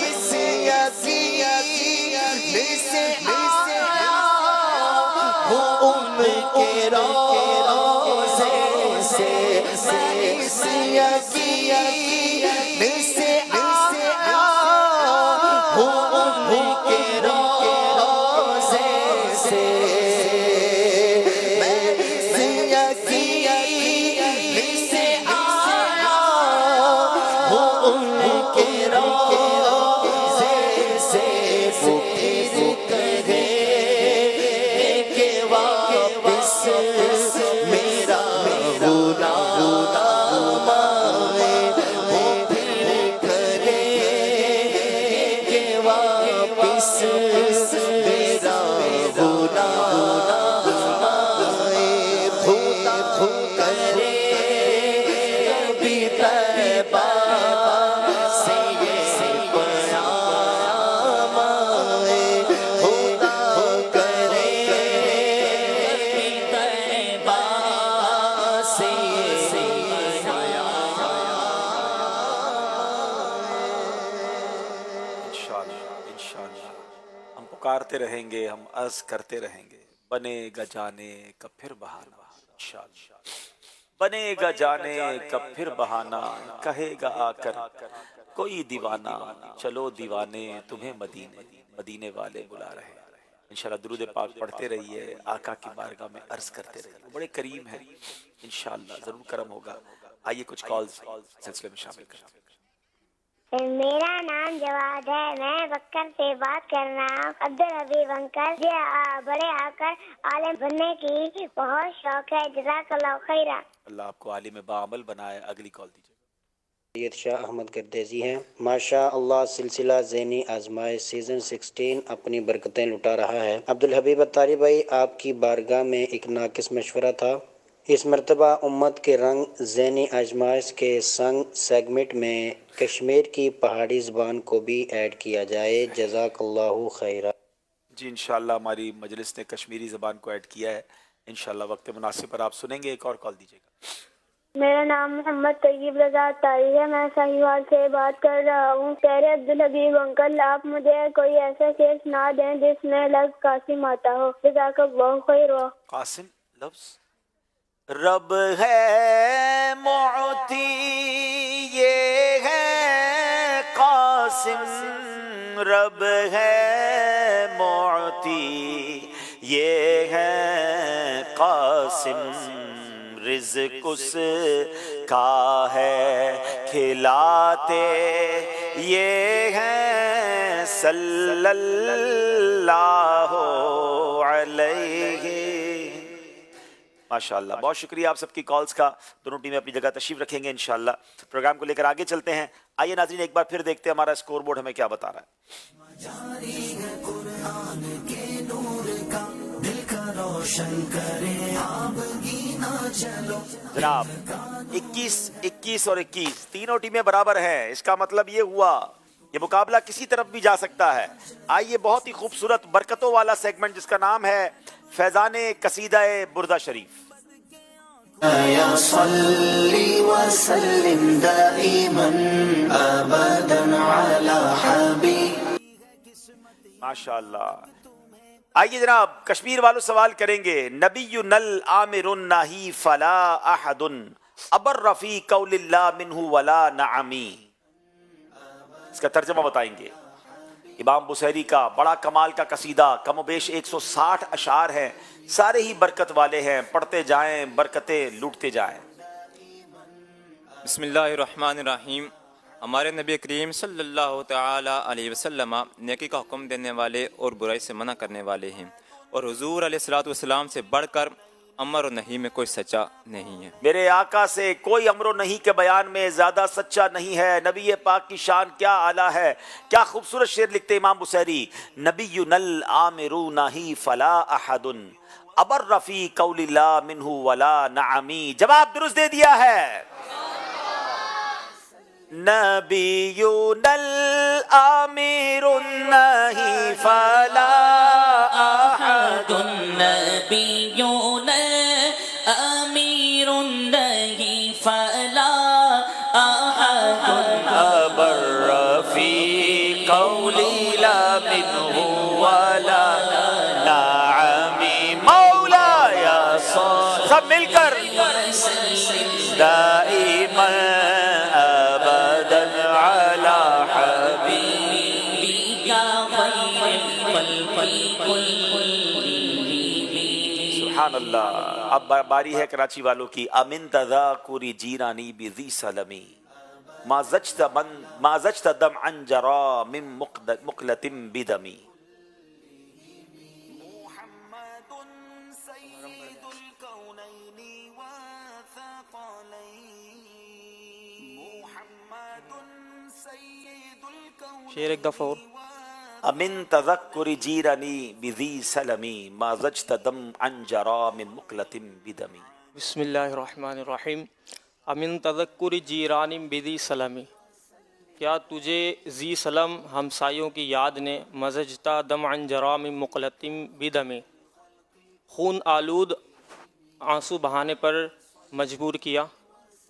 इस यकीन से आया वो उनके रोज़े से इस यकीन से आया वो उनके रोज़े से मैं इस यकीन से आया वो उनके रोज़े से फिर कहे के वापस मेरा गुलाम आए, वो फिर करे के वापस मेरा गुलाम आए, खुदा करे कभी तैबा से ये पैगाम आए, खुदा करे कभी तैबा से ये इंशाअल्लाह हम पुकारते रहेंगे, हम अर्ज करते रहेंगे। बनेगा जाने कब फिर बहाना, इंशाअल्लाह बनेगा जाने कब फिर बहाना, कहेगा आकर कोई दीवाना, चलो दीवाने तुम्हें मदीने मदीने वाले बुला रहे हैं। इंशाअल्लाह दुरूद पाक पढ़ते रहिए, आका की बारगाह में अर्ज करते रहिए, वो बड़े करीम है, इंशाअल्लाह जरूर करम होगा। आइए कुछ कॉल्स सिलसिले में शामिल करते हैं। मेरा नाम जवाद है, मैं बक्कर से बात कर रहा हूँ। अब्दुल हबीब अंकल, मुझे बड़े आकर आलिम बनने की बहुत शौक है। जज़ाकल्लाह खैरा। अल्लाह आपको आलिम बाअमल बनाए। अगली कॉल दीजिए। सैयद शाह अहमद गर्देजी हैं। माशा अल्लाह सिलसिला ज़हनी आजमाइश सीज़न 16 अपनी बरकतें लुटा रहा है। अब्दुल हबीब अत्तारी भाई, आपकी बारगाह में एक नाकिस मशवरा था। इस मरतबा उम्मत के रंग ज़हनी आजमाइश के संग सेगमेंट में कश्मीर की पहाड़ी ज़बान को भी ऐड किया जाए। जज़ाकल्लाहु खैरा। जी इंशाअल्लाह हमारी मजलिस ने कश्मीरी ज़बान को ऐड किया है। इंशाअल्लाह वक्त मुनासिब पर आप सुनेंगे। एक और कॉल दीजिएगा। मेरा नाम मोहम्मद तैयब रज़ा तारी है, मैं साहिवाल से बात कर रहा हूँ। प्यारे अब्दुल हबीब अंकल, आप मुझे कोई ऐसा शेर सुना दें जिसमें लफ्ज़ कासिम आता हो। जज़ाकल्लाहु खैर। कासिम लफ्ज़ रब है मुअती, ये है कासिम, रब है मुअती, ये है कासिम, रिज़्क़ उसका है खिलाते, ये है सल्लल्लाहु अलैहि। माशाअल्लाह, बहुत शुक्रिया आप सबकी कॉल्स का। दोनों टीमें अपनी जगह तशरीफ रखेंगे इंशाअल्लाह। प्रोग्राम को लेकर आगे चलते हैं। आइए नाज़रीन, एक बार फिर देखते हैं हमारा स्कोर बोर्ड हमें क्या बता रहा है। जनाब 21 और 21 तीनों टीमें बराबर हैं। इसका मतलब ये हुआ یہ مقابلہ کسی طرف بھی جا سکتا ہے. آئیے بہت ہی خوبصورت برکتوں والا سیگمنٹ جس کا نام ہے فیضان قصیدہ بردہ شریف. يا صل وسلم دائما ابدا على حبيب. ماشاء اللہ. آئیے جناب کشمیر والوں سوال کریں گے. نبی نل عامر ناہی فلا احد ابر رفی قول اللہ منہ ولا نعمی. اس کا ترجمہ بتائیں گے. امام بصیری کا بڑا کمال کا قصیدہ، کم و بیش 160 اشعار ہیں، سارے ہی برکت والے ہیں. پڑھتے جائیں برکتیں لوٹتے جائیں. بسم اللہ الرحمن الرحیم. ہمارے نبی کریم صلی اللہ تعالی علیہ وسلم نیکی کا حکم دینے والے اور برائی سے منع کرنے والے ہیں، اور حضور علیہ الصلوۃ والسلام سے بڑھ کر امر و نہی میں کوئی سچا نہیں ہے. میرے آقا سے کوئی امر و نہی کے بیان میں زیادہ سچا نہیں ہے. نبی پاک کی شان کیا اعلیٰ ہے. کیا خوبصورت شعر لکھتے امام بصیری. نبی نل عامر ناہی فلا احد ابر رفی قول اللہ منہ ولا نعمی. جواب درست دے دیا ہے. نبینا الآمر النہی فلا احد نبینا الآمر النہی فلا احد ابر رفی قول لا منہ ولا نعمی. مولا یا سب مل کر دائما سبحان اللہ. اب باری ہے کراچی والوں کی. امن تذاکر جیرانی بذی سلمی ما زجت دمعا جرا من مقلة بدمی. شعر ایک دفعہ اور. امن تذکر جیرانی بذی سلمی ما زجت دمعا جرا من مقلة بدمی. بسم اللہ الرحمن الرحیم. امن تذکر جیرانی بذی سلمی، کیا تجھے ذی سلم ہمسایوں کی یاد نے مزجتا دمعا جرا من مقلة بدمی، خون آلود آنسو بہانے پر مجبور کیا.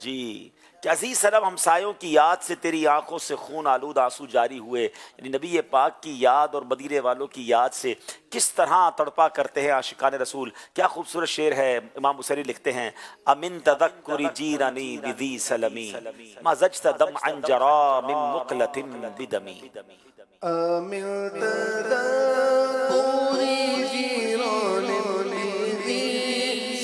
جی کہ عزیز سلم ہمسایوں کی یاد سے تیری آنکھوں سے خون آلود آنسو جاری ہوئے. یعنی نبی پاک کی یاد اور مدینے والوں کی یاد سے کس طرح تڑپا کرتے ہیں عاشقان رسول. کیا خوبصورت شعر ہے. امام بصیری لکھتے ہیں امن تذکر جیرانی بذی سلمی ما زجت دمعا جرا من مقلة بدمی. امن تذکر جیرانی بذی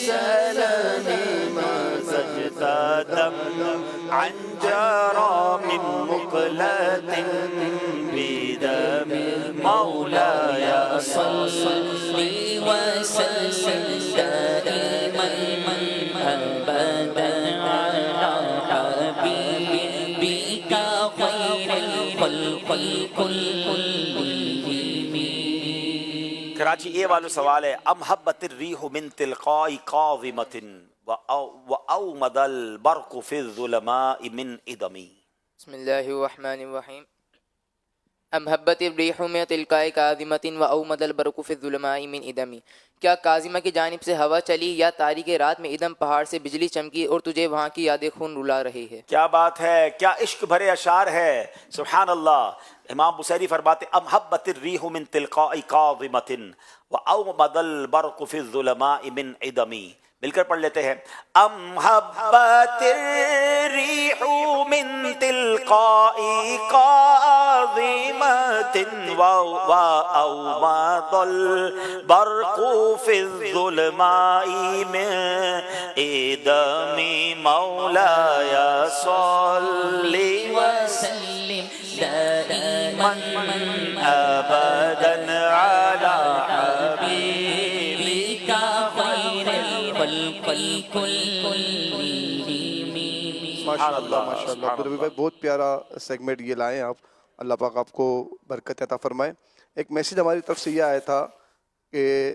سلمی ما زجت دمعا جرا من مقلة بدمی. مولاي صل وسلم دائما ابدا على حبيبك خير الخلق كلهم. کراچی اے والو سوال ہے. ام حبت الریح من تلقاء قاظمة واومد البرق في الظلماء من ادمی. بسم اللہ الرحمن الرحیم. ام حبت الریح من تلقاء کاظمۃ واومد البرق فی الظلماء من ادمی. کیا کاظمہ کی جانب سے ہوا چلی یا تاریک رات میں ادم پہاڑ سے بجلی چمکی اور تجھے وہاں کی یادیں خون رلا رہی ہے. کیا بات ہے. کیا عشق بھرے اشعار ہے. سبحان اللہ. امام بصیری فرماتے ام حبت الریح من تلقاء کاظمۃ واومد البرق فی الظلماء من ادمی. مل کر پڑھ لیتے ہیں. ام حبت الریح من تلقاء قاظمۃ واومد البرق فی الظلماء من ادمی. مولاي صل وسلم دائما ابدا على حبيبك خير الخلق كلهم. ماشاء اللہ ماشاء اللہ. عبدالربی بھائی بہت پیارا سیگمنٹ یہ لائیں آپ. اللہ پاک آپ کو برکت عطا فرمائے. ایک میسیج ہماری طرف سے یہ آیا تھا کہ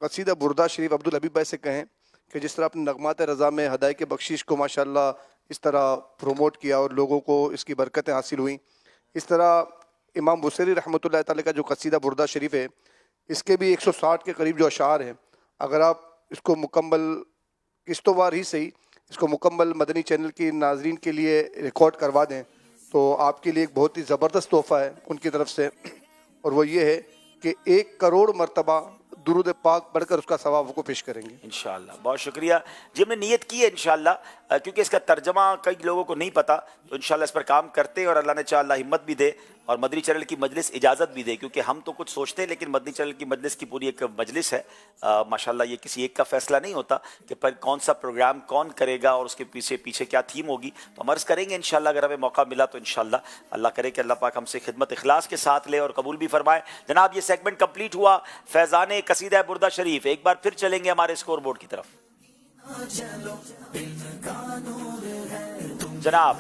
قصیدہ بردہ شریف عبدالحبیب بھائی سے کہیں کہ جس طرح اپنے نغمات رضا میں ہدایت کے بخشش کو ماشاءاللہ اس طرح پروموٹ کیا اور لوگوں کو اس کی برکتیں حاصل ہوئیں، اس طرح امام بصیری رحمۃ اللہ تعالی کا جو قصیدہ بردہ شریف ہے اس کے بھی 160 کے قریب جو اشعار ہیں، اگر آپ اس کو مکمل قسطوں وار ہی صحیح اس کو مکمل مدنی چینل کی ناظرین کے لیے ریکارڈ کروا دیں تو آپ کے لیے ایک بہت ہی زبردست تحفہ ہے ان کی طرف سے، اور وہ یہ ہے کہ 1 کروڑ مرتبہ درود پاک پڑھ کر اس کا ثواب کو پیش کریں گے انشاءاللہ. بہت شکریہ جی. ہم نے نیت کی ہے انشاءاللہ، کیونکہ اس کا ترجمہ کئی لوگوں کو نہیں پتا، تو انشاءاللہ اس پر کام کرتے ہیں اور اللہ نے چاہا اللہ ہمت بھی دے اور مدنی چینل کی مجلس اجازت بھی دے، کیونکہ ہم تو کچھ سوچتے ہیں لیکن مدنی چینل کی مجلس کی پوری ایک مجلس ہے. ماشاءاللہ یہ کسی ایک کا فیصلہ نہیں ہوتا کہ پر کون سا پروگرام کون کرے گا اور اس کے پیچھے کیا تھیم ہوگی، تو ہم عرض کریں گے انشاءاللہ اگر ہمیں موقع ملا تو انشاءاللہ اللہ کرے کہ اللہ پاک ہم سے خدمت اخلاص کے ساتھ لے اور قبول بھی فرمائے. جناب یہ سیگمنٹ کمپلیٹ ہوا فیضان قصیدہ بردہ شریف. ایک بار پھر چلیں گے ہمارے اسکور بورڈ کی طرف. جناب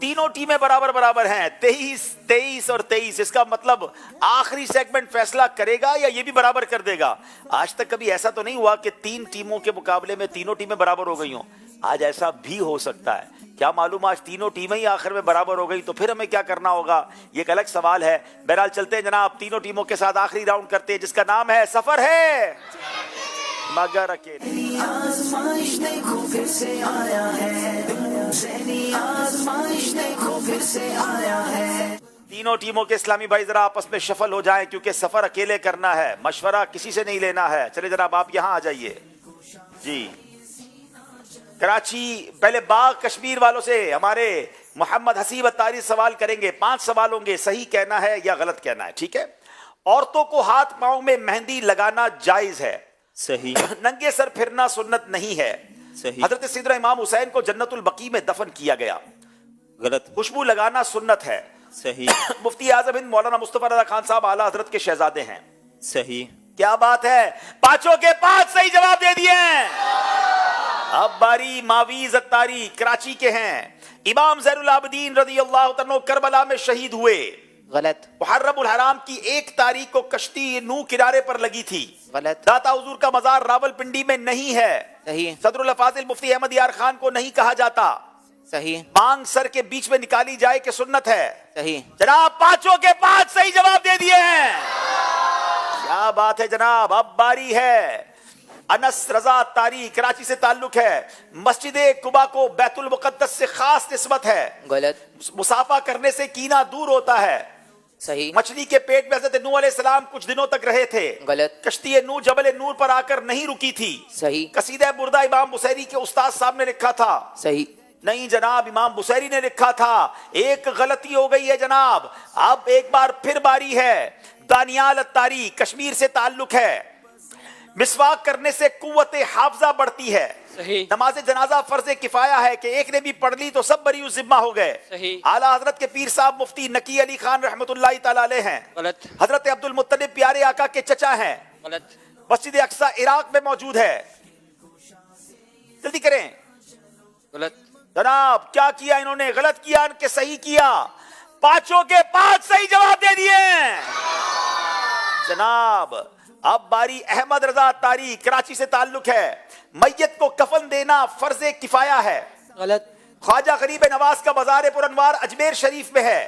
تینوں ٹیمیں برابر ہیں، 23 اور 23. اس کا مطلب آخری سیگمنٹ فیصلہ کرے گا یا یہ بھی برابر کر دے گا؟ آج تک کبھی ایسا تو نہیں ہوا کہ 3 ٹیموں کے مقابلے میں تینوں ٹیمیں برابر ہو گئی ہوں. آج ایسا بھی ہو سکتا ہے، کیا معلوم آج تینوں ٹیمیں ہی آخر میں برابر ہو گئی تو پھر ہمیں کیا کرنا ہوگا، یہ ایک الگ سوال ہے. بہرحال چلتے ہیں جناب، تینوں ٹیموں کے ساتھ آخری راؤنڈ کرتے ہیں جس کا نام ہے سفر ہے مگر اکیلے. آزمائش دیکھو پھر سے آیا ہے، ذہنی آزمائش دیکھو پھر سے آیا ہے. تینوں ٹیموں کے اسلامی بھائی ذرا آپس میں شفل ہو جائیں کیونکہ سفر اکیلے کرنا ہے، مشورہ کسی سے نہیں لینا ہے. چلے جناب آپ یہاں آ جائیے. جی کراچی پہلے باغ کشمیر والوں سے ہمارے محمد حسیب اتاری سوال کریں گے. 5 سوال ہوں گے، صحیح کہنا ہے یا غلط کہنا ہے، ٹھیک ہے؟ عورتوں کو ہاتھ پاؤں میں مہندی لگانا جائز ہے؟ صحیح. ننگے سر پھرنا سنت نہیں ہے؟ صحیح. حضرت سیدنا امام حسین کو جنت البقیع میں دفن کیا گیا؟ غلط. خوشبو لگانا سنت ہے؟ صحیح. مفتی اعظم ہند مولانا مصطفی رضا خان صاحب اعلیٰ حضرت کے شہزادے ہیں؟ صحیح. کیا بات ہے، 5 کے 5 صحیح جواب دے دیے ہیں. اب باری معویز اتاری کراچی کے ہیں. امام زین العابدین رضی اللہ عنہ کربلا میں شہید ہوئے؟ غلط. محرم الحرام کی 1 تاریخ کو کشتی نو کنارے پر لگی تھی؟ غلط. داتا حضور کا مزار راول پنڈی میں نہیں ہے؟ صحیح. صدر الافاضل مفتی احمد یار خان کو نہیں کہا جاتا؟ صحیح. مانگ سر کے بیچ میں نکالی جائے کہ سنت ہے؟ صحیح. جناب 5 کے 5 صحیح جواب دے دیے ہیں. کیا بات ہے جناب. اب باری ہے انس رضا تاری کراچی سے تعلق ہے. مسجد قباء کو بیت المقدس سے خاص نسبت ہے؟ غلط. مسافہ کرنے سے کینہ دور ہوتا ہے؟ صحیح. مچھلی کے پیٹ میں حضرت نوح علیہ السلام کچھ دنوں تک رہے تھے؟ غلط. کشتی نوح جبل نور پر آ کر نہیں رکی تھی؟ صحیح. قصیدہ بردہ امام بصیری کے استاد صاحب نے لکھا تھا؟ صحیح. نہیں جناب، امام بصیری نے لکھا تھا. ایک غلطی ہو گئی ہے جناب. اب ایک بار پھر باری ہے دانیال اتاری کشمیر سے تعلق ہے. مسواک کرنے سے قوت حافظہ بڑھتی ہے؟ صحیح. نماز جنازہ فرض کفایہ ہے کہ ایک نے بھی پڑھ لی تو سب بری ذمہ ہو گئے؟ صحیح. اعلیٰ حضرت کے پیر صاحب مفتی نقی علی خان رحمۃ اللہ تعالی علیہ ہیں؟ غلط. حضرت عبد المطلب پیارے آقا کے چچا ہیں؟ غلط. مسجد اقصی عراق میں موجود ہے؟ جلدی کریں. غلط. جناب کیا کیا انہوں نے؟ غلط کیا کہ صحیح کیا؟ 5 کے 5 صحیح جواب دے دیے. جناب اب باری احمد رضا تاری کراچی سے تعلق ہے. میت کو کفن دینا فرض کفایہ ہے؟ غلط. خواجہ غریب نواز کا بازار پر انوار اجمیر شریف میں ہے؟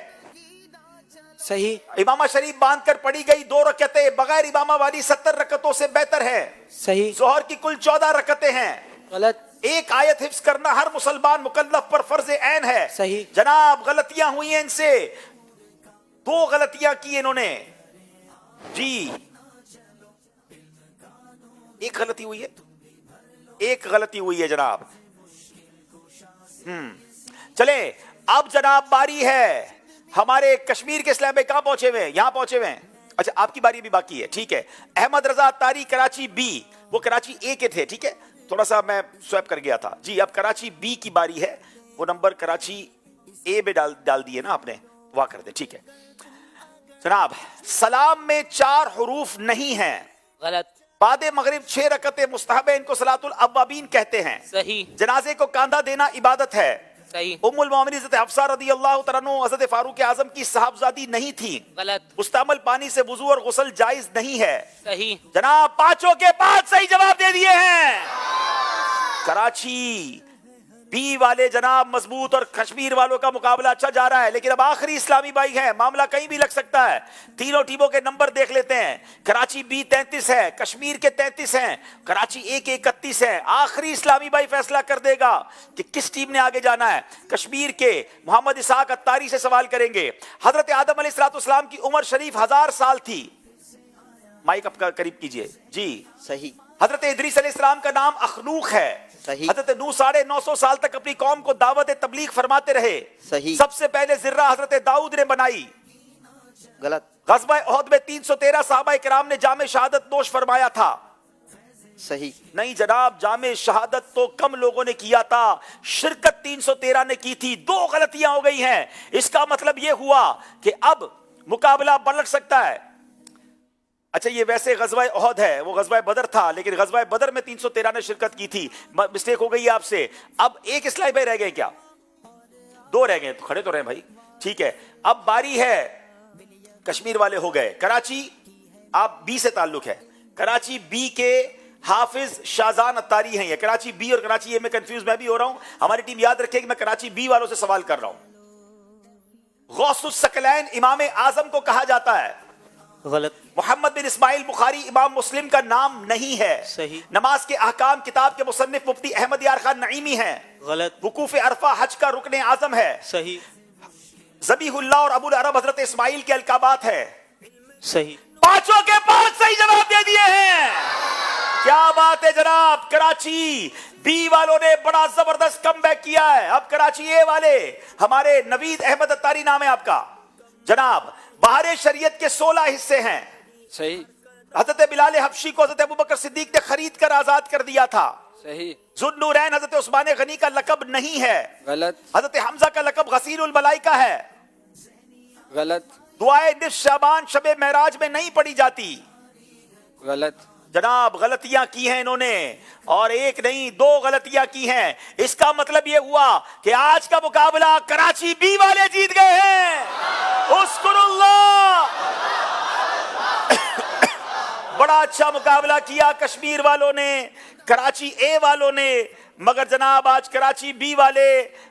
صحیح. امامہ شریف باندھ کر پڑھی گئی 2 رکعتیں بغیر امامہ والی 70 رکعتوں سے بہتر ہے؟ صحیح. ظہر کی کل 14 رکعتیں ہیں؟ غلط. 1 آیت حفظ کرنا ہر مسلمان مکلف پر فرض عین ہے؟ صحیح. جناب غلطیاں ہوئی ہیں ان سے، 2 غلطیاں کی انہوں نے. جی 1 غلطی ہوئی ہے، 1 غلطی ہوئی ہے جناب. چلیں اب جناب باری ہے ہمارے کشمیر کے اسلام بھائی. کہاں پہنچے ہوئے ہیں؟ یہاں پہنچے ہوئے ہیں. اچھا آپ کی باری بھی باقی ہے، ٹھیک ہے. احمد رضا تاری کراچی بی، وہ کراچی اے کے تھے، ٹھیک ہے، تھوڑا سا میں سویپ کر گیا تھا. جی اب کراچی بی کی باری ہے. وہ نمبر کراچی اے میں ڈال دیے نا آپ نے، وہاں کر دیں، ٹھیک ہے. جناب سلام میں 4 حروف نہیں ہیں؟ غلط. بعد مغرب 6 رکعتیں مستحب ہیں، ان کو صلاۃ الاوابین کہتے ہیں؟ صحیح. جنازے کو کاندھا دینا عبادت ہے؟ صحیح. ام المومنین حضرت حفصہ رضی اللہ تعالیٰ عنہ حضرت فاروق اعظم کی صاحبزادی نہیں تھی؟ غلط. مستعمل پانی سے وضو اور غسل جائز نہیں ہے؟ صحیح. جناب 5 کے 5 صحیح جواب دے دیے ہیں. کراچی बी वाले जनाब मजबूत और कश्मीर वालों का मुकाबला अच्छा जा रहा है, लेकिन अब आखिरी इस्लामी भाई है, मामला कहीं भी लग सकता है। तीनों टीमों के नंबर देख लेते हैं। कराची बी 33 है, कश्मीर के 33 हैं, कराची ए के 31 है। आखिरी इस्लामी भाई फैसला कर देगा कि किस टीम ने आगे जाना है। कश्मीर के मोहम्मद इसाक अत्तारी से सवाल करेंगे। हजरत आदम अलैहिस्सलाम की उम्र शरीफ 1000 साल थी। माइक आपका करीब कीजिए जी। सही। हजरत इदरीस अलैहिस्सलाम का नाम अखनूक है। सही। हजरत नूह 950 साल तक अपनी कौम को दावत तबलीग फरमाते रहे। सही। सबसे पहले जिर्रा हजरत दाऊद ने बनाई। गलत। गज़वा उहद में 313 सहाबा किराम ने जामे शहादत नोश फरमाया था। सही। नहीं जनाब, जामे शहादत तो कम लोगों ने किया था, शिरकत 313 ने की थी। 2 गलतियां हो गई हैं। इसका मतलब यह हुआ कि अब मुकाबला पलट सकता है। अच्छा, ये वैसे गज़वा उहद है, वो गज़वा बदर था, लेकिन गज़वा बदर में 313 ने शिरकत की थी। मिस्टेक हो गई है आपसे। अब एक इस्लामी भाई रह गए क्या? 2 रह गए, तो खड़े तो रहे भाई, ठीक है। अब बारी है, कश्मीर वाले हो गए। कराची आप बी से ताल्लुक है, कराची बी के हाफिज शाहजान अत्तारी हैं। ये कराची बी और कराची ए में कंफ्यूज मैं भी हो रहा हूं। हमारी टीम याद रखे कि मैं कराची बी वालों से सवाल कर रहा हूं। गौसुस सकलैन इमाम आजम को कहा जाता है। गलत। मोहम्मद बिन इस्माइल बुखारी इमाम मुस्लिम का नाम नहीं है। सही। नमाज के अहकाम किताब के मुसन्निफ मुफ्ती अहमद यार खान नईमी हैं। गलत। वकूफ अरफा हज का रुकने आजम है। सही। ज़बीहुल्लाह और अबुल अरब हजरत इस्माइल के अलकाबात है। सही। 5 के 5 सही जवाब दे दिए हैं। क्या बात है जनाब। कराची बी वालों ने बड़ा जबरदस्त कमबैक किया है। अब कराची ए वाले, हमारे नवीद अहमद अत्तारी नाम है आपका जनाब, बहारे शरीयत के 16 हिस्से हैं। सही। हजरत बिलाल हबशी को हजरत अबू बकर सिद्दीक ने खरीद कर आजाद कर दिया था। सही। जुन्नूरैन हजरत उस्मान गनी का लकब नहीं है। गलत। हजरत हमजा का लकब गसीरुल मलाइका है। गलत। दुआए निस्फ शाबान शबे महराज में नहीं पढ़ी जाती। गलत। जनाब गलतियां की हैं इन्होंने, और एक नहीं 2 गलतियां की हैं। इसका मतलब यह हुआ कि आज का मुकाबला कराची बी वाले जीत गए हैं। उस्कुरुल्लाह। बड़ा अच्छा मुकाबला किया कश्मीर वालों ने, कराची ए वालों ने, मगर जनाब आज कराची बी वाले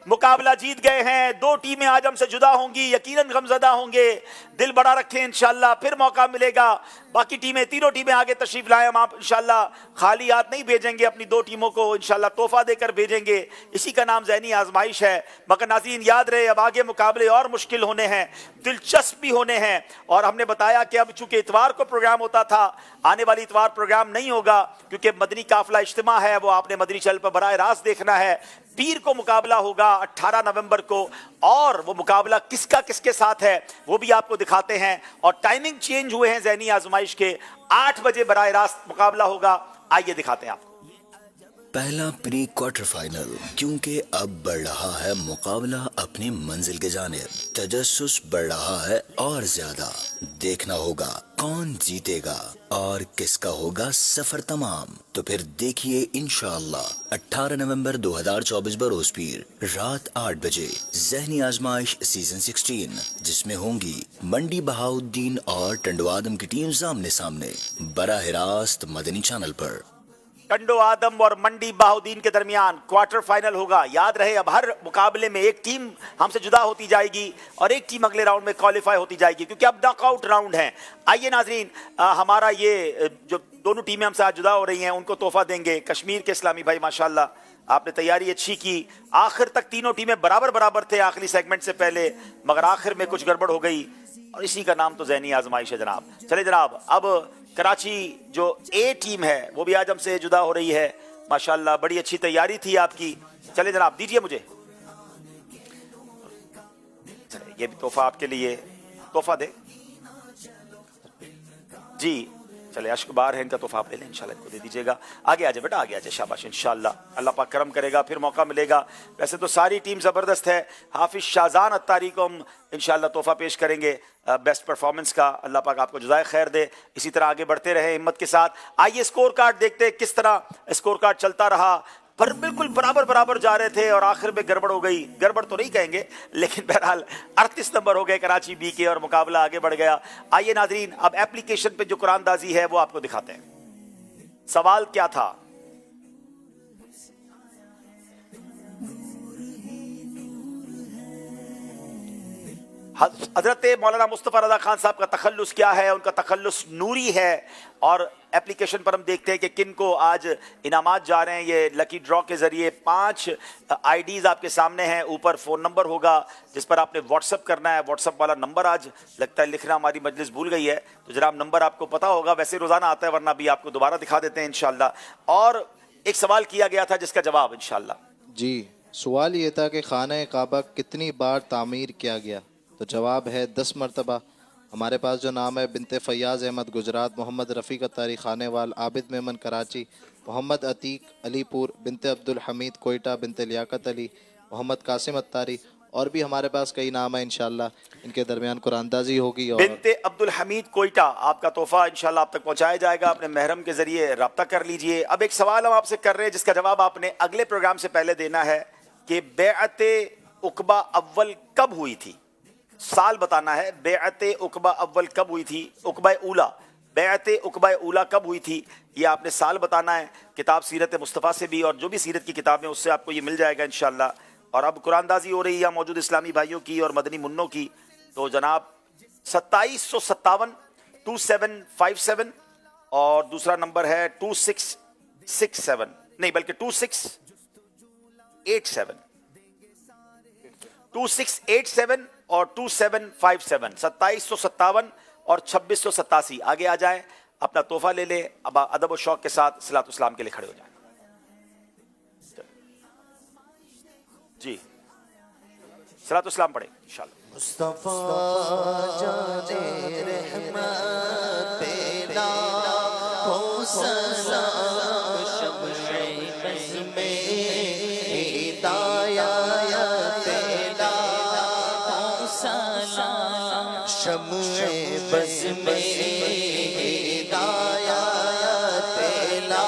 मुकाबला जीत गए हैं। 2 टीमें आज हमसे जुदा होंगी, यकीनन गमजदा होंगे। दिल बड़ा रखें, इंशाल्लाह फिर मौका मिलेगा। बाकी टीमें, तीनों टीमें आगे तशरीफ लाएं। हम आप इंशाल्लाह खाली हाथ नहीं भेजेंगे, अपनी 2 टीमों को इंशाल्लाह तोहफा देकर भेजेंगे। इसी का नाम ज़हनी आजमाइश है। मगर नाज़रीन याद रहे, अब आगे मुकाबले और मुश्किल होने हैं, दिलचस्प भी होने हैं। और हमने बताया कि अब चूंकि इतवार को प्रोग्राम होता था, आने वाली इतवार प्रोग्राम नहीं होगा, क्योंकि मदनी काफिला इज्तिमा है, वो आपने मदनी चैनल पर बराह रास्त देखना है। पीर को मुकाबला होगा 18 नवंबर को, और वो मुकाबला किसका किसके साथ है वो भी आपको दिखाते हैं। और टाइमिंग चेंज हुए हैं ज़हनी आजमाइश के, 8 बजे बराह रास्त मुकाबला होगा। आइए दिखाते हैं आपको पहला प्री क्वार्टर फाइनल, क्योंकि अब बढ़ रहा है मुकाबला अपनी मंजिल के जानिब। तजस्सुस बढ़ रहा है और ज्यादा। देखना होगा कौन जीतेगा और किसका होगा सफर तमाम। तो फिर देखिए इंशाअल्लाह 18 नवंबर 2024 बरोज पीर रात 8 बजे ज़हनी आजमाइश सीजन 16, जिसमें होंगी मंडी बहाउद्दीन और टंडो आदम की टीम सामने सामने बराह रास्त मदनी चैनल पर। टंडो आदम और मंडी बहाउद्दीन के दरमियान क्वार्टर फाइनल होगा। याद रहे, अब हर मुकाबले में एक टीम हमसे जुदा होती जाएगी और एक टीम अगले राउंड में क्वालिफाई होती जाएगी, क्योंकि अब नॉकआउट राउंड है। आइए नाजरीन, हमारा ये जो दोनों टीमें हमसे आज जुदा हो रही हैं उनको तोहफा देंगे। कश्मीर के इस्लामी भाई माशाल्लाह आपने तैयारी अच्छी की। आखिर तक तीनों टीमें बराबर बराबर थे आखिरी सेगमेंट से पहले, मगर आखिर में कुछ गड़बड़ हो गई, और इसी का नाम तो ज़हनी आजमाइश है जनाब। चले जनाब, अब कराची जो ए टीम है वो भी आज हमसे जुदा हो रही है। माशाल्लाह बड़ी अच्छी तैयारी थी आपकी। चले जनाब, दीजिए मुझे, चले ये भी तोहफा आपके लिए, तोहफा दे जी। चले अश्क बार है इनका तोहफा आप ले लें, इंशाल्लाह इनको दे दीजिएगा। आगे आ जाए बेटा, आगे आ जाए, शाबाश। इंशाल्लाह अल्लाह पाक करम करेगा, फिर मौका मिलेगा। वैसे तो सारी टीम ज़बरदस्त है। हाफिज शाहजान अत्तारी को हम इंशाल्लाह तोहफा पेश करेंगे बेस्ट परफॉर्मेंस का। अल्लाह पाक आपको जज़ाए खैर दे। इसी तरह आगे बढ़ते रहे हिम्मत के साथ। आइए स्कोर कार्ड देखते हैं किस तरह स्कोर कार्ड चलता रहा। पर बिल्कुल बराबर बराबर जा रहे थे और आखिर में गड़बड़ हो गई। गड़बड़ तो नहीं कहेंगे, लेकिन बहरहाल 38 नंबर हो गए कराची बी के और मुकाबला आगे बढ़ गया। आइए नाजरीन, अब एप्लीकेशन पे जो कुरानदाजी है वो आपको दिखाते हैं। सवाल क्या था? हज़रत मौलाना मुस्तफ़ा रज़ा खान साहब का तखल्लुस क्या है? उनका तखल्लुस नूरी है। और एप्लीकेशन पर हम देखते हैं कि किन को आज इनामात जा रहे हैं। ये लकी ड्रॉ के ज़रिए 5 आईडीज़ आपके सामने हैं। ऊपर फ़ोन नंबर होगा जिस पर आपने व्हाट्सअप करना है। व्हाट्सअप वाला नंबर आज लगता है लिखना हमारी मजलिस भूल गई है, तो जनाब नंबर आपको पता होगा, वैसे रोज़ाना आता है, वरना भी आपको दोबारा दिखा देते हैं इंशाअल्लाह। और एक सवाल किया गया था जिसका जवाब इंशाअल्लाह। जी, सवाल ये था कि खाना काबा कितनी बार तामीर किया गया? तो जवाब है 10 मरतबा। हमारे पास जो नाम है बिनते फ़याज़ अहमद गुजरात, मोहम्मद रफ़ीक अत्तारी खानेवाल, आबिद मेमन कराची, मोहम्मद अतीक अलीपुर, बिनते अब्दुल हमीद कोयटा, बिनते लियाकत अली, मोहम्मद कासिम अत्तारी, और भी हमारे पास कई नाम है। इंशाअल्लाह इनके दरमियान कुरानदाजी होगी। और बिनते अब्दुल हमीद कोयटा, आपका तोहफा इंशाअल्लाह आप तक पहुंचाया जाएगा। अपने महरम के जरिए रब्ता कर लीजिए। अब एक सवाल हम आपसे कर रहे हैं जिसका जवाब आपने अगले प्रोग्राम से पहले देना है कि बेअते उक़बा अव्वल कब हुई थी? साल बताना है। बेअते उक़बा अव्वल कब हुई थी? उक़बा ऊला, बेअते उक़बा ऊला कब हुई थी? ये आपने साल बताना है। किताब सीरत मुस्तफ़ा से भी और जो भी सीरत की किताब है उससे आपको ये मिल जाएगा इंशाअल्लाह। और अब कुरानदाजी हो रही है मौजूद इस्लामी भाइयों की और मदनी मुन्नों की। तो जनाब 2757 2757 और दूसरा नंबर है 2667, नहीं बल्कि 2687 2687 और 2757, 2757 और 2687। आगे आ जाएं, अपना तोहफा ले लें। अब अदब और शौक के साथ सलात इस्लाम के लिए खड़े हो जाएं। जी, सलात इस्लाम पढ़े इंशाअल्लाह। मुस्तफा जाने रहमत पेला हो सलाम शम्शे बज़ में हिदायत पेला हो सलाम शम्शे बज़ में हिदायत पेला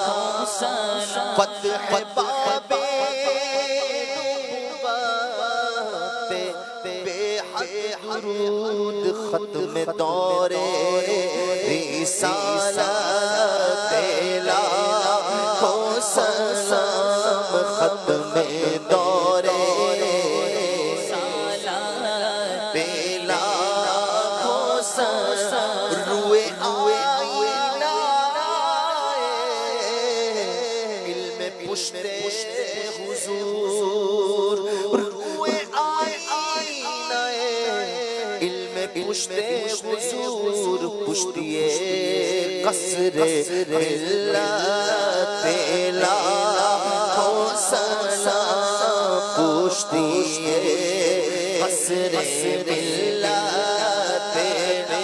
हो सलाम फतह बाबे दुरूद खत्म दौरे रिसालत पेला हो सलाम खत्म दौरे रिसालत पेला हो सलाम रुए आईना इल्म पुश्ते हुजूर रुए आईना इल्म पुश्ते हुजूर पुश्तिए कसरे मिल्लत पेला हो सलाम पुश्तिए कसरे मिल्लत पेला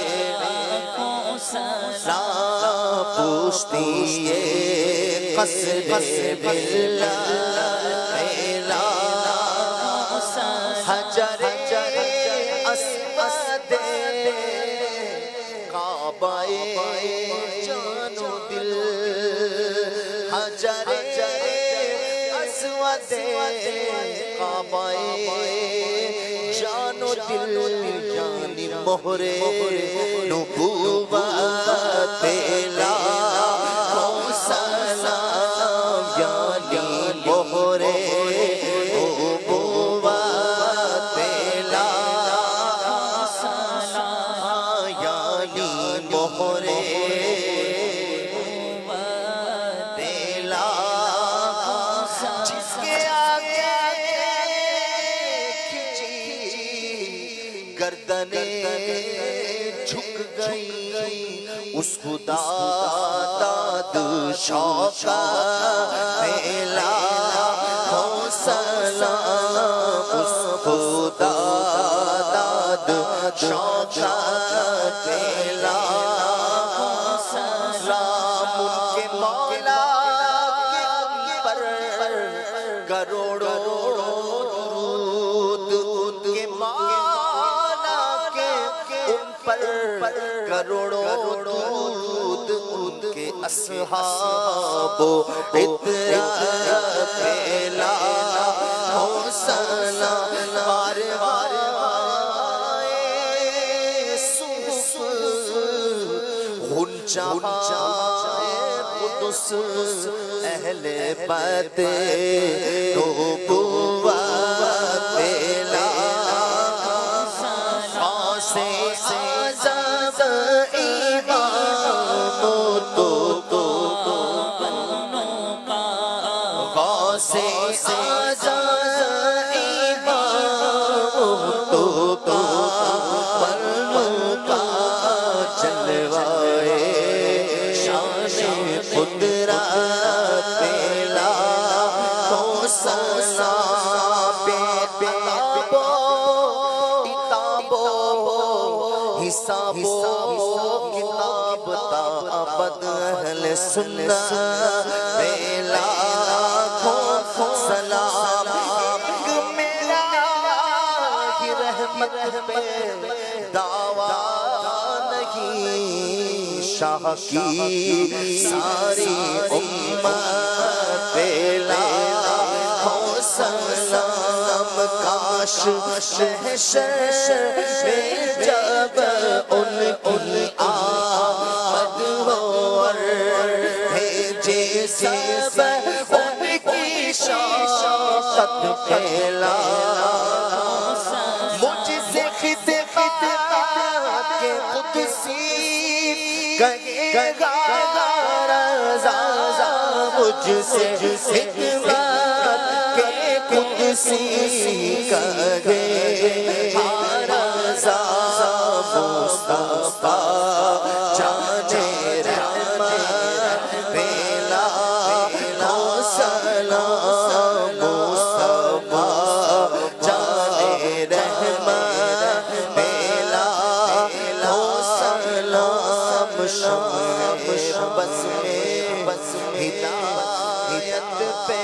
हो सलाम पुश्तिए कसरे मिल्लत पेला हो सलाम हजरे काबाए जानो दिल हजरे अस्वदे काबाए जानो दिल जानी मोहरे नुबुव्वत पेला हो सलाम यानी मोहरे नुबुव्वत पेला मोहरे पेला जिसके आगे खिंची गर्दने झुक गई उस खुदा दाद शौका पेला हो सलाम उस खुदा दाद शौका पेला उनके मौला के पर करोड़ों दुरूद उनके मौला के उन पर करोड़ों दुरूद उनके अस्हाबो इत्तरा पेला हो सलाम वार वार कुदुस अहले बाते नुबुव्वत पेला محمد اہل سنت پہ لاکھوں سلام میرا ہی رحمت پہ دعویٰ نہیں شاہ کی ساری امت پہ لاکھوں سلام کاش محشر میں جب ان کی آمد ہو اور بھیجے سب ان کی شوقت پھیلا مجھ سے خطبہ کے قدسی کہے گا رضا مجھ سے خطبہ کے قدسی کہے رضا مصطفیٰ جانے رحمت پہ لاکھوں سلام مصطفیٰ جانے رحمت پہ لاکھوں سلام شمع بس میں ہدایت پہ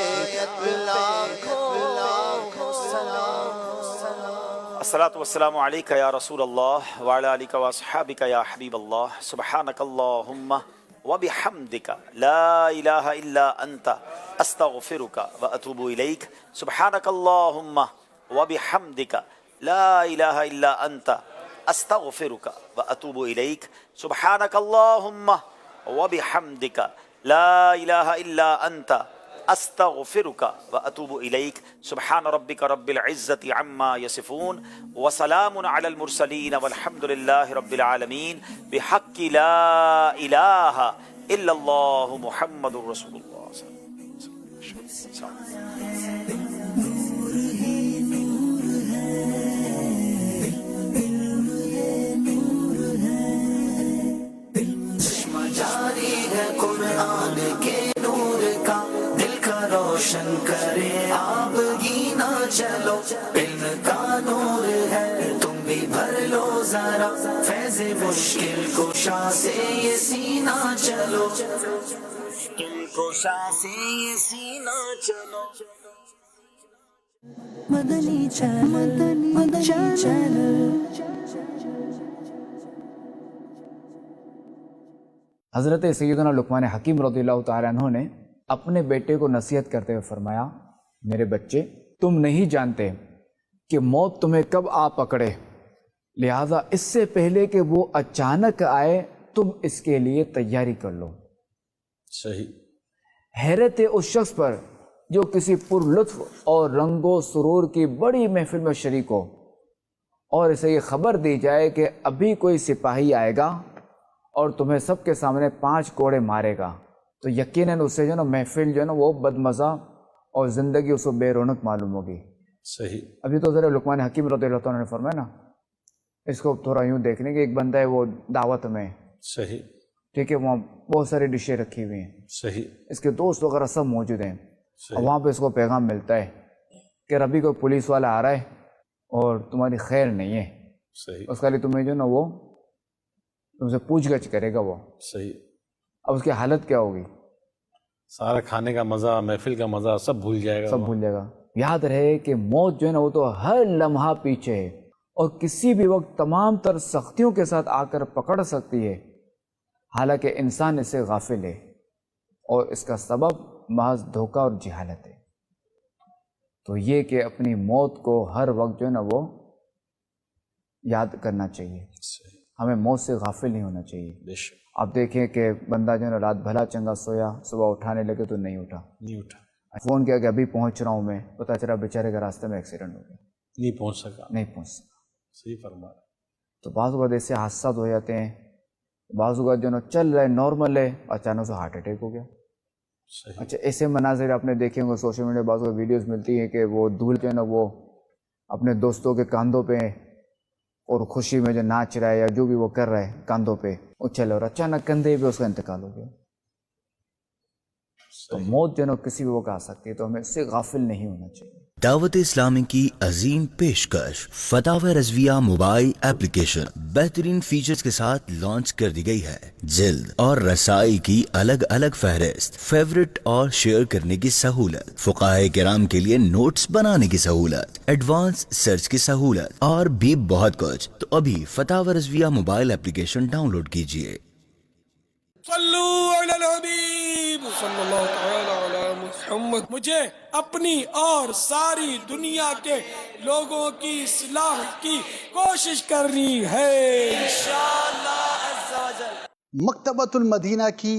لاکھوں سلام الصلاۃ والسلام علیک یا رسول اللہ وعلی آلک واصحابک یا حبیب اللہ سبحانک اللہم وبحمدک لا الہ الا انت استغفرک واتوب الیک سبحانک اللہم وبحمدک لا الہ الا انت استغفرک واتوب الیک سبحانک اللہم وبحمدک لا الہ الا انت استغفرک واتوب الیک سبحان ربک رب العزت عما یصفون وسلام علی المرسلین والحمد للہ رب العالمین بحق لا الہ الا اللہ محمد رسول اللہ صلی اللہ علیہ چشمہ جاری ہے قرآن کے نور کا دل کا روشن کرے آپ گینا چلو علم کا نور ہے تم بھی بھر لو ذرا فیض مشکل کشا سے یہ سینہ چلو مشکل کشا سے یہ سینہ چلو مدنی چینل حضرت سیدنا لقمان حکیم رضی اللہ تعالیٰ عنہ نے اپنے بیٹے کو نصیحت کرتے ہوئے فرمایا میرے بچے تم نہیں جانتے کہ موت تمہیں کب آ پکڑے لہذا اس سے پہلے کہ وہ اچانک آئے تم اس کے لیے تیاری کر لو صحیح حیرت ہے اس شخص پر جو کسی پر لطف اور رنگ و سرور کی بڑی محفل میں شریک ہو اور اسے یہ خبر دی جائے کہ ابھی کوئی سپاہی آئے گا اور تمہیں سب کے سامنے 5 کوڑے مارے گا تو یقیناً اسے جو نا محفل جو ہے نا وہ بدمزہ اور زندگی اس کو بے رونق معلوم ہوگی صحیح ابھی تو ذرا لقمان حکیم رضی اللہ عنہ نے فرمایا نا اس کو تھوڑا یوں دیکھنے کہ ایک بندہ ہے وہ دعوت میں صحیح ٹھیک ہے وہاں بہت ساری ڈشیں رکھی ہوئی ہیں صحیح اس کے دوست وغیرہ سب موجود ہیں اور وہاں پہ اس کو پیغام ملتا ہے کہ ابھی کوئی پولیس والا آ رہا ہے اور تمہاری خیر نہیں ہے صحیح اس کا لیے تمہیں جو نا وہ تم سے پوچھ گچھ کرے گا وہ صحیح اب اس کی حالت کیا ہوگی سارا کھانے کا مزہ محفل کا مزہ سب بھول جائے گا سب بھول جائے گا یاد رہے کہ موت جو ہے نا وہ تو ہر لمحہ پیچھے ہے اور کسی بھی وقت تمام تر سختیوں کے ساتھ آ کر پکڑ سکتی ہے حالانکہ انسان اس سے غافل ہے اور اس کا سبب محض دھوکہ اور جہالت ہے تو یہ کہ اپنی موت کو ہر وقت جو ہے نا وہ یاد کرنا چاہیے ہمیں موت سے غافل نہیں ہونا چاہیے آپ دیکھیں کہ بندہ جو ہے نا رات بھلا چنگا سویا صبح اٹھانے لگے تو نہیں اٹھا فون کیا کہ ابھی پہنچ رہا ہوں میں پتہ چلا بیچارے کے راستے میں ایکسیڈنٹ ہو گیا نہیں پہنچ سکا صحیح فرمایا تو بعض اوقات ایسے حادثات ہو جاتے ہیں بعض اوقات جو نا چل رہا ہے نارمل ہے اچانک سے ہارٹ اٹیک ہو گیا اچھا ایسے مناظر آپ نے دیکھے ہوں گے سوشل میڈیا بعض اوقات ویڈیوز ملتی ہیں کہ وہ دولہا جو ہے نا وہ اپنے دوستوں کے کاندھوں پہ اور خوشی میں جو ناچ رہا ہے یا جو بھی وہ کر رہا ہے کاندھوں پہ اچھل اور اچانک کندھے پہ اس کا انتقال ہو گیا تو موت جو ہے نا کسی بھی وقت آ سکتی ہے تو ہمیں اس سے غافل نہیں ہونا چاہیے दावत इस्लामी की अजीम पेशकश फतावा रज़विया मोबाइल एप्लीकेशन बेहतरीन फीचर्स के साथ लॉन्च कर दी गई है। जिल्द और रसाई की अलग अलग फहरिस्त, फेवरेट और शेयर करने की सहूलत, फुकाहे किराम के लिए नोट्स बनाने की सहूलत, एडवांस सर्च की सहूलत और भी बहुत कुछ। तो अभी फतावा रज़विया मोबाइल एप्लीकेशन डाउनलोड कीजिए। सल्लू अलल हबीब सल्लल्लाहु तआला अला मुहम्मद। मुझे अपनी और सारी दुनिया के लोगों की इस्लाह की कोशिश करनी है इंशाअल्लाह अज़्ज़ा वजल। मकतबतुल मदीना की